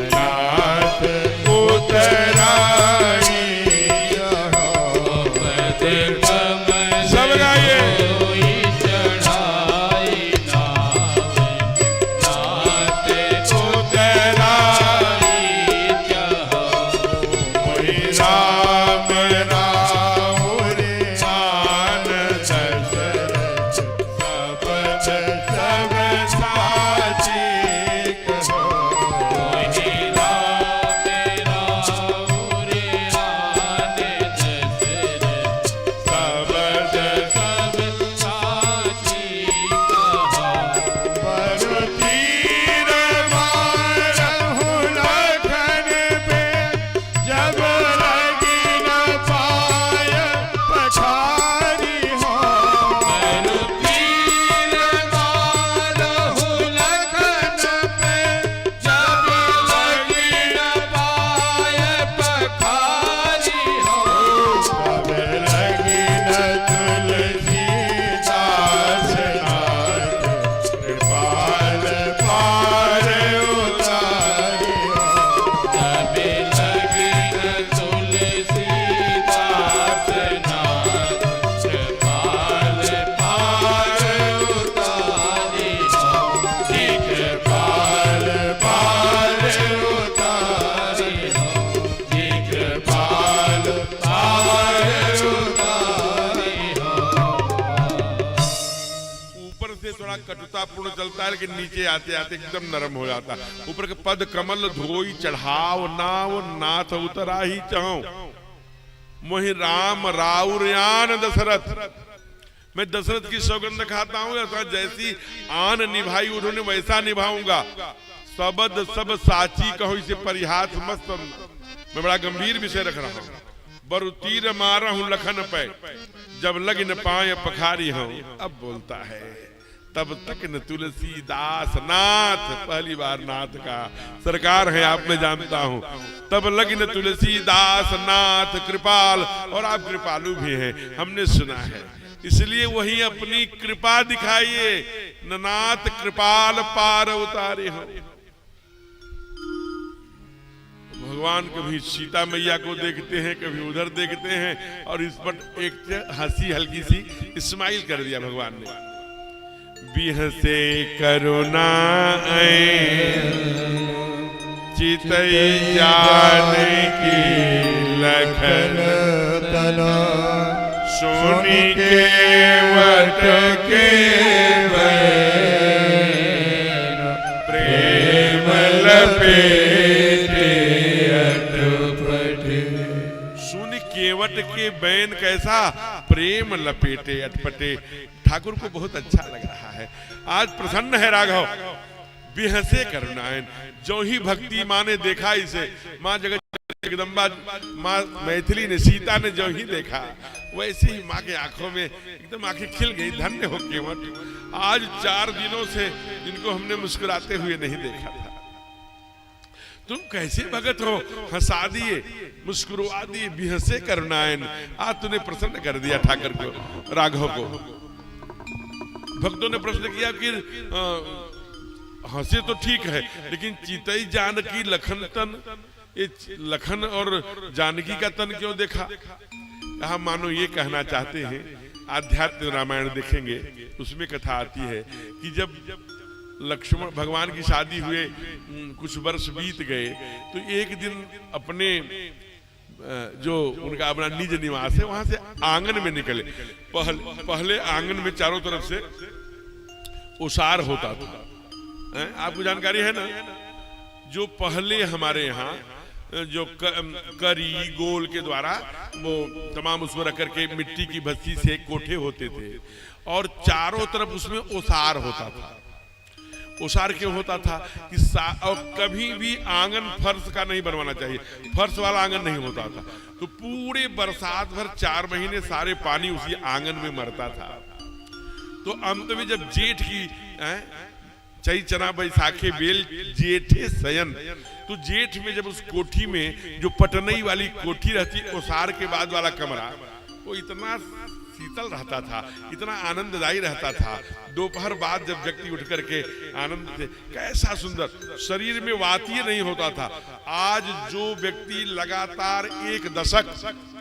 नाथ उतराई पद कमल, सब गाइए। चढ़ाई नावे, नाथ उतराई चहो थोड़ा कटुतापूर्ण चलता है, लेकिन नीचे आते आते एकदम नरम हो जाता है। ऊपर के पद कमल धोई चढ़ाव नाव नाथ उतरा ही चाहो, मोहि राम राउरयान दशरथ। मैं दशरथ की सौगंध खाता हूँ, ऐसा जैसी आन निभाई उन्होंने वैसा निभाऊंगा। सबद सब साची कहूँ इसे परिहास मस्त। मैं बड़ा गंभीर विषय रख रहा हूँ। बरु तीर मारा हूँ लखन पे, जब लग न पाए पखारी हूँ। अब बोलता है तब तक न तुलसीदास नाथ, पहली बार नाथ का सरकार है आप में जानता हूँ। तब लग न तुलसीदास नाथ कृपाल, और आप कृपालु भी हैं हमने सुना है, इसलिए वही अपनी कृपा दिखाइए। नाथ कृपाल पार उतारे हो। भगवान कभी सीता मैया को देखते हैं, कभी उधर देखते हैं, और इस पर एक हंसी हल्की सी स्माइल कर दिया भगवान ने। बिहसे करुणा चितई जाने की लखन सुनी के वट के प्रेम लपेटे अटपटे। सुन केवट के बैन कैसा प्रेम लपेटे अटपटे। ठाकुर को बहुत अच्छा लग रहा है, आज प्रसन्न है राघव। बिहसे करुणायन, जो ही भक्ति माँ ने देखा इसे, माँ जगत जगदम्बा माँ मैथिली ने, सीता ने जो ही देखा, वैसे ही माँ के आंखों में एकदम आंखें खिल गई। धन्य हो केवट, आज 4 दिनों से इनको हमने मुस्कुराते हुए नहीं देखा था। तुम कैसे भगत हो, हंसा दिए, मुस्कुरा दिए। बिहसे करुणायन, आज तूने प्रसन्न कर दिया ठाकुर को, राघव को। भक्तों ने प्रश्न किया कि हंसे तो ठीक है, लेकिन चितई जानकी लखन तन, ये लखन और जानकी का तन क्यों देखा? कहा मानो ये कहना चाहते हैं, आध्यात्म रामायण देखेंगे उसमें कथा आती है कि जब लक्ष्मण भगवान की शादी हुए कुछ वर्ष बीत गए, तो एक दिन अपने जो उनका अपना निज निवास है वहां से आंगन में निकले। पहले आंगन में चारों तरफ से ओसार होता था, आपको जानकारी है ना। जो पहले हमारे यहाँ जो करी गोल के द्वारा वो तमाम उसमें रख करके मिट्टी की भस्सी से कोठे होते थे, और चारों तरफ उसमें ओसार होता था। ओसार क्यों होता था कि और कभी भी आंगन फर्श का नहीं बनवाना चाहिए, फर्श वाला आंगन नहीं होता था। तो पूरे बरसात भर 4 महीने सारे पानी उसी आंगन में मरता था। तो अंत में जब जेठ की चई चना बैसाखे बेल जेठे सयन, तो जेठ में जब उस कोठी में जो पटनई वाली कोठी रहती, ओसार के बाद वाला कमरा, वो इतना शीतल रहता था, इतना आनंददायी रहता था। दोपहर बाद जब व्यक्ति उठ करके आनंद से, कैसा सुंदर, शरीर में वातीय नहीं होता था। आज जो व्यक्ति लगातार 1 दशक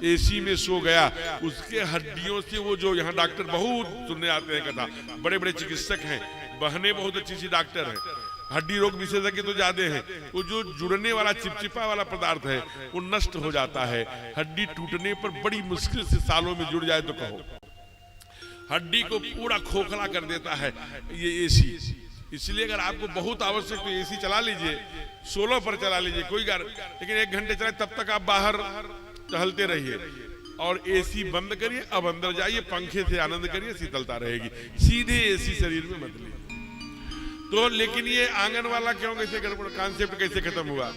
एसी में सो गया, उसके हड्डियों से वो जो यहाँ डॉक्टर बहुत सुनने आते हैं कथा, बड़े बड़े चिकित्सक हैं, बहने बहुत अच्छी अच्छी डॉक्टर हैं, हड्डी रोग विशेषज्ञ तो ज्यादा हैं, वो जो जुड़ने वाला चिपचिपा वाला पदार्थ है वो नष्ट हो जाता है। हड्डी टूटने पर बड़ी मुश्किल से सालों में जुड़ जाए तो कहो, हड्डी को पूरा खोखला कर देता है ये एसी। इसलिए अगर आपको बहुत आवश्यक तो एसी चला लीजिए, 16 पर चला लीजिए, कोई लेकिन 1 घंटे चलाए तब तक आप बाहर टहलते रहिए, और एसी बंद करिए, अब अंदर जाइए, पंखे से आनंद करिए, शीतलता रहेगी। सीधे एसी शरीर में मत लीजिए। तो लेकिन ये आंगन वाला क्यों, कैसे कॉन्सेप्ट कैसे खत्म हुआ?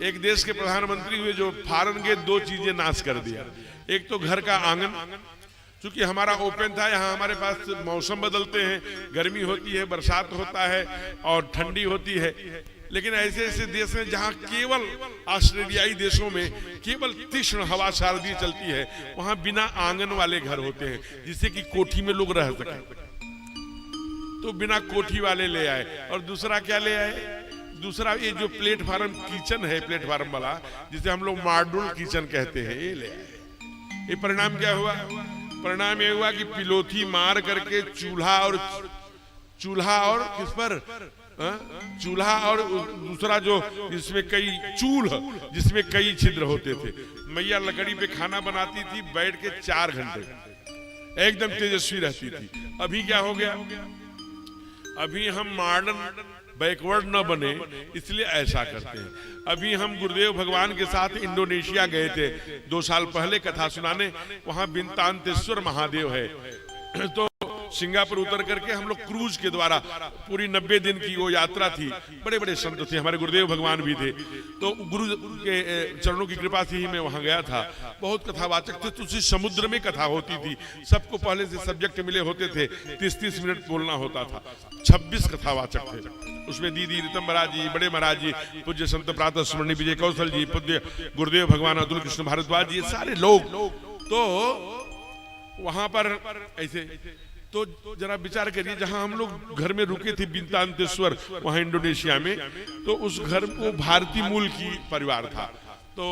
एक देश के प्रधानमंत्री हुए जो फारेनहाइट 2 चीजें नाश कर दिया। एक तो घर का आंगन, क्योंकि हमारा ओपन था, यहाँ हमारे पास मौसम बदलते हैं, गर्मी होती है, बरसात होता है और ठंडी होती है। लेकिन ऐसे ऐसे देश हैं जहाँ केवल ऑस्ट्रेलियाई देशों में केवल तीक्ष्ण हवा शारदीय चलती है, वहां बिना आंगन वाले घर होते हैं, जिससे कि कोठी में लोग रह सके। तो बिना कोठी वाले ले आए। और दूसरा क्या ले आए? दूसरा ये जो प्लेटफार्म किचन है, प्लेटफार्म वाला, जिसे हम लोग मॉड्यूल किचन कहते हैं, ये ले आए। ये परिणाम क्या हुआ? परिणाम ये हुआ कि पिलोथी मार करके चूल्हा और किस पर, चूल्हा और दूसरा जो जिसमें कई चूल्ह, जिसमें कई छिद्र होते थे। मैया लकड़ी पे खाना बनाती थी, बैठ के 4 घंटे एकदम तेजस्वी रहती थी। अभी क्या हो गया? अभी हम मॉडर्न बैकवर्ड न बने इसलिए ऐसा करते हैं। अभी हम गुरुदेव भगवान के साथ इंडोनेशिया गए थे 2 साल पहले कथा सुनाने। वहां बिनतांतेश्वर महादेव है, तो सिंगापुर उतर करके हम लोग क्रूज के द्वारा पूरी 90 दिन की वो यात्रा थी। बड़े बड़े संत थे, हमारे गुरुदेव भगवान भी थे, तो गुरु के चरणों की कृपा से ही मैं वहां गया था। बहुत कथावाचक थे, तो उसी समुद्र में कथा होती थी। सबको पहले से सब्जेक्ट मिले होते थे, 30-30 मिनट बोलना होता था। 26 कथावाचक थे, उसमें दीदी रीतम महाराज जी, बड़े महाराज जी, पूज्य संत प्रातः स्मरणीय विजय कौशल जी, पूज्य गुरुदेव भगवान अतुल कृष्ण भारद्वाज जी, सारे लोग। तो वहां पर ऐसे, तो जरा विचार करिए, जहां हम लोग घर में रुके थे बिनतांतेश्वर वहां इंडोनेशिया में, तो उस घर वो भारतीय मूल की परिवार था। तो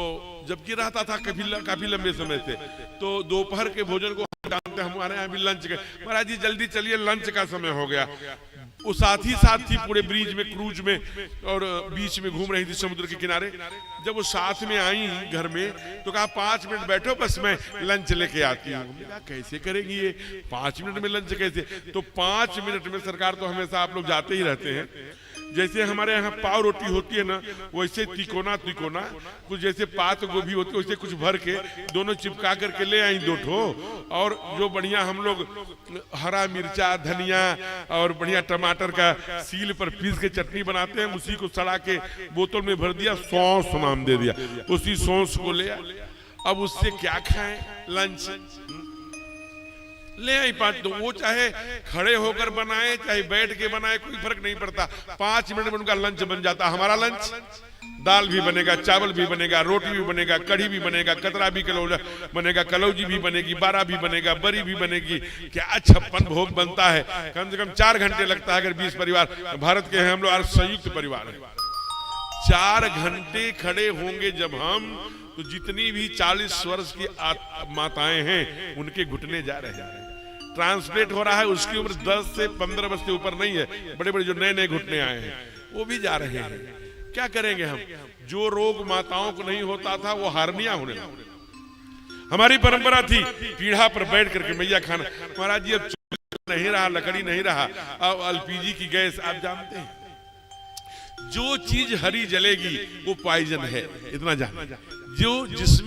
जबकि रहता था काफी लंबे समय से, तो दोपहर के भोजन को जानते हमारे यहाँ भी लंच का, महाराज जी जल्दी चलिए लंच का समय हो गया। वो साथ ही साथ थी पूरे ब्रिज में, क्रूज में, और बीच में घूम रही थी समुद्र के किनारे। जब वो साथ में आई घर में तो कहा 5 मिनट बैठो, बस मैं लंच लेके आती हूँ। कहा कैसे करेंगी ये 5 मिनट में लंच कैसे? तो 5 मिनट में, सरकार तो हमेशा आप लोग जाते ही रहते हैं, जैसे हमारे यहाँ पाव रोटी होती है ना, वैसे तिकोना तिकोना कुछ जैसे पात गोभी होती है, वैसे कुछ भर के दोनों चिपका करके ले आई 2 ठो। और जो बढ़िया हम लोग हरा मिर्चा, धनिया और बढ़िया टमाटर का सील पर पीस के चटनी बनाते हैं, उसी को सड़ा के बोतल में भर दिया, सॉस नाम दे दिया, उसी सॉस को ले। अब उससे क्या खाएं लंच? ले आई 5। तो वो चाहे खड़े होकर बनाए चाहे बैठ के बनाए, कोई फर्क नहीं पड़ता, 5 मिनट में उनका लंच बन जाता। हमारा लंच, दाल भी बनेगा, चावल भी बनेगा, रोटी भी बनेगा, कढ़ी भी बनेगा, कतरा भी बनेगा, कलौजी भी बनेगी, बारा भी बनेगा, बरी भी बनेगी। क्या 56 भोग बनता है, कम से कम 4 घंटे लगता है। अगर 20 परिवार भारत के हैं हम लोग, संयुक्त परिवार है, 4 घंटे खड़े होंगे जब हम, तो जितनी भी 40 वर्ष की माताएं हैं उनके घुटने जा रहे हैं। ट्रांसलेट हो रहा है, उसकी उम्र 10 से 15 वर्ष से ऊपर नहीं है। बड़े बड़े जो नए नए घुटने आए हैं वो भी जा रहे हैं। क्या करेंगे हम? जो रोग माताओं को नहीं होता था वो हार्निया होने लगा। हमारी परंपरा थी पीढ़ा पर बैठ करके मैया खाना। महाराज जी अब नहीं रहा, लकड़ी नहीं रहा, अब एलपीजी की गैस। आप जानते हैं जो चीज हरी जलेगी वो पॉइजन है, इतना जाना। जो जिस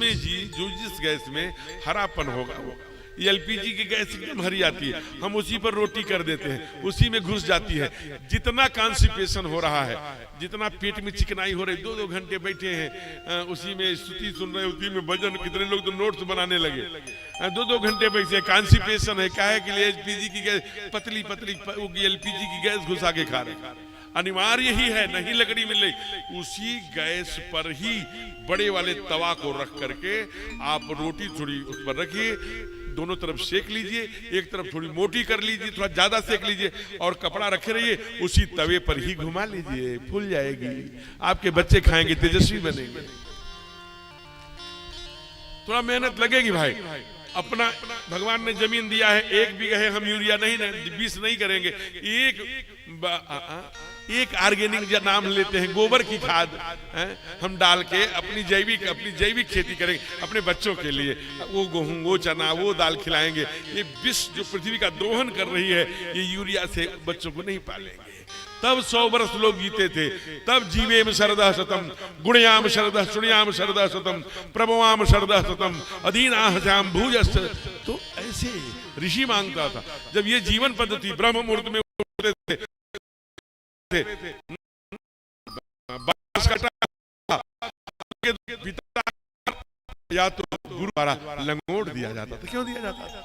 गैस में हरापन होगा वो, ये एलपीजी की गैस एकदम हरी आती है, हम उसी पर रोटी कर देते हैं, उसी में घुस जाती है। जितना कॉन्स्टिपेशन हो रहा है, जितना पेट में चिकनाई हो रही, 2-2 घंटे बैठे हैं उसी में स्तुति सुन रहे, उसी में भजन। कितने लोग तो नोट्स बनाने लगे, 2-2 घंटे बैठे। कॉन्स्टिपेशन है, काहे के लिए? एलपीजी की गैस, पतली पतली एलपीजी की गैस घुसा के खा रहे। अनिवार्य ही है, नहीं लकड़ी मिल रही, उसी गैस पर ही बड़े वाले तवा को रख करके आप रोटी थोड़ी उस पर रखिए, दोनों तरफ सेक लीजिए, एक तरफ थोड़ी मोटी कर लीजिए, थोड़ा ज्यादा सेक लीजिए, और कपड़ा रखे रहिए, उसी तवे पर ही घुमा लीजिए, फूल जाएगी। आपके बच्चे खाएंगे, तेजस्वी बनेंगे। थोड़ा मेहनत लगेगी भाई। अपना भगवान ने जमीन दिया है, 1 बीघा है, हम यूरिया नहीं 20 नहीं करेंगे, एक ऑर्गेनिक नाम लेते हैं, गोबर की खाद हम डाल के अपनी जैविक खेती करेंगे अपने बच्चों के लिए। वो गेहूं, वो चना, वो दाल खिलाएंगे। ये विष जो पृथ्वी का दोहन कर रही है, ये यूरिया से बच्चों को नहीं पालेंगे। तब 100 वर्ष लोग जीते थे। तब जीवेम शरदः शतम, गुणयाम शरदः, शृणुयाम शरदः शतम, प्रभवाम शरदः शतम, अधीनाः स्याम भूयश्च। तो ऐसे ऋषि मांगता था। जब ये जीवन पद्धति ब्रह्म मुहूर्त में होते थे, या तो गुरु द्वारा लंगोट दिया जाता था। क्यों दिया जाता था?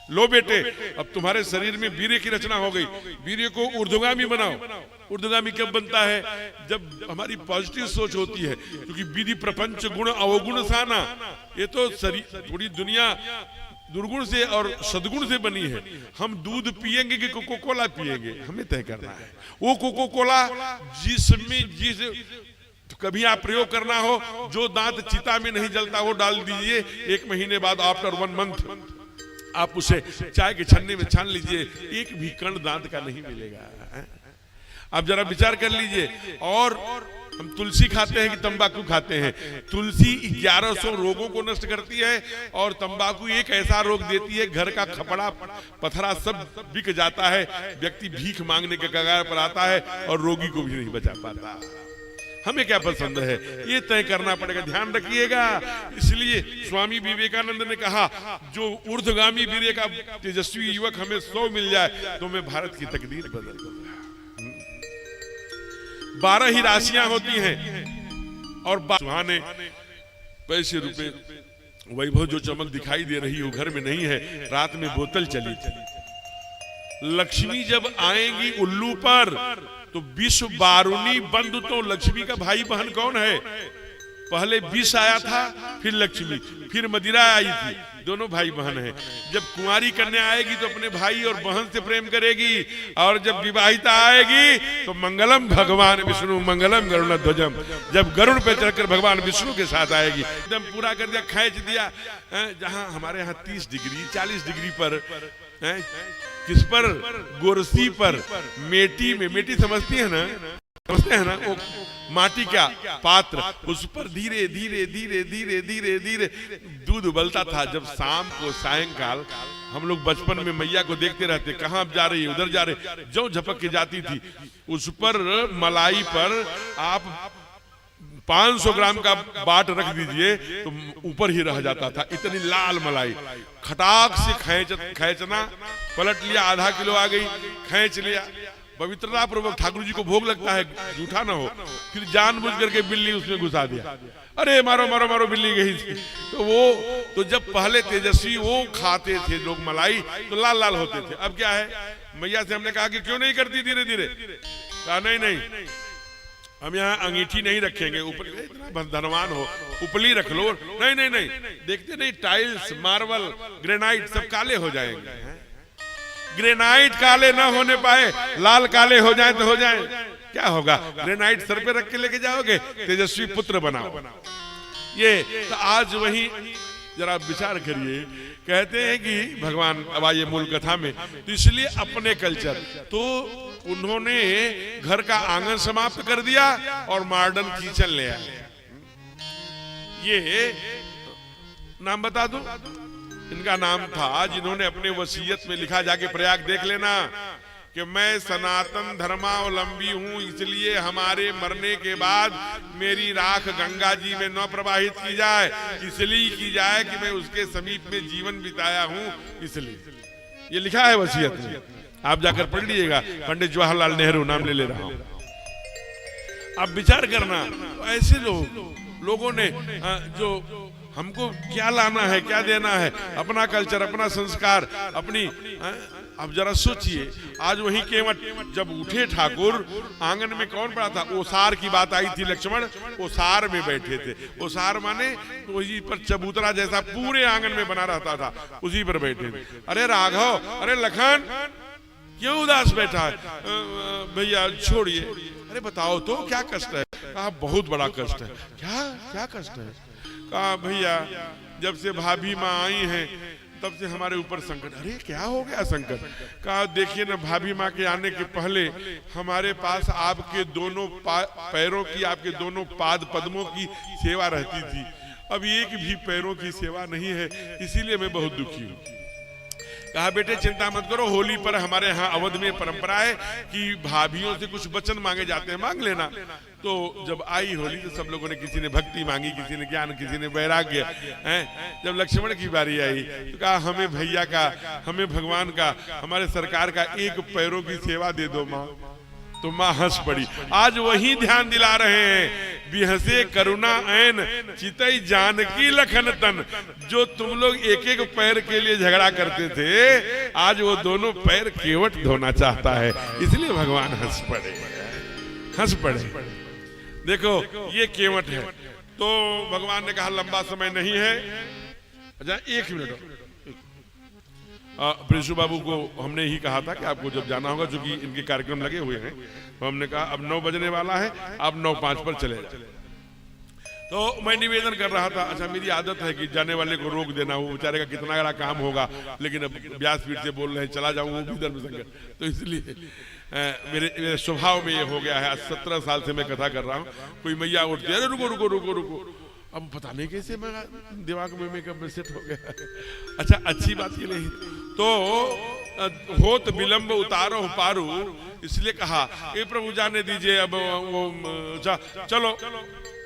लो बेटे, अब तुम्हारे शरीर में वीर्य की रचना हो गई, वीर्य को ऊर्ध्वगामी बनाओ। ऊर्ध्वगामी कब बनता है? जब हमारी पॉजिटिव सोच होती है, क्योंकि विधि प्रपंच गुण अवगुण साना। ये तो थोड़ी दुनिया दुर्गुण से और सद्गुण से बनी है। हम दूध पिएंगे कि कोको कोला पिएंगे, हमें तय करना है। वो कोको कोला जिस कभी आप प्रयोग करना हो, जो दांत चिता में नहीं जलता वो डाल दीजिए। 1 महीने बाद, आफ्टर 1 मंथ, आप उसे चाय के छन्ने में छान लीजिए, एक भी कण दांत का नहीं मिलेगा। आप जरा विचार कर लीजिए। और हम तुलसी खाते हैं कि तंबाकू खाते हैं? तुलसी 1100 रोगों को नष्ट करती है और तंबाकू एक ऐसा रोग देती है, घर का खपड़ा पथरा सब बिक जाता है, व्यक्ति भीख मांगने के कगार पर आता है और रोगी को भी नहीं बचा पाता। हमें क्या पसंद है ये तय करना पड़ेगा, ध्यान रखिएगा। इसलिए स्वामी विवेकानंद ने कहा, जो ऊर्ध्वगामी वीर्य का तेजस्वी युवक हमें 100 मिल जाए तो मैं भारत की तकदीर बदल दूंगा। 12 ही राशियां होती हैं और सुहाने पैसे रुपए वैभव जो चमक दिखाई दे रही हो घर में नहीं है, रात में बोतल चली थी। लक्ष्मी जब आएंगी उल्लू पर तो विष बारूनी बंद, तो लक्ष्मी का भाई बहन कौन है? पहले विष आया था, फिर लक्ष्मी, फिर मदिरा आई थी, दोनों भाई बहन हैं। जब कुंवारी कन्या आएगी तो अपने भाई और बहन से प्रेम करेगी, और जब विवाहिता आएगी तो मंगलम भगवान विष्णु मंगलम गरुड़ध्वजम, जब गरुड़ पे चढ़कर भगवान विष्णु के साथ आएगी। एकदम पूरा कर दिया, खींच दिया। जहां हमारे यहाँ 30 डिग्री 40 डिग्री पर, किस पर? गोरसी पर, मेटी में, मेटी समझती है ना, समझते हैं ना, वो माटी का पात्र, उस पर धीरे धीरे धीरे धीरे धीरे धीरे दूध उबलता था। जब शाम को सायंकाल हम लोग बचपन में मैया को देखते रहते, कहाँ जा रही है, उधर जा रही, जो झपक के जाती थी, उस पर मलाई पर आप 500 ग्राम का बाट रख दीजिए तो ऊपर ही रह जाता था, इतनी लाल मलाई। खटाक से खींचना, पलट लिया, आधा किलो आ गई, खींच लिया, पवित्रता पूर्वक ठाकुर जी को भोग लगता है, झूठा ना हो। फिर जानबूझ करके बिल्ली उसमें घुसा दिया, अरे मारो मारो मारो, बिल्ली गई थी। तो वो तो जब पहले तेजस्वी वो खाते थे लोग मलाई तो लाल लाल होते थे। अब क्या है, मैया से हमने कहा कि क्यों नहीं करती धीरे धीरे, कहा नहीं नहीं, हम यहाँ अंगीठी नहीं रखेंगे, ऊपर इतना धनवान हो उपली रख लो। नहीं नहीं नहीं, देखते नहीं टाइल्स, मार्बल, ग्रेनाइट सब काले हो जाएंगे। ग्रेनाइट काले ना होने पाए, लाल काले हो जाए तो हो जाए, क्या होगा? ग्रेनाइट सर पे रख के लेके जाओगे, तेजस्वी पुत्र बनाओ। ये तो आज वही जरा विचार करिए। कहते हैं कि भगवान, अब आइए मूल कथा में, तो इसलिए अपने कल्चर, तो उन्होंने घर का आंगन समाप्त कर दिया और मॉडर्न किचन ले आए। ये नाम बता दूं, इनका नाम था, जिन्होंने अपने वसीयत में लिखा, जाके प्रयाग देख लेना, कि मैं सनातन धर्मावलंबी हूं, इसलिए हमारे मरने के बाद मेरी राख गंगा जी में न प्रवाहित की जाए, इसलिए की जाए कि मैं उसके समीप में जीवन बिताया हूं, इसलिए ये लिखा है वसीयत में। आप जाकर पढ़ लीजिएगा, पंडित जवाहरलाल नेहरू नाम ले रहा हूं। अब विचार करना, ऐसे लोगों ने जो हमको क्या लाना है, क्या देना है, अपना कल्चर, अपना संस्कार, अपनी, अब जरा सोचिए, आज वही केवट जब उठे ठाकुर, आंगन में कौन पड़ा था? ओसार की बात आई थी, लक्ष्मण ओसार में बैठे थे। ओसार माने वही पर चबूतरा जैसा पूरे आंगन में बना रहता था, उसी पर बैठे थे। अरे राघव, अरे लखन, क्यों उदास बैठा है? भैया छोड़िए। अरे बताओ तो क्या कष्ट है? कहा बहुत बड़ा कष्ट है। क्या क्या कष्ट है? कहा भैया जब से भाभी माँ आई हैं तब से हमारे ऊपर संकट। अरे क्या हो गया संकट? कहा देखिए ना, भाभी माँ के आने के पहले हमारे पास आपके दोनों पैरों की, आपके दोनों पाद पद्मों की सेवा रहती थी, अब एक भी पैरों की सेवा नहीं है, इसीलिए मैं बहुत दुखी हूँ। कहा बेटे चिंता मत करो, होली पर हमारे यहाँ अवध में परंपरा है कि भाभियों से कुछ वचन मांगे जाते हैं, मांग लेना। तो जब आई होली तो सब लोगों ने, किसी ने भक्ति मांगी, किसी ने ज्ञान, किसी ने वैराग्य। जब लक्ष्मण की बारी आई तो कहा हमें भैया का, हमें भगवान का, हमारे सरकार का एक पैरों की सेवा दे दो माँ। तो माँ हंस पड़ी। आज वही ध्यान दिला रहे हैं, बिहसे करुणा ऐन चितई जानकी लखन तन। जो तुम लोग एक एक पैर के लिए झगड़ा करते थे, आज वो दोनों पैर केवट धोना चाहता है, इसलिए भगवान हंस पड़े, हंस पड़े। देखो ये केवट है। तो भगवान ने कहा लंबा समय नहीं है। अच्छा 1 मिनट, प्रिंसू बाबू को हमने ही कहा था कि आपको जब जाना होगा, चूंकि इनके कार्यक्रम लगे हुए हैं, तो हमने कहा अब 9 बजने वाला है, आप 9:05 पर चले जाए। तो मैं निवेदन कर रहा था, अच्छा मेरी आदत है कि जाने वाले को रोक देना, वो बेचारे का कितना बड़ा काम होगा, लेकिन अब व्यासपीठ से बोल रहे हैं चला जाऊं, वो भी धर्म संकट, तो इसलिए मेरे स्वभाव में ये हो गया है। 17 साल से मैं कथा कर रहा हूँ, कोई मैया उठती है, अरे रुको रुको रुको रुको, अब पता नहीं कैसे मेरा दिमाग में मेकअप में सेट हो गया। अच्छा, अच्छी बात के लिए तो होत विलंब उतारो पारू, इसलिए कहा ए प्रभु जाने दीजिए, अब वो चलो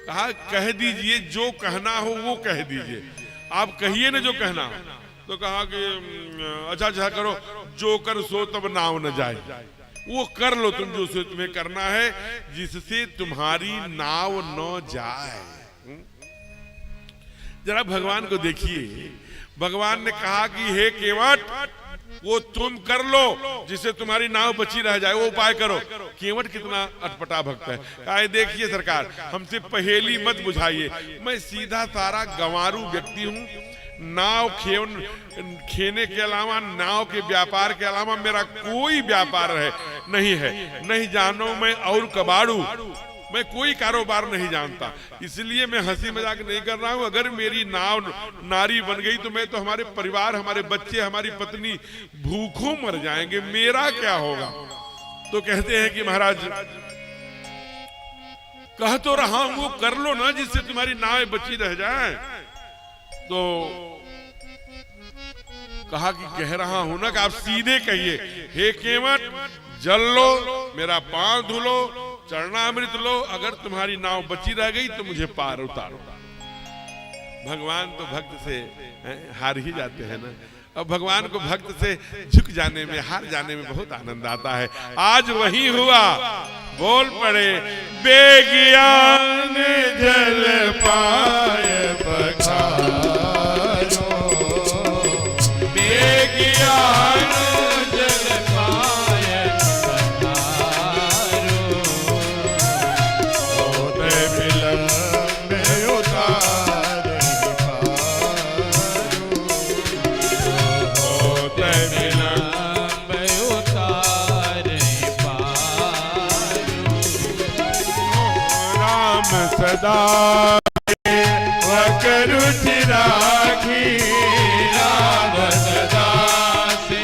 कहा कह दीजिए, जो कहना हो वो कह दीजिए, आप कहिए ना जो कहना हो। तो कहा कि अच्छा करो, जो कर सो तब नाव न जाए, वो कर लो तुम जो तुम्हें करना है, जिससे तुम्हारी नाव न जाए। जरा भगवान को देखिए, भगवान ने कहा कि हे केवट, वो तुम कर लो जिससे तुम्हारी नाव बची रह जाए, वो उपाय करो। केवट कितना अटपटा भक्त है। कहा देखिए सरकार, हमसे पहेली मत बुझाइए, मैं सीधा सारा गंवारू व्यक्ति हूँ, नाव खेने के अलावा, नाव के व्यापार के अलावा मेरा कोई व्यापार नहीं है, नहीं जानो मैं और कबाड़ू, मैं कोई कारोबार नहीं जानता, इसलिए मैं हंसी मजाक नहीं कर रहा हूं। अगर मेरी नाव नारी बन गई तो मैं तो हमारे परिवार, हमारे बच्चे, हमारी पत्नी भूखों मर जाएंगे, मेरा क्या होगा। तो कहते हैं कि महाराज कह तो रहा हूं, वो कर लो ना जिससे तुम्हारी नाव बची रह जाए। तो कहा कि कह रहा हूं ना, कि आप सीधे कहिए, हे केवट जल लो, मेरा पांव धुलो, चरणामृत लो, अगर तुम्हारी नाव बची रह गई तो मुझे पार उतारो। भगवान तो भक्त से हार ही जाते हैं ना, अब भगवान को भक्त से झुक जाने में, हार जाने में बहुत आनंद आता है। आज वही हुआ, बोल पड़े बेगियान जल पाए पखारो, बेगियान जल पाए पखारो, होते विलंब उतार पारो, होते विलंब उतार पारो, राम सदा वकरुचि राखी, राम सदा से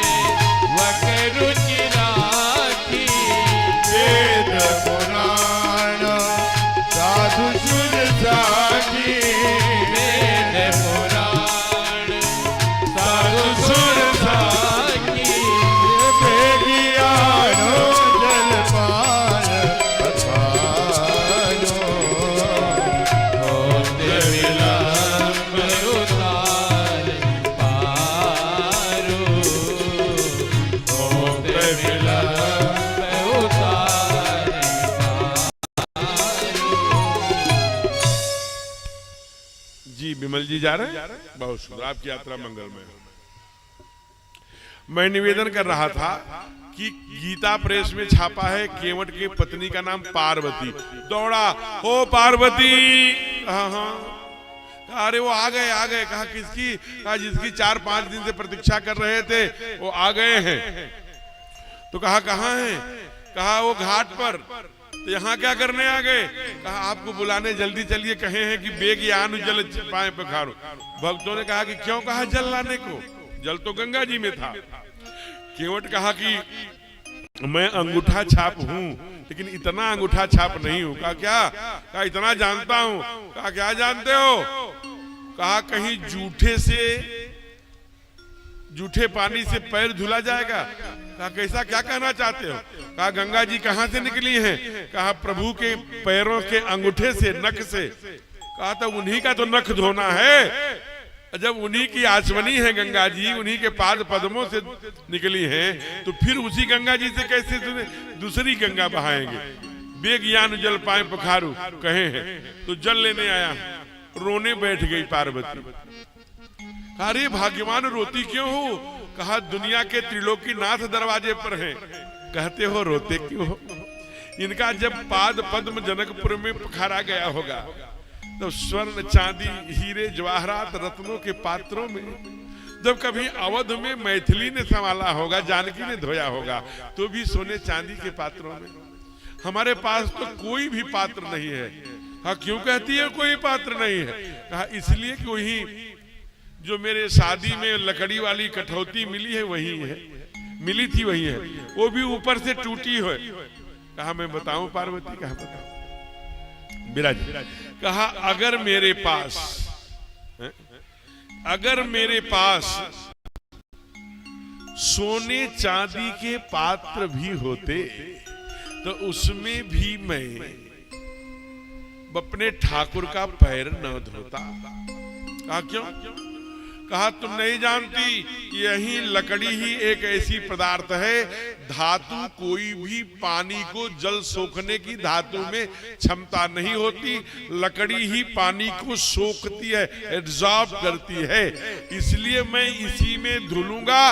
वकरुचि राखी, वेद पुराण साधु सुर साखी, वेद पुराण साधु सुर साखी, बेगियानो जल पार पखारो, होते विलंब उतार पारो, होते विलंब उतार पारो। जी विमल जी जा रहे हैं, बहुत सुंदर, आपकी यात्रा मंगलमय हो। मैं निवेदन कर रहा था कि गीता प्रेस में छापा है, केवट की पत्नी का नाम पार्वती, दौड़ा हो पार्वती, हाँ, अरे वो आ गए, कहा किसकी, कहा जिसकी 4-5 दिन से प्रतीक्षा कर रहे थे वो आ गए हैं। तो कहा कहाँ हैं, कहा वो घाट पर। तो यहाँ क्या करने आ गए, कहा आपको बुलाने, जल्दी चलिए, कहे हैं कि बेगियान जल पाए पखारो। भक्तों ने कहा कि क्यों, कहा जल लाने को, जल तो गंगा जी में था। केवट कहा कि मैं अंगूठा छाप हूं, लेकिन इतना अंगूठा छाप नहीं हूं। कहा क्या, कहा इतना जानता हूं। कहा क्या जानते हो, कहा कहीं जूठे पानी से पैर धुला जाएगा। कहा कैसा, क्या कहना चाहते हो। कहा गंगा जी कहां से निकली हैं। कहा प्रभु के पैरों के अंगूठे से, नख से। कहा तो उन्हीं का तो नख धोना है, जब उन्हीं की आचमनी है गंगा जी, उन्हीं के पाद पद्मों से निकली हैं, तो फिर उसी गंगा जी से कैसे दूसरी गंगा बहाएंगे। बेगियान जल पाए पखारू कहे हैं, तो जल लेने आया, रोने बैठ गई पार्वती। अरे भाग्यवान रोती क्यों हो। कहा दुनिया के त्रिलोकीनाथ दरवाजे पर हैं। कहते हो रोते क्यों हो। इनका जब पाद पद्म जनकपुर में पखारा गया होगा, तो स्वर्ण चांदी हीरे जवाहरात रत्नों के पात्रों में, जब कभी अवध में मैथिली ने संभाला होगा, जानकी ने धोया होगा, तो भी सोने चांदी के पात्रों में। हमारे पास तो कोई भी पात्र नहीं है। हाँ क्यों कहती है कोई पात्र नहीं है। कहा इसलिए कि वही जो मेरे शादी में लकड़ी वाली कठौती मिली है वही है। मिली थी वही है, वो भी ऊपर से टूटी है। कहा मैं बताऊं पार्वती, कहा बताऊं विराज। कहा अगर मेरे पास सोने चांदी के पात्र भी होते तो उसमें भी मैं अपने ठाकुर का पैर न धोता। कहा क्यों? कहा तुम नहीं जानती, यही लकड़ी ही एक ऐसी पदार्थ है, धातु कोई भी पानी को जल सोखने की धातु में क्षमता नहीं होती, लकड़ी ही पानी को सोखती है, एब्जॉर्ब करती है। इसलिए मैं इसी में धुलूंगा।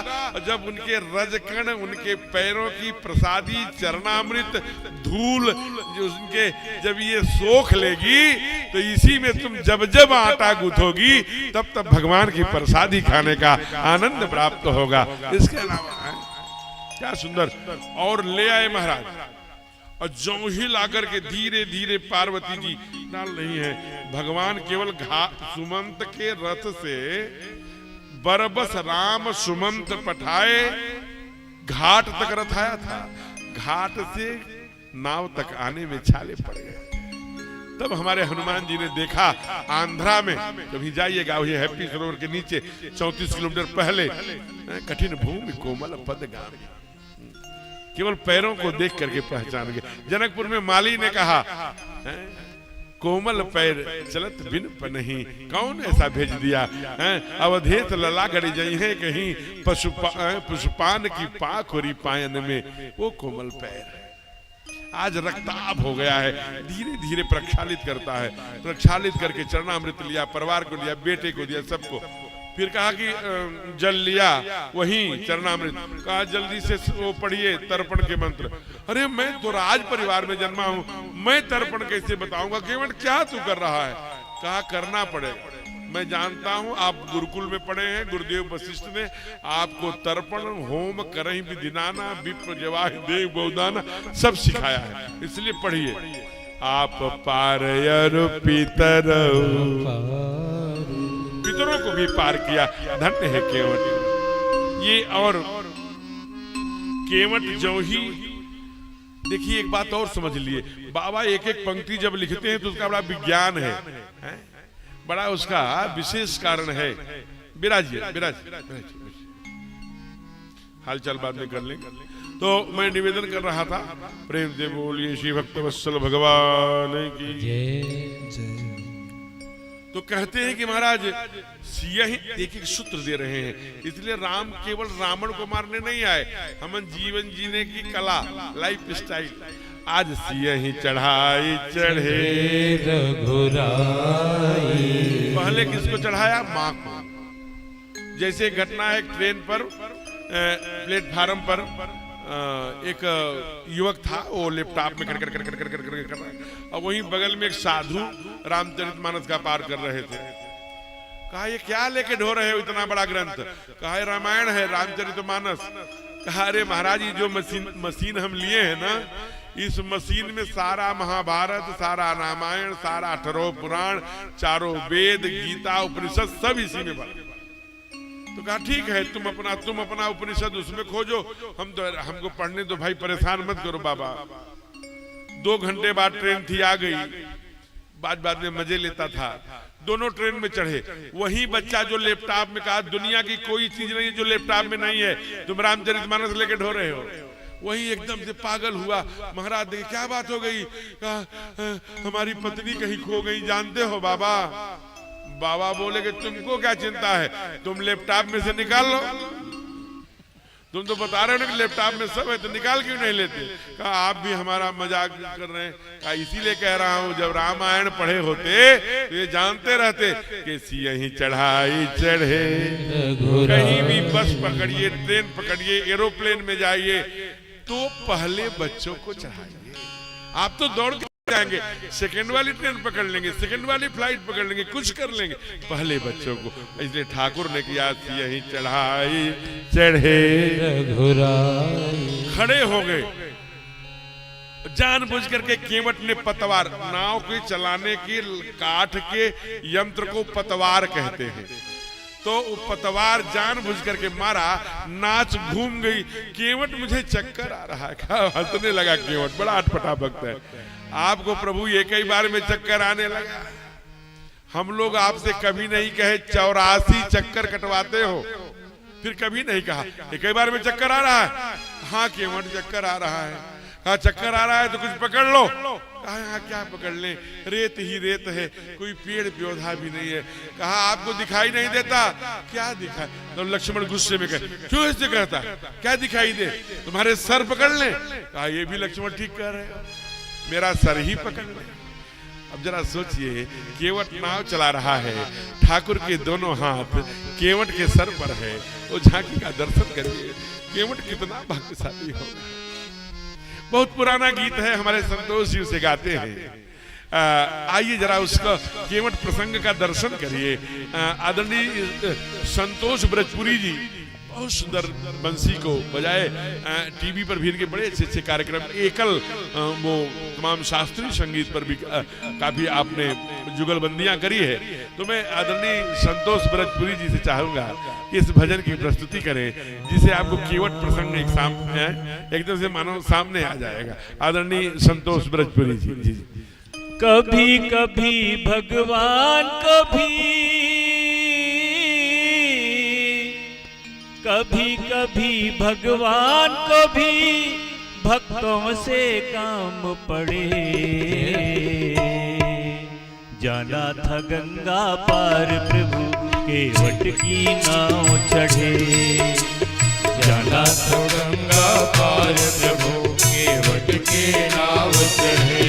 जब उनके रजकण, उनके पैरों की प्रसादी चरणामृत धूल उनके जब ये सोख लेगी तो इसी में तुम जब जब आटा गूंथोगी तब तब भगवान की प्रसादी खाने का आनंद प्राप्त होगा। इसके अलावा क्या सुंदर। और ले आए महाराज, और जो ही लाकर के धीरे धीरे पार्वती जी डाल रही है। भगवान केवल सुमंत के रथ से बरबस राम सुमंत पठाए घाट तक रथाया था, घाट से नाव तक आने में छाले पड़ गए। तब हमारे हनुमान जी ने देखा, आंध्रा में कभी जाइएगा, वही हैप्पी सरोवर के नीचे 34 किलोमीटर पहले, कठिन भूमि कोमल पद गान, केवल पैरों को देख करके पहचान गए। जनकपुर में माली ने कहा, कोमल पैर चलत बिन पनहि, कौन ऐसा भेज दिया? अवधेत लला गड़ी जई है कहीं, पशुपान की पाखोरी पायन में वो कोमल पैर। आज रक्ताभ हो गया है, धीरे धीरे प्रक्षालित करता है। प्रक्षालित करके चरणामृत लिया, परिवार को लिया, बेटे को दिया, सबको। फिर कहा कि जल लिया, वहीं चरणामृत। कहा जल्दी से वो पढ़िए तर्पण के मंत्र। अरे मैं तो राज परिवार में जन्मा हूं, मैं तर्पण कैसे बताऊंगा? केवल क्या तू कर रहा है? कहा करना पड़ेगा। मैं जानता हूं आप गुरुकुल में पढ़े हैं, गुरुदेव वशिष्ठ ने आपको तर्पण होम करहि विधिनाना विप्र जवाहि देव बहुदाना सब सिखाया है, इसलिए पढ़िए। आप पारयर पितरों को भी पार किया, धन्य है केवट। ये और केवट जो ही देखिए, एक बात और समझ लिए, बाबा एक एक पंक्ति जब लिखते हैं तो उसका बड़ा विज्ञान है, बड़ा उसका विशेष कारण है। विराजिए, हाल चाल बाद में कर लेंगे। तो मैं निवेदन कर रहा था, प्रेम से बोलिए श्री भक्त वत्सल भगवान की जय। तो कहते हैं कि महाराज यही एक एक सूत्र दे रहे हैं, इसलिए राम केवल रावण को मारने नहीं आए, हम जीवन जीने की कला, लाइफ स्टाइल। आज सियहि चढ़ाई चढ़े रघुराई, पहले किसको चढ़ाया? माँ को। जैसे घटना है, ट्रेन पर प्लेटफार्म पर एक युवक था, वो लैपटॉप में कर रहा है, और वहीं बगल में एक साधु रामचरितमानस का पार कर रहे थे। कहा ये क्या लेके ढो रहे हो इतना बड़ा ग्रंथ? कहा रामायण है, रामचरितमानस। कहा अरे महाराज ये जो मशीन हम लिए हैं ना, इस मशीन में सारा महाभारत, सारा रामायण, सारा 18 पुराण, चारों वेद, गीता, उपनिषद सब इसी में भरा। तो कहा ठीक है, तुम अपना उपनिषद उसमें खोजो, हमको पढ़ने दो भाई, परेशान मत करो बाबा। 2 घंटे बाद ट्रेन थी, आ गई। बाद में मजे लेता था। दोनों ट्रेन में चढ़े। वही बच्चा जो लैपटॉप में, कहा दुनिया की कोई चीज नहीं जो लैपटॉप में नहीं है, तुम रामचरितमानस लेके ढो रहे हो। वही एकदम से पागल हुआ। महाराज देखे क्या बात हो गई? कहा हमारी पत्नी कहीं खो गई, जानते हो बाबा? बाबा बोले कि तुमको क्या चिंता है, तुम लैपटॉप में से निकाल लो। तुम तो बता रहे हो ना कि लैपटॉप में सब है, तो निकाल क्यों नहीं लेते? कहा आप भी हमारा मजाक कर रहे हैं। कहा इसीलिए कह रहा हूं, जब रामायण पढ़े होते तो ये जानते रहते कि सियहि चढ़ाई चढ़े, कहीं भी बस पकड़िए, ट्रेन पकड़िए, एरोप्लेन में जाइए तो पहले बच्चों को चढ़ाइए। आप तो दौड़ के जाएंगे, सेकंड वाली ट्रेन पकड़ लेंगे, सेकंड वाली फ्लाइट पकड़ लेंगे, कुछ कर लेंगे, पहले बच्चों को। इसलिए ठाकुर ने किया यही चढ़ाई चढ़े रघुराई। खड़े हो गए, जानबूझ करके केवट ने पतवार, नाव के चलाने की काठ के यंत्र को पतवार कहते हैं। तो वो पतवार जानबूझ करके मारा, नाच घूम गई। केवट मुझे चक्कर आ रहा है, हंसने लगा केवट, बड़ा अटपटा भक्त है। आपको प्रभु एक ही बार में चक्कर आने लगा? हम लोग आपसे कभी नहीं कहे 84 चक्कर कटवाते हो, फिर कभी नहीं कहा एक ही बार में चक्कर आ रहा है। हाँ केवट चक्कर आ रहा है। कहा चक्कर आ रहा है तो कुछ पकड़ लो। कहा यहाँ क्या पकड़ ले, रेत ही रेत है, कोई पेड़ पौधा भी नहीं है। कहा आपको दिखाई नहीं देता? क्या दिखाई? तो लक्ष्मण गुस्से में कहे क्यों ऐसे कहता, क्या दिखाई दे, तुम्हारे सर पकड़ ले। कहा ये भी लक्ष्मण ठीक कह रहे हो, मेरा सर ही पकड़ ले। अब जरा सोचिए, केवट नाव चला रहा है, ठाकुर के दोनों हाथ केवट के सर पर है। वो झांकी का दर्शन करिए, केवट कितना भाग्यशाली होगा। बहुत पुराना गीत है, हमारे संतोष जी उसे गाते हैं। आइए जरा उसका केवट प्रसंग का दर्शन करिए। आदरणीय संतोष ब्रजपुरी जी बहुत सुंदर बंसी को बजाए, टीवी पर भी इनके बड़े अच्छे अच्छे कार्यक्रम, एकल वो तमाम शास्त्रीय संगीत पर भी काफी आपने जुगलबंदियां करी है। तो मैं आदरणीय संतोष ब्रजपुरी जी से चाहूंगा कि इस भजन की प्रस्तुति करें, जिसे आपको केवट प्रसंग एकदम से मानो सामने आ जाएगा। आदरणीय संतोष ब्रजपुरी जी। जी कभी कभी भगवान कभी भगवान को भी भक्तों से काम पड़े। जाना था गंगा पार प्रभु केवट की नाव चढ़े। जाना था गंगा पार प्रभु केवट की नाव चढ़े।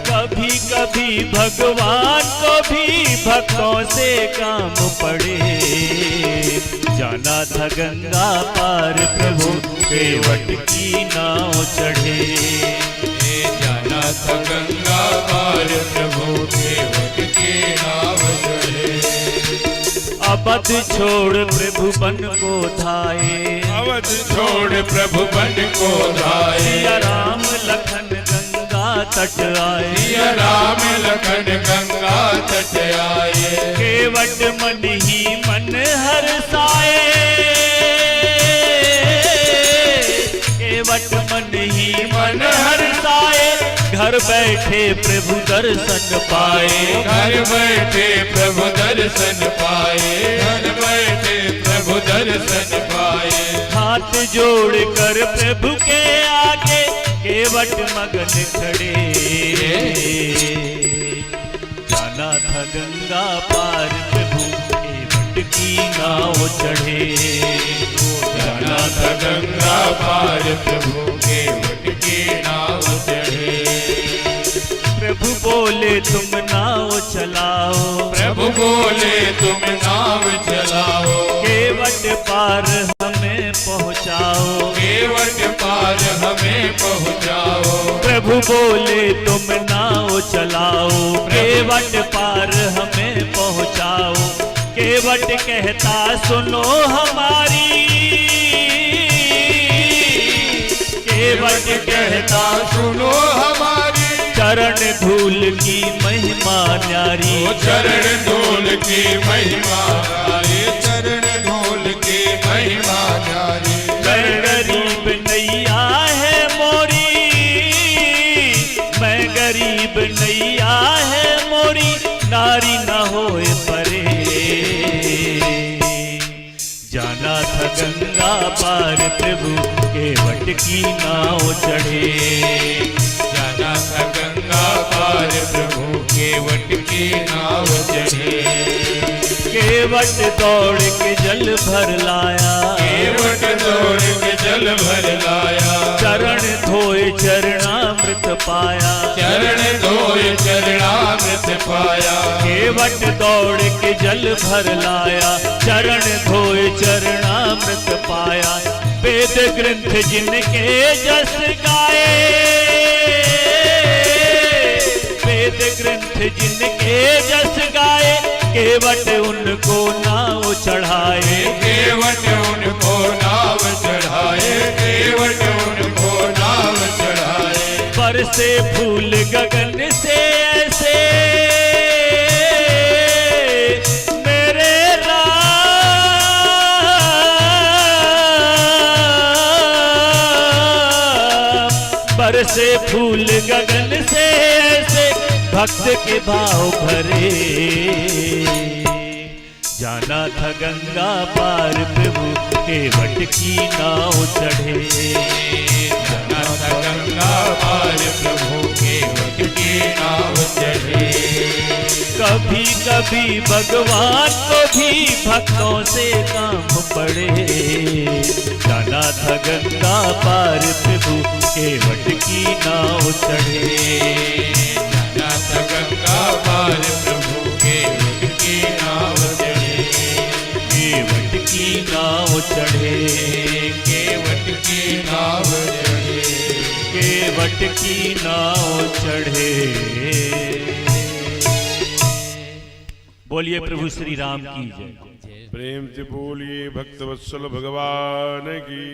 कभी कभी भगवान को भी भक्तों से काम पड़े। जाना था गंगा पार प्रभु केवट की नाव चढ़े। जाना था गंगा पार प्रभु केवट की नाव चढ़े। अवध छोड़ प्रभु बन को धाये। अवध छोड़ प्रभु बन को धाये। सिया राम लखन गंगा तट आए। सिया राम लखन गंगा तट आए। केवट मन ही मन हर्षाए। केवट मन ही मन हर्षाए। घर बैठे प्रभु दर्शन पाए। घर बैठे प्रभु दर्शन पाए। घर बैठे प्रभु दर्शन पाए। हाथ जोड़ कर प्रभु के आगे केवट मगन खड़े। जाना था गंगा पार प्रभु केवट की नाव चढ़े। जाना था गंगा पार प्रभु केवट की नाव चढ़े। प्रभु बोले तुम नाव चलाओ। प्रभु बोले तुम नाव चलाओ। केवट पार हमें पहुँचाओ। केवट पार हमें पहुँचाओ। प्रभु बोले तुम नाव चलाओ। केवट पार हमें पहुँचाओ। केवट कहता सुनो हमारी। केवट कहता सुनो हमारी। चरण धूल की महिमा न्यारी। चरण धूल की महिमा न्यारी। चरण धूल की महिमा न्यारी। मैं गरीब नैया है मोरी। मैं गरीब नैया है मोरी। नारी न होए परे। जाना था गंगा पार प्रभु केवट की नाव चढ़े। जाना था गंगा पार प्रभु केवट की नाव चढ़े। केवट दौड़ के जल भर लाया। केवट दौड़ के जल भर लाया। चरण धोए चरणामृत पाया। चरण धोए चरणामृत पाया। केवट दौड़ के जल भर लाया। चरण धोए चरणामृत पाया। वेद ग्रंथ जिनके जस गाए। वेद ग्रंथ जिनके जस गाए। केवट उनको नाव चढ़ाए। केवट उनको नाव चढ़ाए। केवट उनको नाव चढ़ाए। बरसे फूल गगन से ऐसे। मेरे बरसे फूल गगन से ऐसे भक्त के भाव भरे। जाना था गंगा पार प्रभु केवट की नाव चढ़े। जाना था गंगा पार प्रभु केवट की नाव चढ़े। कभी कभी भगवान को भी भक्तों से काम पड़े। जाना था गंगा पार प्रभु केवट की नाव चढ़े। जाना था गंगा पार प्रभु केवट की नाव चढ़े। केवट की नाव चढ़े। केवट की नाव चढ़े। केवट की नाव चढ़े। बोलिए प्रभु श्री राम की जय। प्रेम से बोलिए भक्तवत्सल भगवान की।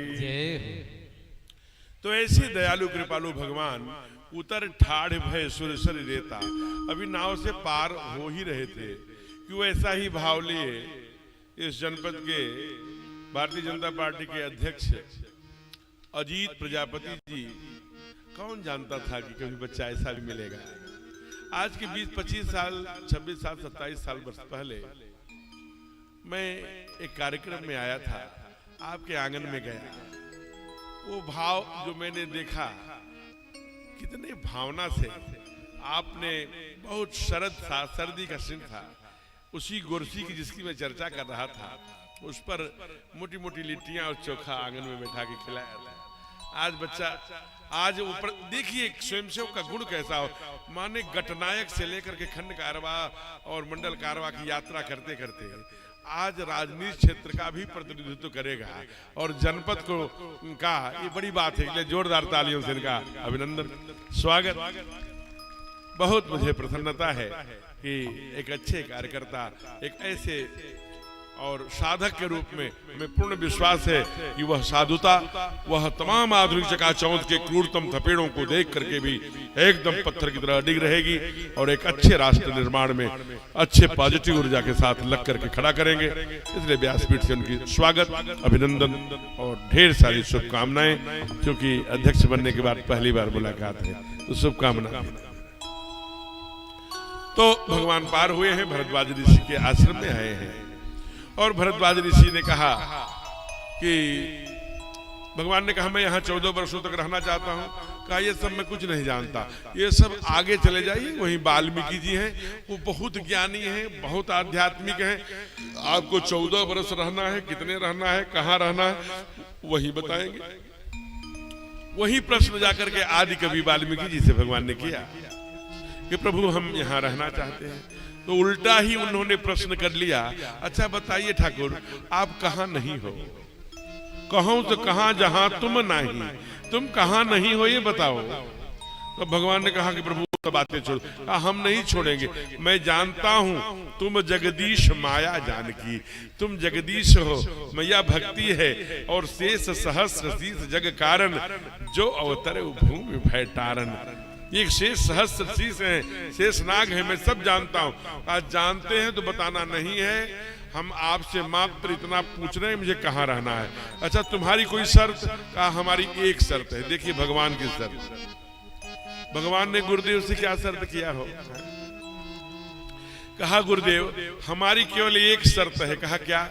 तो ऐसे दयालु कृपालु भगवान उतर ठाढ़ भय सुरसर देता। अभी नाव से पार हो ही रहे थे कि वो ऐसा ही भाव लिए इस जनपद के भारतीय जनता पार्टी के अध्यक्ष अजीत प्रजापति जी, कौन जानता था कि कभी बच्चा ऐसा भी मिलेगा। आज के 20-25 साल 26 साल 27 साल वर्ष पहले मैं एक कार्यक्रम में आया था, आपके आंगन में गया। वो भाव जो मैंने देखा, कितने भावना से आपने बहुत सर्दी का सीन था, उसी गोरसी की जिसकी मैं चर्चा कर रहा था, उस पर मोटी मोटी लिट्टियां और चोखा आंगन में बैठा के खिलाया था। आज बच्चा, आज ऊपर देखिए स्वयंसेवक का गुण कैसा हो। माने गटनायक से लेकर के खंड कारवा और मंडल कारवा की यात्रा करते करते आज राजनीति क्षेत्र का भी प्रतिनिधित्व करेगा और जनपद को का, ये बड़ी बात है। इसलिए जोरदार तालियों से इनका अभिनंदन, स्वागत। बहुत मुझे प्रसन्नता है कि एक अच्छे कार्यकर्ता, एक ऐसे और साधक के रूप में हमें पूर्ण विश्वास है कि वह साधुता, वह तमाम आधुनिक चकाचौंध के क्रूरतम थपेड़ों को देख करके भी एकदम पत्थर की तरह अडिग रहेगी और एक अच्छे राष्ट्र निर्माण में अच्छे पॉजिटिव ऊर्जा के साथ लग करके खड़ा करेंगे। इसलिए व्यासपीठ से उनकी स्वागत, अभिनंदन और ढेर सारी शुभकामनाएं, क्योंकि अध्यक्ष बनने के बाद पहली बार मुलाकात है, तो शुभकामनाएं। तो भगवान पार हुए हैं, भरद्वाज ऋषि के आश्रम में आए हैं और भरद्वाज ऋषि ने कहा कि भगवान ने कहा मैं यहाँ 14 वर्षों तक रहना चाहता हूँ। कहा ये सब मैं कुछ नहीं जानता, ये सब आगे चले जाइए। वहीं वाल्मीकि जी हैं, वो बहुत ज्ञानी हैं, बहुत आध्यात्मिक हैं। आपको 14 वर्ष रहना है, कितने रहना है, कहाँ रहना है, वही बताएंगे। वही प्रश्न जाकर के आदि कवि वाल्मीकि जी से भगवान ने किया कि प्रभु हम यहाँ रहना चाहते हैं। तो उल्टा ही उन्होंने प्रश्न कर लिया, अच्छा बताइए ठाकुर आप कहाँ नहीं हो। कहूं तो कहाँ जहां तुम नहीं, तुम कहाँ नहीं हो ये बताओ। तो भगवान ने कहा कि प्रभु तो बातें छोड़। हम नहीं छोड़ेंगे, मैं जानता हूं तुम जगदीश माया जानकी, तुम जगदीश हो, मैया भक्ति है और शेष सहस्र शीस जग कारण, जो अवतरे भूमि भय तारन। एक शेष सहस्र शीस है, शेष नाग है, मैं सब जानता हूँ। आज जानते हैं तो बताना नहीं है, हम आपसे मात्र इतना पूछ रहे हैं मुझे कहाँ रहना है। अच्छा तुम्हारी कोई शर्त? कहा हमारी एक शर्त है। देखिए भगवान की शर्त, भगवान ने गुरुदेव से क्या शर्त किया हो। कहा गुरुदेव हमारी केवल एक शर्त है। कहा क्या?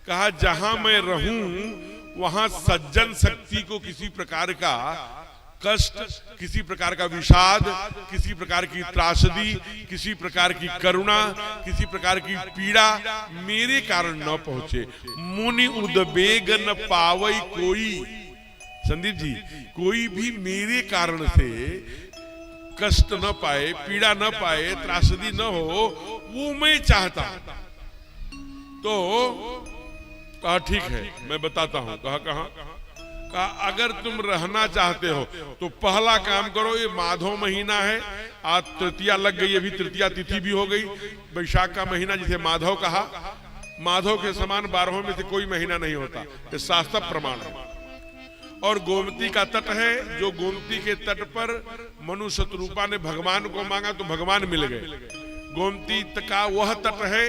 कहा जहां मैं रहूं वहां सज्जन शक्ति को किसी प्रकार का कष्ट, किसी प्रकार का विषाद, किसी प्रकार की त्रासदी, किसी प्रकार की करुणा, किसी प्रकार की पीड़ा मेरे कारण न पहुंचे। मुनि उद्वेग न पावई कोई। संदीप जी, कोई भी मेरे कारण से कष्ट न पाए, पीड़ा न पाए, त्रासदी न हो, वो मैं चाहता। तो कहा ठीक है मैं बताता हूं। कहा कहां? कहा अगर तुम रहना चाहते हो तो पहला काम करो, ये माधव महीना है, आज तृतीया लग गई, अभी तृतीया तिथि भी हो गई। वैशाख का महीना जिसे माधव कहा, माधव के समान 12 में से कोई महीना नहीं होता, ये शास्त्र प्रमाण है। और गोमती का तट है, जो गोमती के तट पर मनु शत्रुपा ने भगवान को मांगा तो भगवान मिल गए। गोमती का वह तट है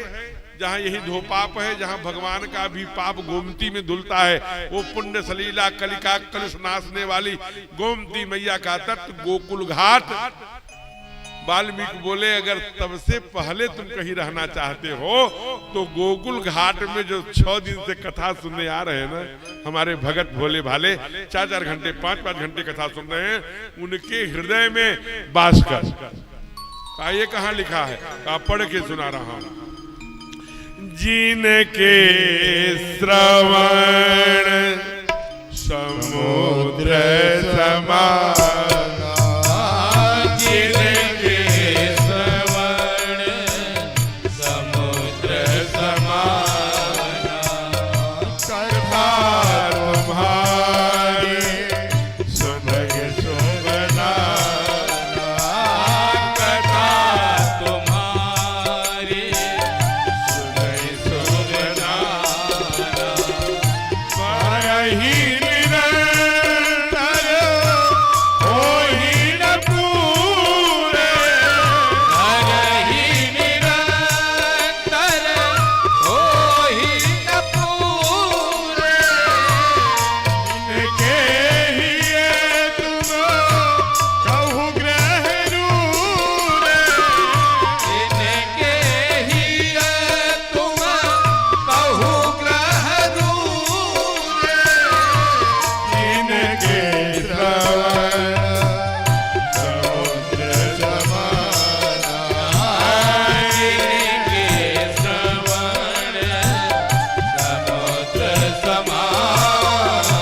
जहाँ यही धो पाप है, जहाँ भगवान का भी पाप गोमती में धुलता है, वो पुण्य सलीला कलिका कलश नाशने वाली गोमती मैया का तट गोकुल घाट। वाल्मीकि बोले अगर तब से पहले तुम कहीं रहना चाहते हो तो गोकुल घाट में जो 6 दिन से कथा सुनने आ रहे हैं ना हमारे भगत भोले भाले, 4-4 घंटे 5-5 घंटे कथा सुन रहे हैं, उनके हृदय में वास कर। ये कहाँ लिखा है? पढ़ के सुना रहा हूं। जिनके श्रवण समुद्र समान, जिनके श्रवण समुद्र समान, कथा तुम्हारी सुनग सुबना, कथा तुम्हारी सुनग सुबना, परही निरंतर होहि न पूरे, हरहि निरंतर होहि न पूरे, इनके हिये तुम कहु ग्रह रूरे, इनके ही तुम कहु ग्रह रूरे, इनके श्रवण समुद्र समाना, इनके श्रवण समुद्र समाना।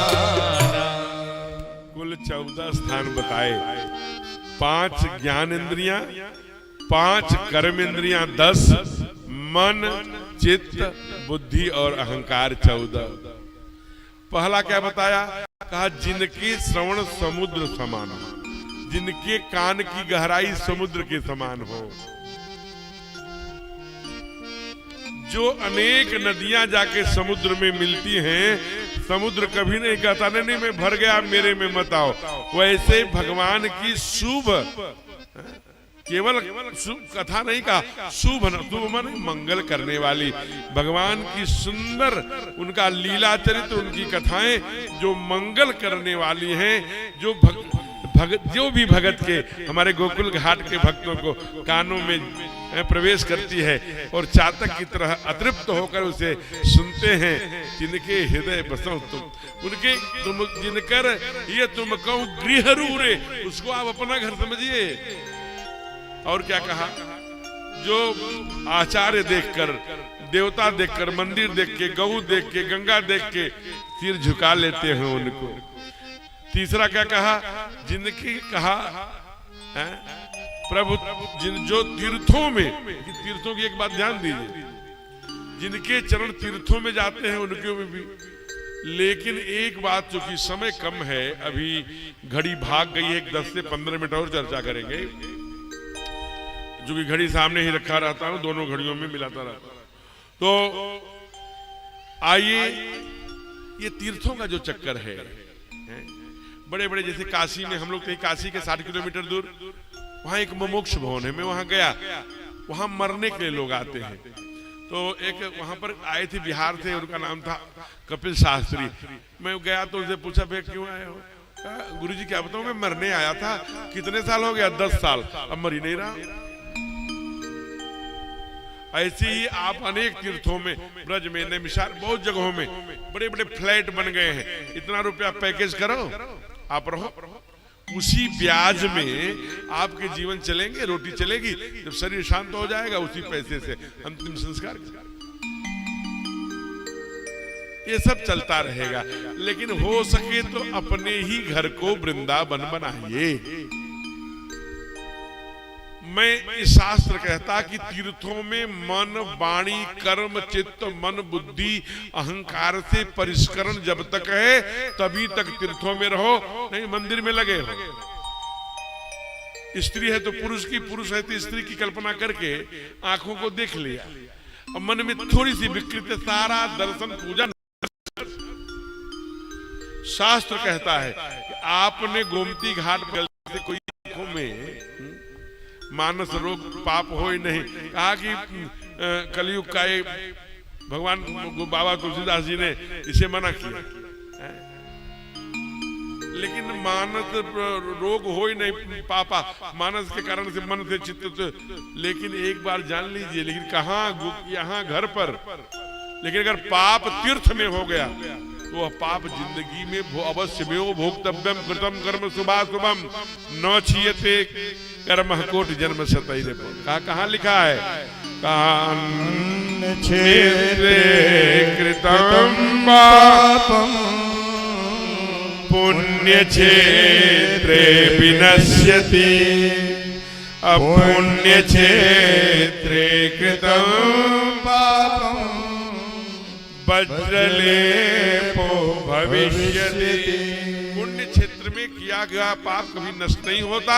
कुल 14 स्थान बताए, 5 ज्ञान इंद्रियां, 5 कर्म इंद्रियां 10, मन चित्त बुद्धि और अहंकार 14। पहला क्या बताया? कहा जिनके श्रवण समुद्र समान हो, जिनके कान की गहराई समुद्र के समान हो, जो अनेक नदियां जाके समुद्र में मिलती हैं, समुद्र कभी नहीं कहता नहीं मैं भर गया मेरे में मत आओ। वैसे भगवान की शुभ, केवल शुभ कथा नहीं कहा, शुभ शुभ माने मंगल करने वाली, भगवान की सुंदर उनका लीला चरित्र, उनकी कथाएं जो मंगल करने वाली हैं, जो जो भी भगत के हमारे गोकुल घाट के भक्तों को कानों में प्रवेश करती है और चातक की तरह अतृप्त होकर उसे सुनते हैं, जिनके हृदय बसो तुम उनके, तुम जिनकर ये तुम कहूं गृह रूरे, उसको आप अपना घर समझिए। और क्या कहा? जो आचार्य देखकर, देवता देखकर, मंदिर देख के, गऊ देख के, गंगा देख के सिर झुका लेते हैं उनको। तीसरा क्या कहा? जिनकी कहा प्रभु जो तीर्थों में, तीर्थों की एक बात ध्यान दीजिए, जिनके चरण तीर्थों में जाते हैं उनके में भी। लेकिन एक बात, चूंकि समय कम है, अभी घड़ी भाग गई है, 10 से 15 मिनट और चर्चा करेंगे, जो कि घड़ी सामने ही रखा रहता हूं, दोनों घड़ियों में मिलाता रहता हूं। तो आइए, ये तीर्थों का जो चक्कर है, बड़े बड़े जैसे काशी में, हम लोग थे काशी के 60 किलोमीटर दूर, वहां एक मोक्ष भवन है, मैं वहां गया, वहां मरने के लिए लोग आते हैं। तो एक वहां पर आए थे, बिहार से, उनका नाम था कपिल शास्त्री। मैं गया तो उनसे पूछा भाई क्यों आए हो? गुरुजी क्या बताऊं, मैं मरने आया था। कितने साल हो गया? 10 साल, अब मर ही नहीं रहा। ऐसे ही आप अनेक तीर्थों में, ब्रज में, नैमिषारण्य, बहुत जगहों में बड़े बड़े फ्लैट बन गए हैं, इतना रुपया पैकेज करो, आप रहो, उसी ब्याज में आपके जीवन चलेंगे, रोटी चलेगी, जब शरीर शांत हो जाएगा उसी पैसे से अंतिम संस्कार, ये सब चलता रहेगा। लेकिन हो सके तो अपने ही घर को वृंदावन बनाइए। मैं इस शास्त्र कहता कि तीर्थों में मन वाणी कर्म चित्त मन बुद्धि अहंकार से परिष्करण जब तक है तभी तक तीर्थों में रहो, नहीं मंदिर में लगे हो। स्त्री है तो पुरुष की, पुरुष है तो स्त्री की कल्पना करके आंखों को देख लिया, और मन में थोड़ी सी विकृत, सारा दर्शन पूजन। शास्त्र कहता है कि आपने गोमती घाट पर कोई आंखों में मानस रोग पाप हो ही नहीं। कहा कि कलयुग का एक भगवान बाबा तुलसीदास जी ने इसे मना किया, लेकिन मानस रोग हो ही नहीं पापा, मानस के कारण से मन से चित्त से। लेकिन एक बार जान लीजिए, लेकिन कहाँ यहाँ घर पर, लेकिन अगर पाप तीर्थ में हो गया तो वह पाप जिंदगी में अवश्य में भोक्तव्यम कृतम कर्म शुभाशुभम न छीयते कर्म कोटि जन्म सतैर। कहाँ लिखा है? क्षेत्रे कृतं पापं पुण्य क्षेत्रे विनश्यति अपुण्य क्षेत्रे कृतं पापं वज्रलेपो भविष्यति। पुण्य क्षेत्र में किया गया पाप कभी नष्ट नहीं होता,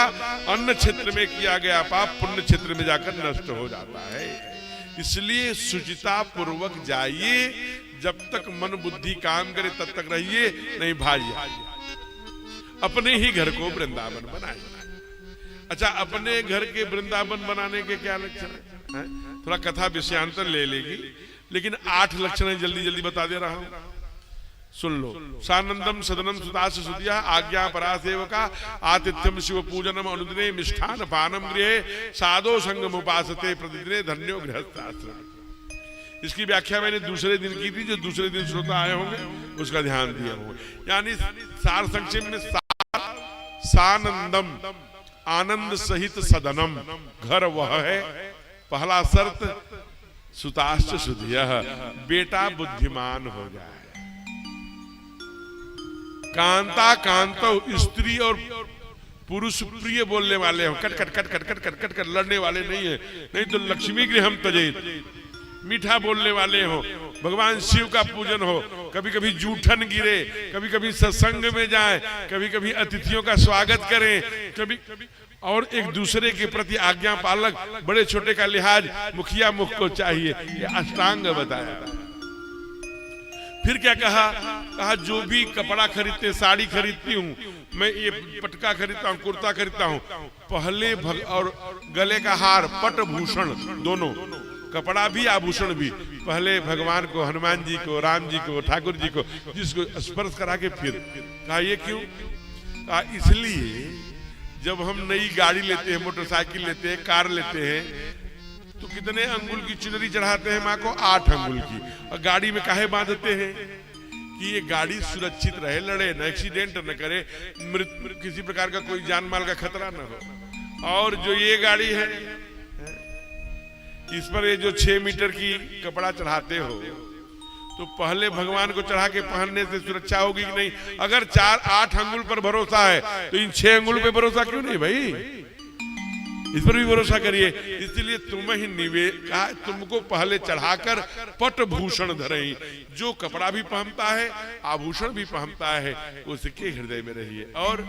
अन्य क्षेत्र में किया गया पाप पुण्य क्षेत्र में जाकर नष्ट हो जाता है। इसलिए शुचिता पूर्वक जाइए, जब तक मन बुद्धि काम करे तब तक रहिए, नहीं भागिए। अपने ही घर को वृंदावन बनाए। अच्छा, अपने घर के वृंदावन बनाने के क्या लक्षण है? थोड़ा कथा विषयांतर ले लेगी, लेकिन 8 लक्षण जल्दी जल्दी बता दे रहा हूं, सुन लो। सानंदम सदनम सुदास सुदिया आज्ञा परासेवका आतिथ्यम शिव पूजनम अनुदिने मिष्ठान पानम गृहे साधो संगम उपासते प्रतिदिने धन्यो गृहस्थाश्रम। इसकी व्याख्या मैंने दूसरे दिन की थी, जो दूसरे दिन श्रोता आए होंगे उसका ध्यान दिया होगा। यानी सार संक्षेप में सानंदम आनंद सहित सदनम, घर वह है। पहला शर्त सुताश्च सुधियः, बेटा बुद्धिमान हो जाए। कांता कांतो, स्त्री और पुरुष प्रिय बोलने वाले हो, cut cut cut cut cut cut cut cut लड़ने वाले नहीं है, नहीं तो लक्ष्मी गृहम तजेत। मीठा बोलने वाले हो, भगवान शिव का पूजन हो, कभी कभी जूठन गिरे, कभी कभी सत्संग में जाए, कभी कभी अतिथियों का स्वागत करें, कभी और एक दूसरे के प्रति आज्ञा पालक, बड़े छोटे का लिहाज मुखिया मुख को चाहिए। ये अष्टांग बताया। फिर क्या कहा? जो भी कपड़ा खरीदते, साड़ी खरीदती हूँ मैं, ये पटका खरीदता हूँ, कुर्ता खरीदता हूँ, पहले और गले का हार, पट भूषण दोनों, कपड़ा भी आभूषण भी, पहले भगवान को, हनुमान जी को, राम जी को, ठाकुर जी को, जिसको स्पर्श करा के फिर। कहा ये क्यों? कहा इसलिए जब हम नई गाड़ी लेते हैं, मोटरसाइकिल लेते हैं, कार लेते हैं, तो कितने अंगुल की चुनरी चढ़ाते हैं माँ को? 8 अंगुल की। और गाड़ी में काहे बांधते हैं? कि ये गाड़ी सुरक्षित रहे, लड़े न, एक्सीडेंट न करे, किसी प्रकार का कोई जान माल का खतरा न हो। और जो ये गाड़ी है, इस पर ये जो 6 मीटर की कपड़ा चढ़ाते हो, तो पहले भगवान को चढ़ा के पहनने से सुरक्षा होगी कि नहीं? अगर 4-8 अंगुल पर भरोसा है तो इन 6 अंगुल पे भरोसा क्यों नहीं भाई? इस पर भी भरोसा करिए। इसलिए तुमको पहले चढ़ाकर पट भूषण धरई, जो कपड़ा भी पहनता है, आभूषण भी पहनता है, उसके हृदय में रहिए। और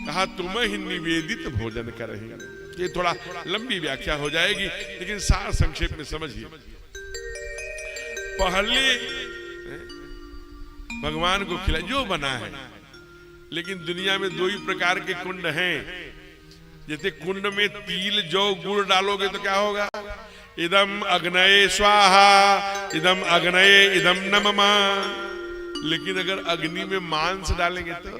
कहा तुम ही निवेदित भोजन करही। ये थोड़ा लंबी व्याख्या हो जाएगी, लेकिन सार संक्षेप में समझिए। पहले भगवान को खिला जो बना है, लेकिन दुनिया में 2 ही प्रकार के कुंड हैं। जैसे कुंड में तिल जौ गुड़ डालोगे तो क्या होगा? इदम अग्नये स्वाहा, इदम अग्नये इदम नमः। लेकिन अगर अग्नि में मांस डालेंगे तो,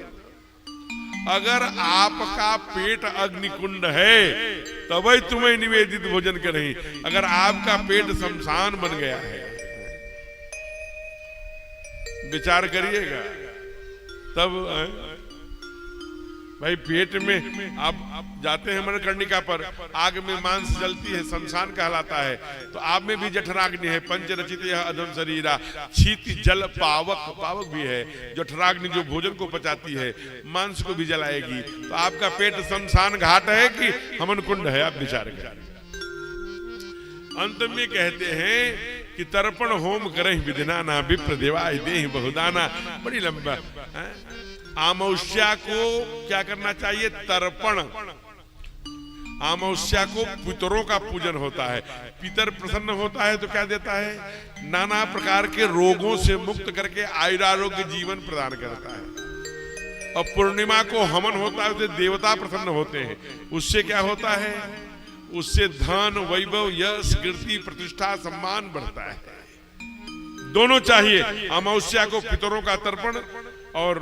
अगर आपका पेट अग्निकुंड है तब ही तुम्हें निवेदित भोजन करें। अगर आपका पेट शमशान बन गया है, विचार करिएगा तब भाई। पेट में आप जाते हैं मणिकर्णिका पर, आग में मांस जलती है, शमशान कहलाता है, तो आप में भी जठराग्नि है। पंच रचित यह अधम शरीरा, शीत जल पावक, पावक भी है जठराग्नि, जो भोजन को पचाती है, मांस को भी जलाएगी। तो आपका पेट शमशान घाट है कि हमन कुंड है? आप विचार करें। अंत में कहते हैं कि तर्पण होम करें विधिना ना, विप्र देवाय देहि बहुदाना। बड़ी लंबा। अमावस्या को क्या करना चाहिए? तर्पण। अमावस्या को पितरों का पूजन होता है। पितर प्रसन्न होता है तो क्या देता है? नाना प्रकार के रोगों से मुक्त करके आयुरारोग्य जीवन प्रदान करता है। और पूर्णिमा को हवन होता है, उससे देवता प्रसन्न होते हैं। उससे क्या होता है? उससे धन, वैभव, यश, कीर्ति, प्रतिष्ठा, सम्मान बढ़ता है। दोनों चाहिए, अमावस्या को पितरों का तर्पण और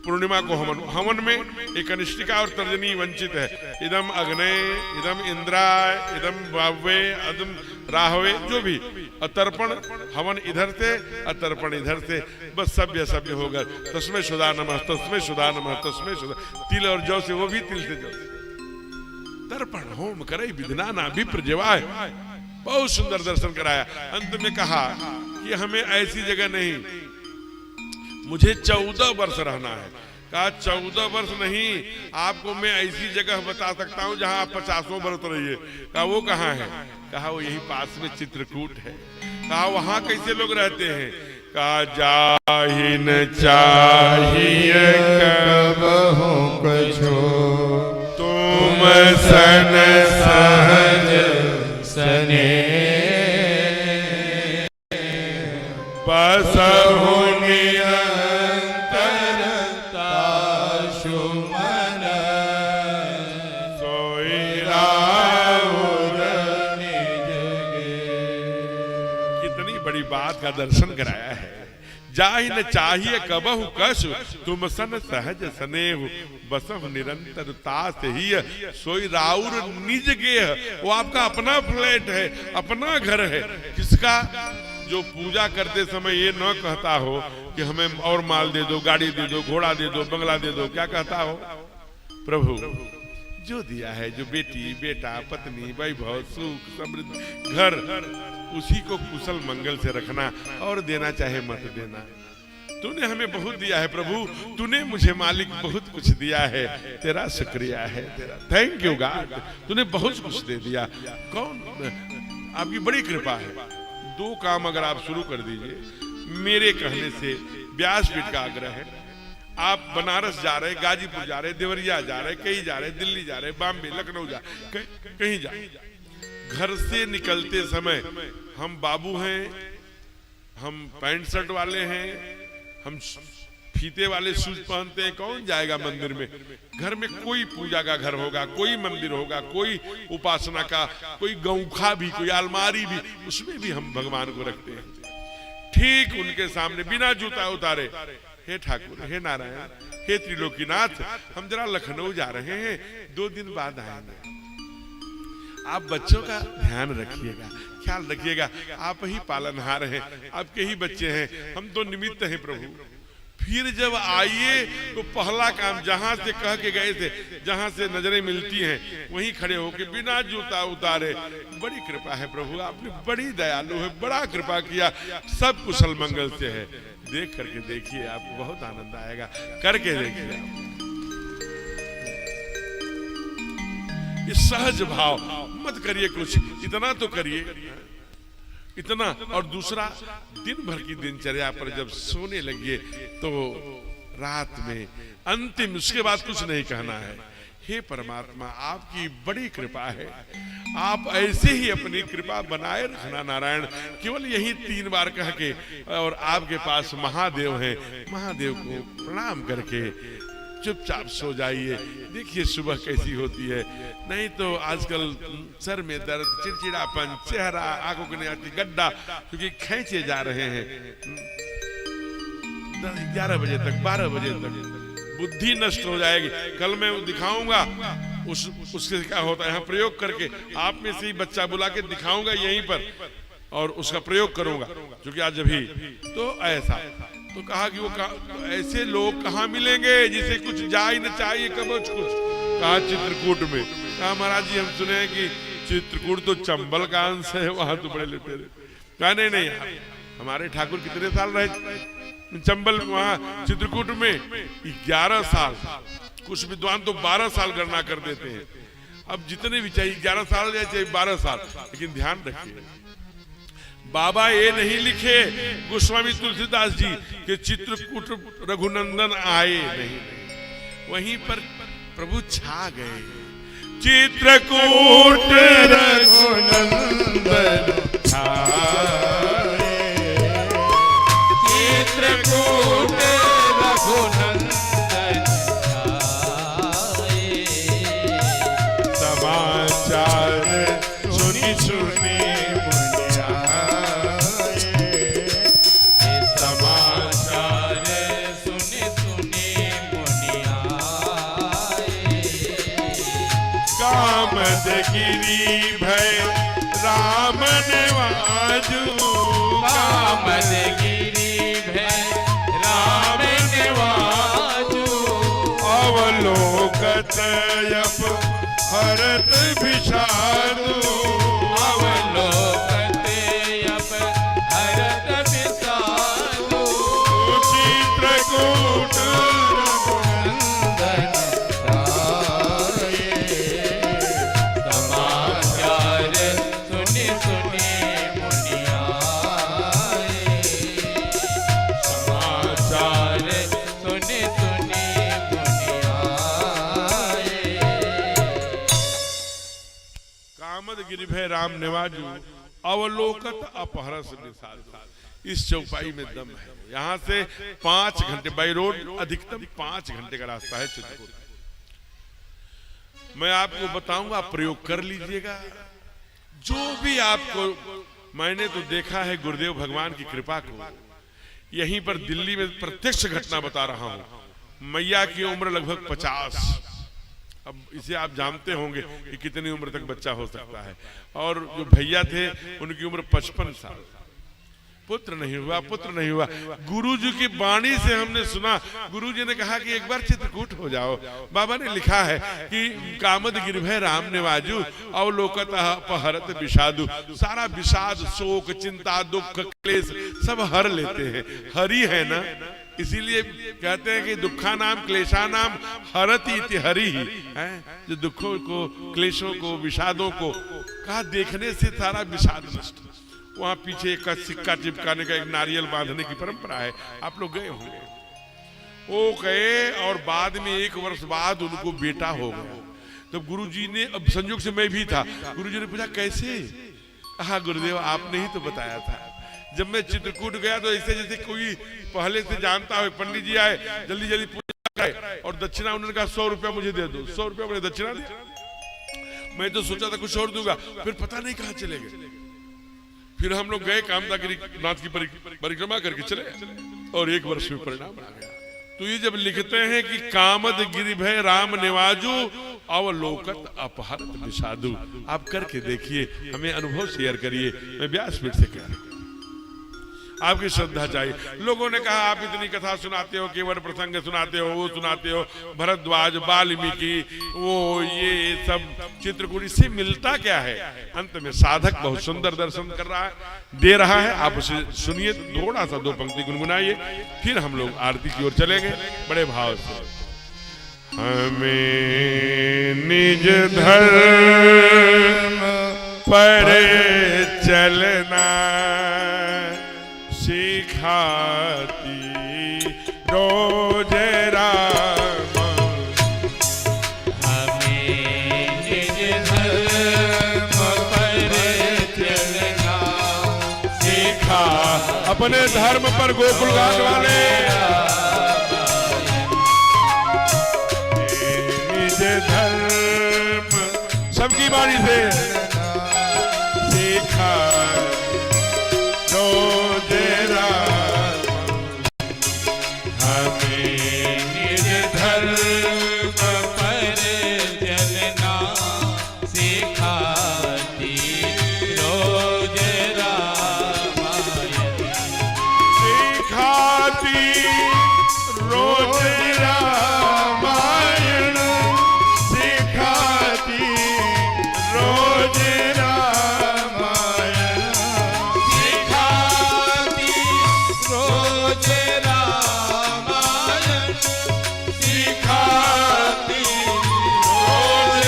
पूर्णिमा को हवन। हवन में एक कनिष्ठिका और तर्जनी वंचित है। इदम अग्ने, इदम इंद्राय, इदम वावे, इदम राहवे, जो भी। अतर्पण हवन इधर से, अतर्पण इधर से, बस सभ्य सभ्य होगा। तस्मै सुधा नमः, तस्मै सुधा नमः, तस्मै सुधा। तिल और जौ से, वो भी तिल से जौ। तर्पण होम करे विधना ना विप्र जवाय। बहुत सुंदर दर्शन कराया। अंत में कहा कि हमें ऐसी जगह नहीं, मुझे 14 वर्ष रहना है। कहा 14 वर्ष नहीं, आपको मैं ऐसी जगह बता सकता हूं जहां आप 50 वर्ष रहिए। कहा वो कहाँ है? कहा वो यही पास में चित्रकूट है। कहा वहां कैसे लोग रहते हैं? कहा जाहि न चाहिए कबहु कछो, तुम सन सहज सने, बसहु बात का दर्शन कराया है। जाहि न चाहिए कबहु कछु, तुम सन सहज स्नेह, बसहु निरंतर तास ही, सोई राउर निज गेह। वो आपका अपना फ्लैट है, अपना घर है। किसका? जो पूजा करते समय ये न कहता हो कि हमें और माल दे दो, गाड़ी दे दो, घोड़ा दे दो, बंगला दे दो। क्या कहता हो? प्रभु जो दिया है, जो बेटी, बेटा, पत्नी, वैभव, सुख, समृद्धि, घर, उसी को कुशल मंगल से रखना, और देना चाहे मत देना। तूने हमें बहुत दिया है प्रभु, तूने मुझे मालिक बहुत कुछ दिया है, तेरा शुक्रिया है, तेरा थैंक यू गॉड। तूने बहुत कुछ दे दिया। कौन? आपकी बड़ी कृपा है। 2 काम अगर आप शुरू कर दीजिए मेरे कहने से। व्यासपीठ का आग्रह है, आप बनारस जा रहे, गाजीपुर जा रहे, देवरिया जा रहे, कहीं जा रहे, दिल्ली जा रहे, बॉम्बे, लखनऊ जा, कहीं जा, घर से निकलते समय हम बाबू हैं, हम पैंट शर्ट वाले हैं, हम फीते वाले शूज पहनते हैं, कौन जाएगा मंदिर में? घर में कोई पूजा का घर होगा, कोई मंदिर होगा, कोई उपासना का, कोई गौखा भी, कोई अलमारी भी, उसमें भी हम भगवान को रखते हैं। ठीक उनके सामने बिना जूता उतारे, हे ठाकुर, हे नारायण, हे त्रिलोकीनाथ, हम जरा लखनऊ जा रहे हैं, 2 दिन बाद आएंगे। आप बच्चों का ध्यान रखिएगा, ख्याल रखिएगा, आप ही पालनहार हैं, आपके ही बच्चे हैं, हम तो निमित्त हैं प्रभु। फिर जब आइए तो पहला काम, जहां से कह के गए थे, जहां से नजरें मिलती हैं, वहीं खड़े होके बिना जूता उतारे। बड़ी कृपा है प्रभु, आपने बड़ी दयालु है, बड़ा कृपा किया, सब कुशल मंगल से है। देख करके देखिए, आपको बहुत आनंद आएगा, करके देखिए आप। ये सहज भाव मत करिए, कुछ इतना तो करिए, इतना। और दूसरा, दिन भर की दिनचर्या पर जब सोने लगिए तो रात में अंतिम, उसके बाद कुछ नहीं कहना है। हे परमात्मा, आपकी बड़ी कृपा है, आप ऐसे ही अपनी कृपा बनाए रखना नारायण। केवल यही 3 बार कह के, और आपके पास महादेव हैं, महादेव को प्रणाम करके चुपचाप सो जाइए। देखिए सुबह कैसी होती है। नहीं तो आजकल सर में दर्द, चिड़चिड़ापन, चेहरा, आंखों की नहीं आती, गड्ढा, क्योंकि खींचे जा रहे हैं 11 बजे तक, 12 बजे तक, बुद्धि नष्ट हो जाएगी। कल मैं दिखाऊंगा उससे क्या होता है, यहाँ प्रयोग करके आप में से ही बच्चा बुला के दिखाऊंगा यहीं पर, और उसका प्रयोग करूंगा, क्योंकि आज अभी तो ऐसा। तो कहा कि वो तो ऐसे लोग कहाँ मिलेंगे जिसे कुछ जाए न चाहिए कबच कुछ। कहा चित्रकूट में। कहा महाराज जी, हम सुने हैं कि चित्रकूट तो चंबल का अंश है, वहां तो बड़े लेते रहे। कहा नहीं, हमारे ठाकुर कितने साल रहे चंबल, वहां चित्रकूट में 11 साल। कुछ विद्वान तो 12 साल गणना कर देते हैं। अब जितने भी चाहिए 11 साल या चाहे 12 साल, लेकिन ध्यान रखिए, बाबा ये नहीं लिखे गोस्वामी तुलसीदास जी के चित्रकूट रघुनंदन आए, नहीं, वहीं पर प्रभु छा गए। चित्रकूट रघुनंदन छाए, चित्रकूट रघुनंदन छाए, समाचार कामद गिरी भय राम निवाजू कामद गिरी भय राम निवाजू अवलोकत यप हरत विषादु अवलोकत यप हरत विषादु चित्रकूट नंदन समाचार सुनि सुनि मुनियाए समाचार सुनि सुनि मुनियाए कामद गिरि भय राम निवाजू अवलोकत अपहरस निषादु। इस चौपाई में दम है। यहाँ से 5 घंटे बाई रोड अधिकतम 5 घंटे का रास्ता है चित्रकूट। मैं आपको बताऊंगा, आप प्रयोग कर लीजिएगा। जो भी आपको, मैंने तो देखा है गुरुदेव भगवान की कृपा को, यहीं पर दिल्ली में प्रत्यक्ष घटना बता रहा हूं। मैया की उम्र लगभग 50। अब इसे आप जानते होंगे कि कितनी उम्र तक बच्चा हो सकता है। और जो भैया थे उनकी उम्र 55 साल। पुत्र नहीं हुआ, पुत्र नहीं हुआ। गुरुजी की वाणी से हमने सुना, गुरुजी ने कहा कि एक बार चित्रकूट हो जाओ। बाबा ने लिखा है कि कामद गिरि भय राम निवाजू अवलोकत अपहरत विषादु। सारा विषाद, शोक, चिंता, दुख, क्लेश सब हर लेते हैं। हरि है ना, इसीलिए कहते हैं कि दुखा नाम क्लेशा नाम हरति इति हरि ही है। जो दुखों को, क्लेशों को, विषादों को कहा देखने से सारा विषाद नष्ट। वहां पीछे एक सिक्का चिपकाने का, एक नारियल बांधने की परंपरा है, आप लोग गए होंगे। वो गए और बाद में 1 वर्ष बाद उनको बेटा हो गया। तो गुरुजी ने, अब संयोग से मैं भी था, गुरुजी ने पूछा कैसे? हाँ गुरुदेव आपने ही तो बताया था। जब मैं चित्रकूट गया तो ऐसे जैसे कोई पहले से जानता हो, पंडित जी आए, जल्दी जल्दी पूजा करे और दक्षिणा, उन्होंने कहा 100 रुपया मुझे दे दो। 100 रुपया मैंने दक्षिणा दिया। मैं तो सोचा था कुछ और दूंगा, फिर पता नहीं कहाँ चले गए। फिर हम लोग गए, कामदागिरी नाथ की परिक्रमा करके चले और 1 वर्ष में परिणाम आ गया। तो ये जब लिखते हैं कि कामद गिरि भय राम निवाजू अवलोकत अपहरत विषादु, आप करके देखिए, हमें अनुभव शेयर करिए। मैं व्यासपीठ से कह रहा हूं, आपकी श्रद्धा चाहिए। लोगों ने कहा आप इतनी कथा सुनाते हो, केवल प्रसंग सुनाते हो, वो सुनाते हो, भरद्वाज, वाल्मीकि, वो ये सब चित्रकूट, इससे मिलता क्या है? अंत में साधक बहुत सुंदर दर्शन कर रहा है, दे रहा है। आप उसे सुनिए, थोड़ा सा 2 पंक्ति गुनगुनाइए, फिर हम लोग आरती की ओर चलेंगे बड़े भाव से। हमें निज धर्म पर चलना सिखाती रोज राम। हमें निज धर्म पर चलना सिखा, अपने धर्म पर गोकुल घाट वाले निज धर्म सबकी बारी से सिखा रोज राम। हमें निज धर्म पर चलना सिखाती रोज रामायण। सिखाती रोज रामायण, सिखाती रोज रामायण, सिखाती रोज रामायण, सिखाती रोज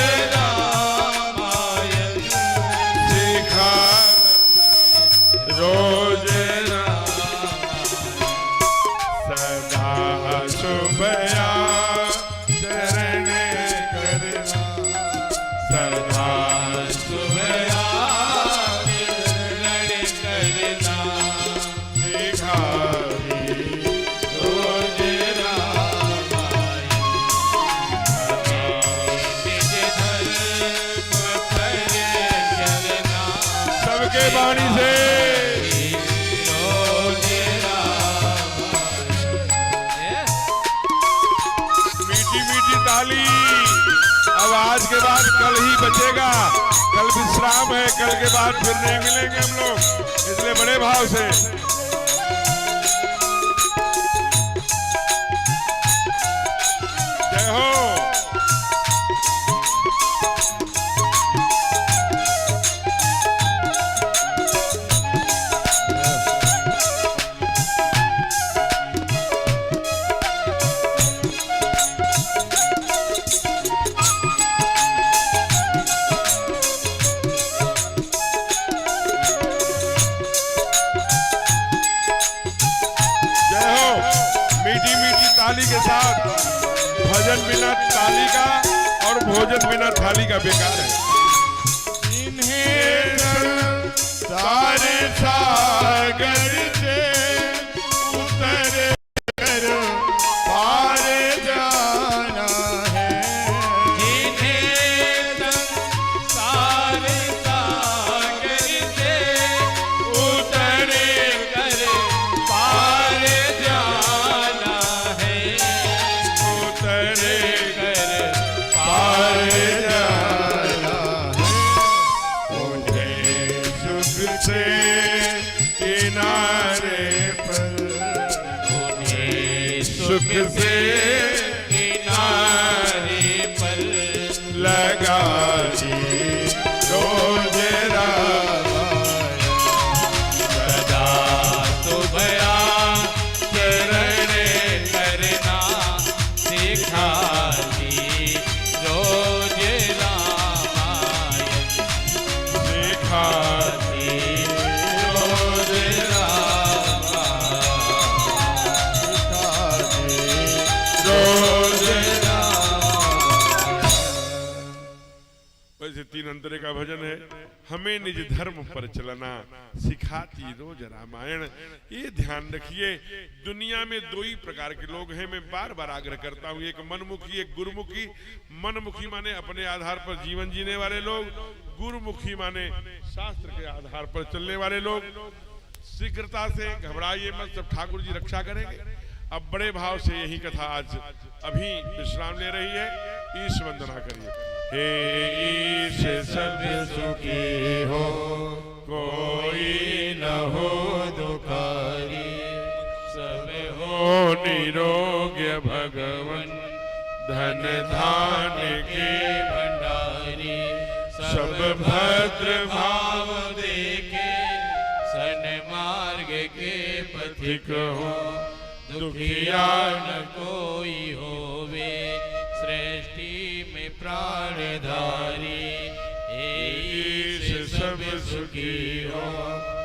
रामायण, सिखा रोज सदा शुभया चरण करना, सदा सुभया चरण करना, सिखाती रोज रामायण। निज धर्म पर चलना सबके बाणी से रोज रामायण। मीठी मीठी ताली अब आज के बाद कल ही बचेगा, कल विश्राम है, कल के बाद फिर नहीं मिलेंगे हम लोग, इसलिए बड़े भाव से जय हो। ताली के साथ भजन बिना ताली का और भोजन बिना थाली का बेकार है। इन्हें सारे सागर से उतर कर पार जाना है। इन्हें सारे सागर से उतर कर पार जाना है। उतर कर पार जाना है। उन्हें सुख से किनारे पर, उन्हें सुख से किनारे पर लगा दी रोज रामायण। सदा सुभया चरण करना सिखा दी रोज रामायण। सिखा दी रोज रोज वैसे 3 अंतरे का भजन है। हमें निज धर्म पर चलना सिखाती रोज रामायण। ये ध्यान रखिए, दुनिया में 2 ही प्रकार के लोग हैं। मैं बार बार आग्रह करता हूँ, एक मनमुखी एक गुरुमुखी। मनमुखी माने अपने आधार पर जीवन जीने वाले लोग, गुरुमुखी माने शास्त्र के आधार पर चलने वाले लोग। शीघ्रता से घबराइए मत, सब ठाकुर जी रक्षा करेंगे। अब बड़े भाव से यही कथा आज अभी विश्राम ले रही है। ईश वंदना करिए। हे ईश सब सुखी हो, कोई न हो दुखारी। सब हो निरोग्य भगवन, धन धान के भंडारी सब भद्र भाव देखे सन्मार्ग के पथिक हो। दुखिया न कोई होवे सृष्टि में प्राणधारी। ईश सब सुखी हो,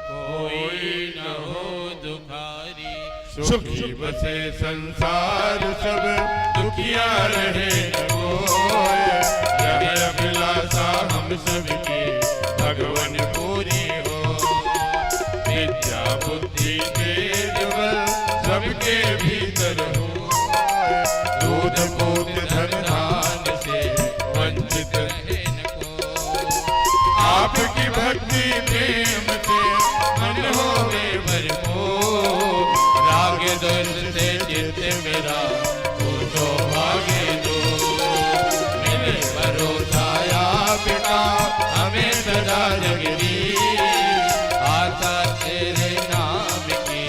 कोई न हो दुखारी। सुखी बसे संसार सब, दुखिया रहे न कोय। रहे अभिलाषा हम सबकी भगवन पूरी हो। विद्या बुद्धि तेज बल सबके भीतर हो। दूध पूत धन धान से वंचित रहे न को। आपकी भक्ति प्रेम से मन होवे भरपूर। राग द्वेष से चित्त मेरा हो सौभाग्य दो। मिले भरोसाया बेटा हमें सदा जगदीश। आशा तेरे नाम की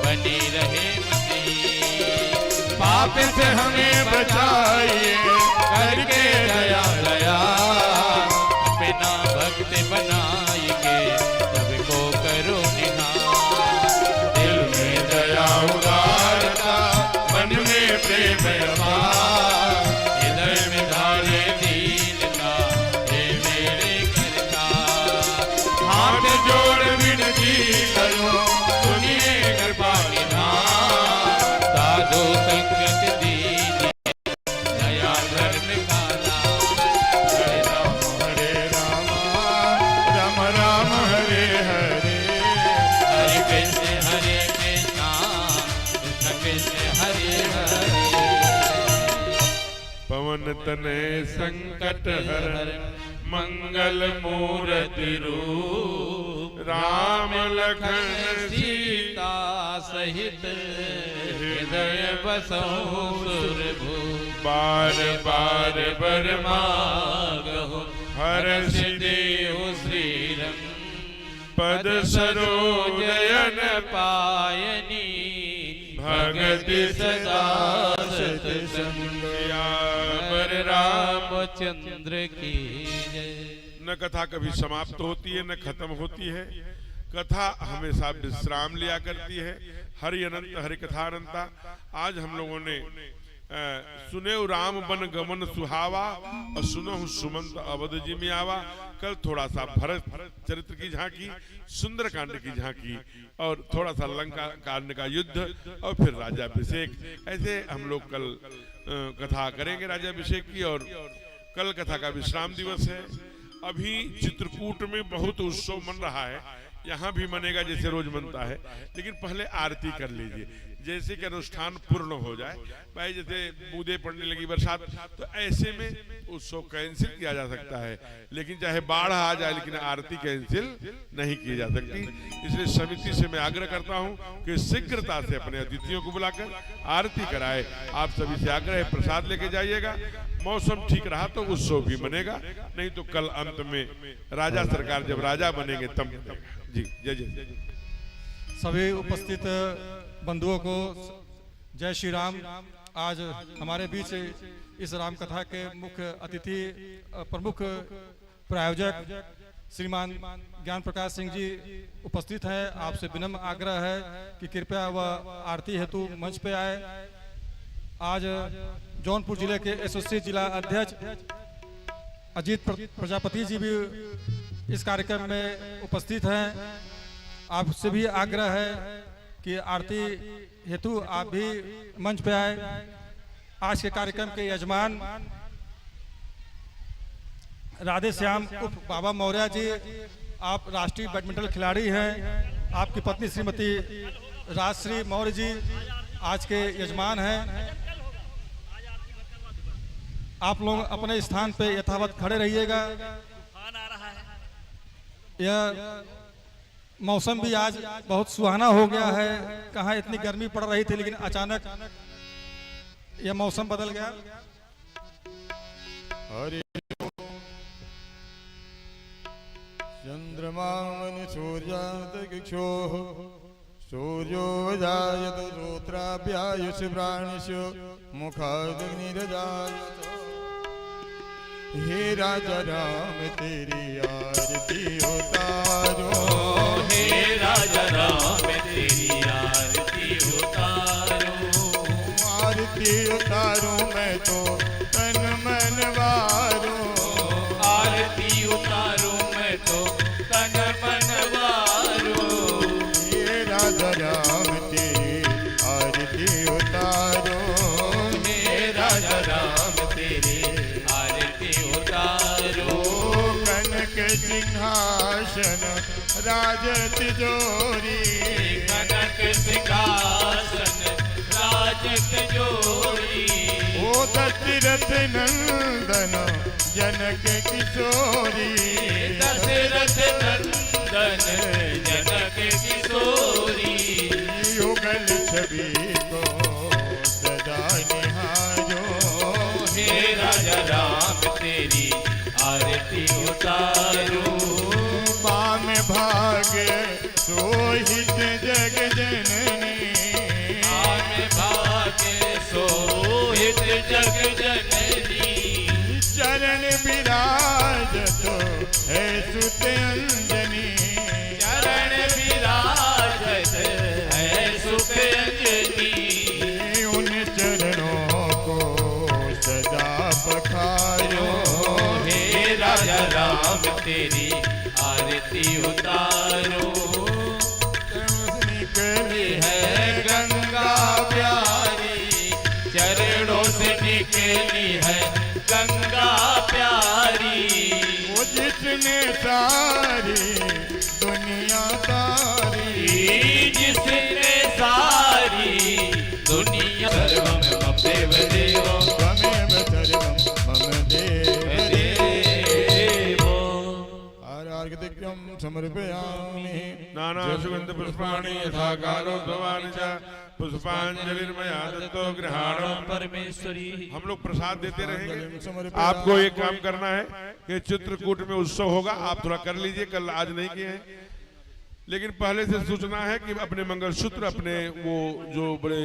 बनी रहे मती। पाप से हमें बचाइए करके दया दया। बिना भक्त बनाई के सबको करो निहार। दिल में दया उदारता, मन में प्रेम अपार। हृदय में धारे दीनता हे मेरे करता। हाथ जोड़ विनती करो, सुनिए कृपा निधान। साधु संगत दीन दया धर्म का दान। हरे राम राम राम हरे हरे। हरे कृष्ण कृष्ण कृष्ण हरे हरे। पवन तने संकट हर मंगल मूर्ति रूप। राम लखन सीता सहित हृदय बसहु सुरभूप। बार बार बर मागहो हर्ष देव श्रीरंग पद सरोजयन पायनी भगति सदा सत्संग पर रामचंद्र की जय। न कथा कभी समाप्त होती है न खत्म होती है, कथा हमेशा विश्राम लिया करती है। हरि अनंत हरि कथा अनंता। आज हम लोगों ने सुने राम बन गमन सुहावा और सुनो सुमंत अवध जी में आवा। कल थोड़ा सा भरत चरित्र की झांकी, सुंदर कांड की झांकी और थोड़ा सा लंका कांड का युद्ध और फिर राजाभिषेक। ऐसे हम लोग कल कथा करेंगे राजाभिषेक की। और कल कथा का विश्राम दिवस है। अभी चित्रकूट में बहुत उत्सव मन रहा है, यहाँ भी मनेगा जैसे रोज मनता है, लेकिन पहले आरती कर लीजिए। जैसे कि अनुष्ठान पूर्ण हो जाए, भाई जैसे बूंदे पड़ने लगी बरसात, तो ऐसे में उत्सव कैंसिल किया जा सकता है। लेकिन चाहे बाढ़ आ जाए, लेकिन आरती कैंसिल नहीं की जा सकती। इसलिए समिति से मैं आग्रह करता हूं कि शीघ्रता से अपने अतिथियों को बुलाकर आरती कराए। आप सभी से आग्रह है, प्रसाद लेके जाइएगा। मौसम ठीक रहा तो उत्सव भी बनेगा, नहीं तो कल अंत में राजा सरकार जब राजा बनेंगे तब जी। जय जय। सभी उपस्थित बंधुओं को जय श्री राम। आज हमारे बीच इस राम कथा के मुख्य अतिथि प्रमुख प्रायोजक श्रीमान ज्ञान प्रकाश सिंह जी उपस्थित हैं। आपसे विनम्र आग्रह है कि कृपया वह आरती हेतु मंच पे आए। आज जौनपुर जिले के एसोसिएट जिला अध्यक्ष अजीत प्रजापति जी भी इस कार्यक्रम में उपस्थित हैं। आपसे भी आग्रह है कि आरती हेतु आप भी मंच पे आए। आज के कार्यक्रम के यजमान राधे श्याम उर्फ बाबा मौर्य जी, आप राष्ट्रीय बैडमिंटन खिलाड़ी हैं। आपकी पत्नी श्रीमती राजश्री मौर्य जी आज के यजमान हैं। आप लोग अपने स्थान पे यथावत खड़े रहिएगा। यह मौसम भी आज बहुत सुहाना हो गया है। कहाँ इतनी गर्मी पड़ रही थी, लेकिन अचानक यह मौसम बदल गया। हरि चंद्रमा सूर्यादो सूर्यो जायत श्रोत्राभ्यायुष प्राणिषु मुखाग्निरजायत। हे राजा राम तेरी आरती उतारो, हे राजा राम तेरी आरती उतारो। आरती उतारो मैं तो तन मन वारो, आरती उतारो मैं तो तन मन वारो। हे राजा राम तेरी आरती उतारो, हे राजा राम तेरी आरती उतारो। कनक सिंहासन राज तिजोरी, कनक सिंहासन राज तिजोरी। ओ दशरथ नंदन जनक किशोरी, दशरथ नंदन जनक किशोरी। युगल छवि को सदा निहारो, हे राजा राम तेरी आरती उतारो। बाम भाग सोहित जग जननी, आम भाग्य सोहित जग जननी। चरण विराज तो है सुत अंजनी, चरण विराजत है सुख अंजनी। उन चरणों को सदा पखारो, हे राजा राम तेरी आरती उतारो। निकली है गंगा प्यारी, चरणों से निकली है गंगा प्यारी। वो जिसने सारी दुनिया तारी, जिसने सारी दुनिया सर्वम ममदेव देवो त्वमेव सर्वं मम देवो। आरार्घ्यं समर्पयामि। नाना सुगंध पुष्पाणि यथा कालो भवानि च पुष्पांजलिर्मया दत्तो गृहाणं। परमेश्वरी। हम लोग प्रसाद देते रहेंगे। आपको एक काम करना है कि चित्रकूट में उत्सव होगा, आप थोड़ा कर लीजिए, कल आज नहीं किए हैं, लेकिन पहले से सूचना है कि अपने मंगलसूत्र, अपने वो जो बड़े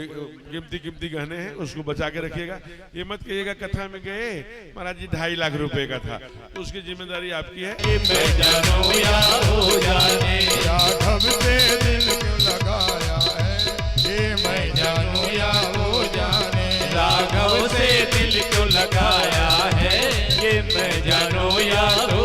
कीमती गहने हैं उसको बचा के रखिएगा। ये मत कहिएगा कथा में गए महाराज जी 2.5 लाख रुपए का था, तो उसकी जिम्मेदारी आपकी है। मैं जानूं या हो जाने, राघव से दिल क्यों लगाया है, ये मैं जानूं या हो जाने। राघव से दिल क्यों लगाया है, ये मैं जानूं या हो